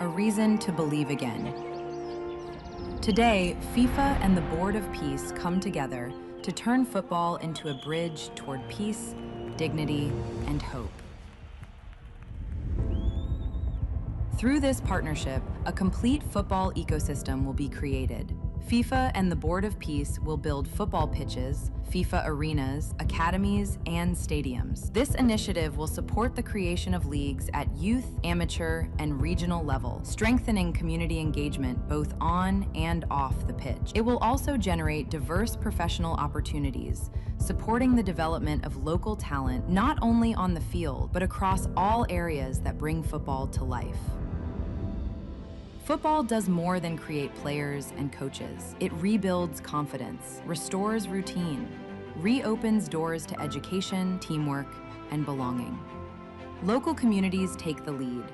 a reason to believe again. Today, FIFA and the Board of Peace come together to turn football into a bridge toward peace, dignity, and hope. Through this partnership, a complete football ecosystem will be created. FIFA and the Board of Peace will build football pitches, FIFA arenas, academies, and stadiums. This initiative will support the creation of leagues at youth, amateur, and regional level, strengthening community engagement both on and off the pitch. It will also generate diverse professional opportunities, supporting the development of local talent not only on the field, but across all areas that bring football to life. Football does more than create players and coaches. It rebuilds confidence, restores routine, reopens doors to education, teamwork, and belonging. Local communities take the lead.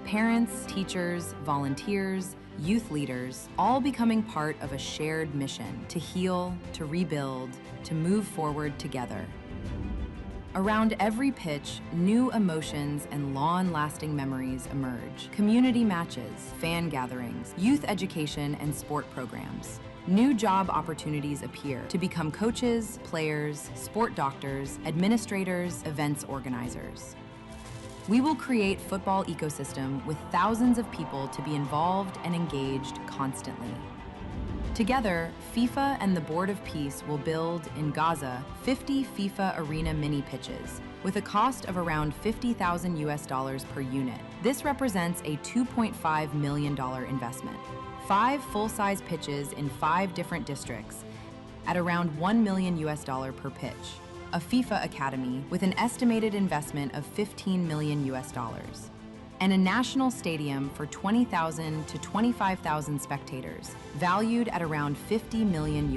Parents, teachers, volunteers, youth leaders, all becoming part of a shared mission to heal, to rebuild, to move forward together. Around every pitch, new emotions and long-lasting memories emerge. Community matches, fan gatherings, youth education, and sport programs. New job opportunities appear to become coaches, players, sport doctors, administrators, events organizers. We will create football ecosystem with thousands of people to be involved and engaged constantly. Together, FIFA and the Board of Peace will build, in Gaza, 50 FIFA arena mini pitches, with a cost of around $50,000 per unit. This represents a $2.5 million investment. 5 full-size pitches in 5 different districts at around $1 million per pitch. A FIFA academy with an estimated investment of $15 million. And a national stadium for 20,000 to 25,000 spectators, valued at around $50 million.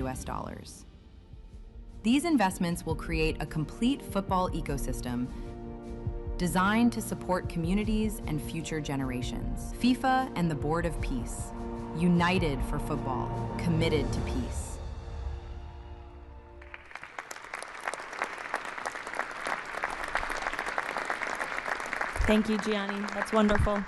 These investments will create a complete football ecosystem designed to support communities and future generations. FIFA and the Board of Peace, united for football, committed to peace. Thank you, Gianni. That's wonderful.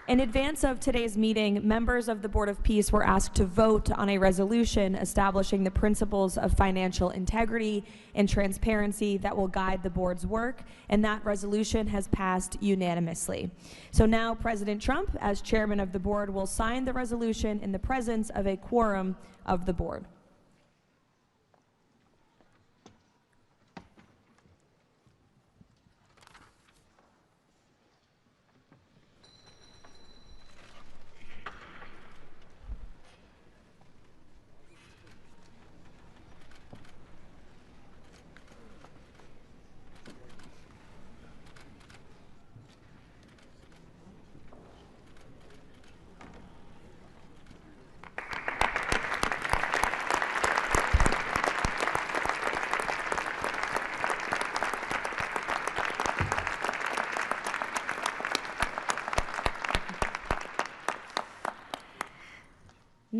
In advance of today's meeting, members of the Board of Peace were asked to vote on a resolution establishing the principles of financial integrity and transparency that will guide the board's work, and that resolution has passed unanimously. So now President Trump, as chairman of the board, will sign the resolution in the presence of a quorum of the board.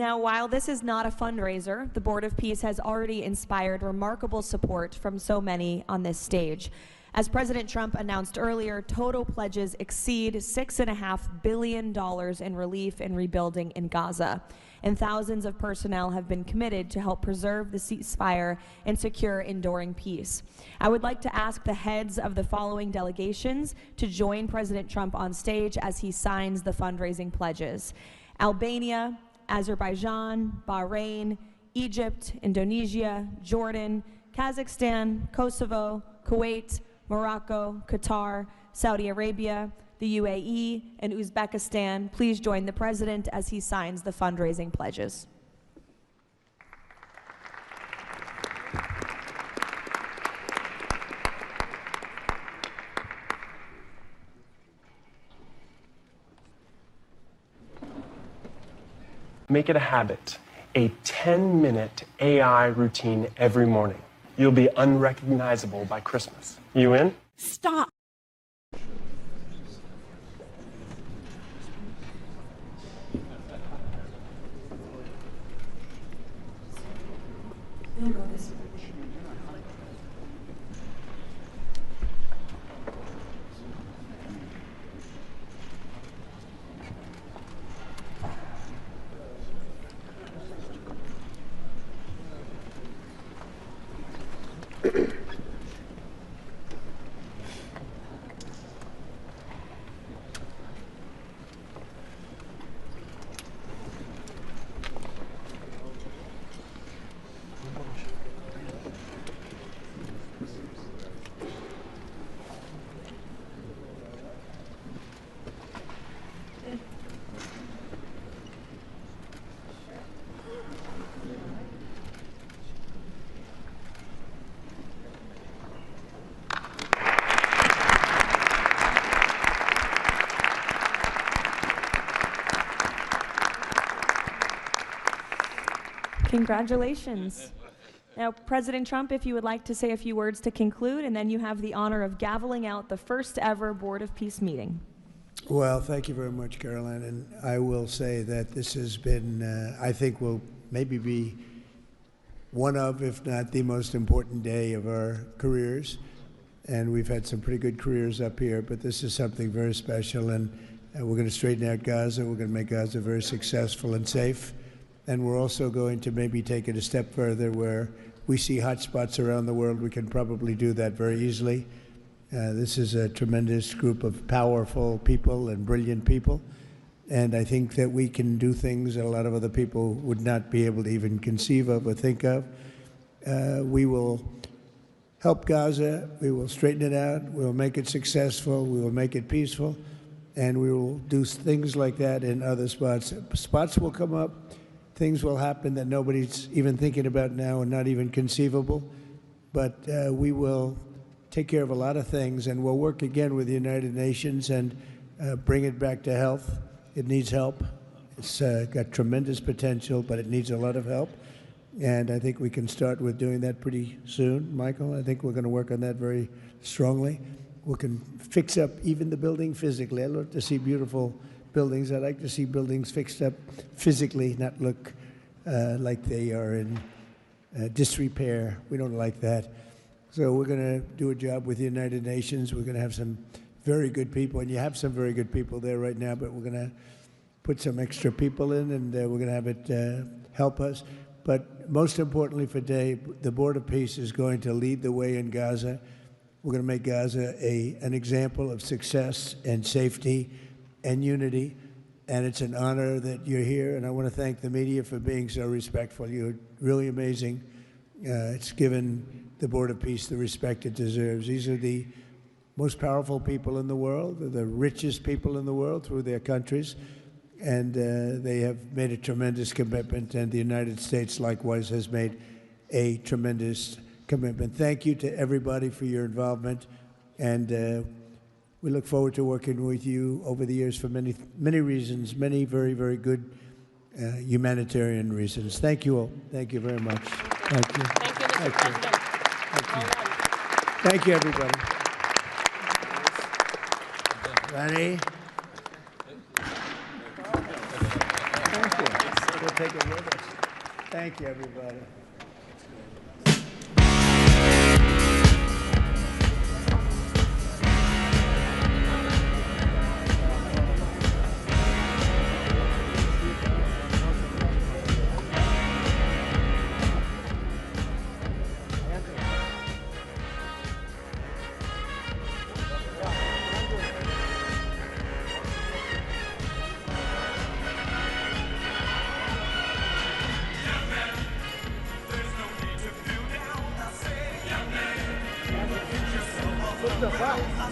Now, while this is not a fundraiser, the Board of Peace has already inspired remarkable support from so many on this stage. As President Trump announced earlier, total pledges exceed $6.5 billion in relief and rebuilding in Gaza, and thousands of personnel have been committed to help preserve the ceasefire and secure enduring peace. I would like to ask the heads of the following delegations to join President Trump on stage as he signs the fundraising pledges: Albania, Azerbaijan, Bahrain, Egypt, Indonesia, Jordan, Kazakhstan, Kosovo, Kuwait, Morocco, Qatar, Saudi Arabia, the UAE, and Uzbekistan. Please join the President as he signs the fundraising pledges. Make it a habit. A 10-minute AI routine every morning. You'll be unrecognizable by Christmas. You in? Stop. Congratulations. Now, President Trump, if you would like to say a few words to conclude, and then you have the honor of gaveling out the first ever Board of Peace meeting. Well, thank you very much, Caroline. And I will say that this has been, I think, will maybe be one of, if not the most important day of our careers. And we've had some pretty good careers up here, but this is something very special. And we're going to straighten out Gaza. We're going to make Gaza very successful and safe. And we're also going to maybe take it a step further where we see hot spots around the world. We can probably do that very easily. This is a tremendous group of powerful people and brilliant people. And I think that we can do things that a lot of other people would not be able to even conceive of or think of. We will help Gaza. We will straighten it out. We will make it successful. We will make it peaceful. And we will do things like that in other spots. Spots will come up. Things will happen that nobody's even thinking about now and not even conceivable. But we will take care of a lot of things, and we'll work again with the United Nations and bring it back to health. It needs help. It's got tremendous potential, but it needs a lot of help. And I think we can start with doing that pretty soon, Michael. I think we're going to work on that very strongly. We can fix up even the building physically. I love to see beautiful buildings. I like to see buildings fixed up physically, not look like they are in disrepair. We don't like that. So we're going to do a job with the United Nations. We're going to have some very good people, and you have some very good people there right now, but we're going to put some extra people in, and we're going to have it help us. But most importantly for today, the Board of Peace is going to lead the way in Gaza. We're going to make Gaza an example of success and safety and unity, and it's an honor that you're here, and I want to thank the media for being so respectful. You're really amazing. It's given the Board of Peace the respect it deserves. These are the most powerful people in the world, the richest people in the world through their countries, and they have made a tremendous commitment, and the United States likewise has made a tremendous commitment. Thank you to everybody for your involvement, and we look forward to working with you over the years for many, many reasons, many very, very good humanitarian reasons. Thank you all. Thank you very much. Thank you. Thank you, Mr. President. Thank you. Thank you, everybody. Ready? Thank you. We'll take it with us. Thank you, everybody. Wow.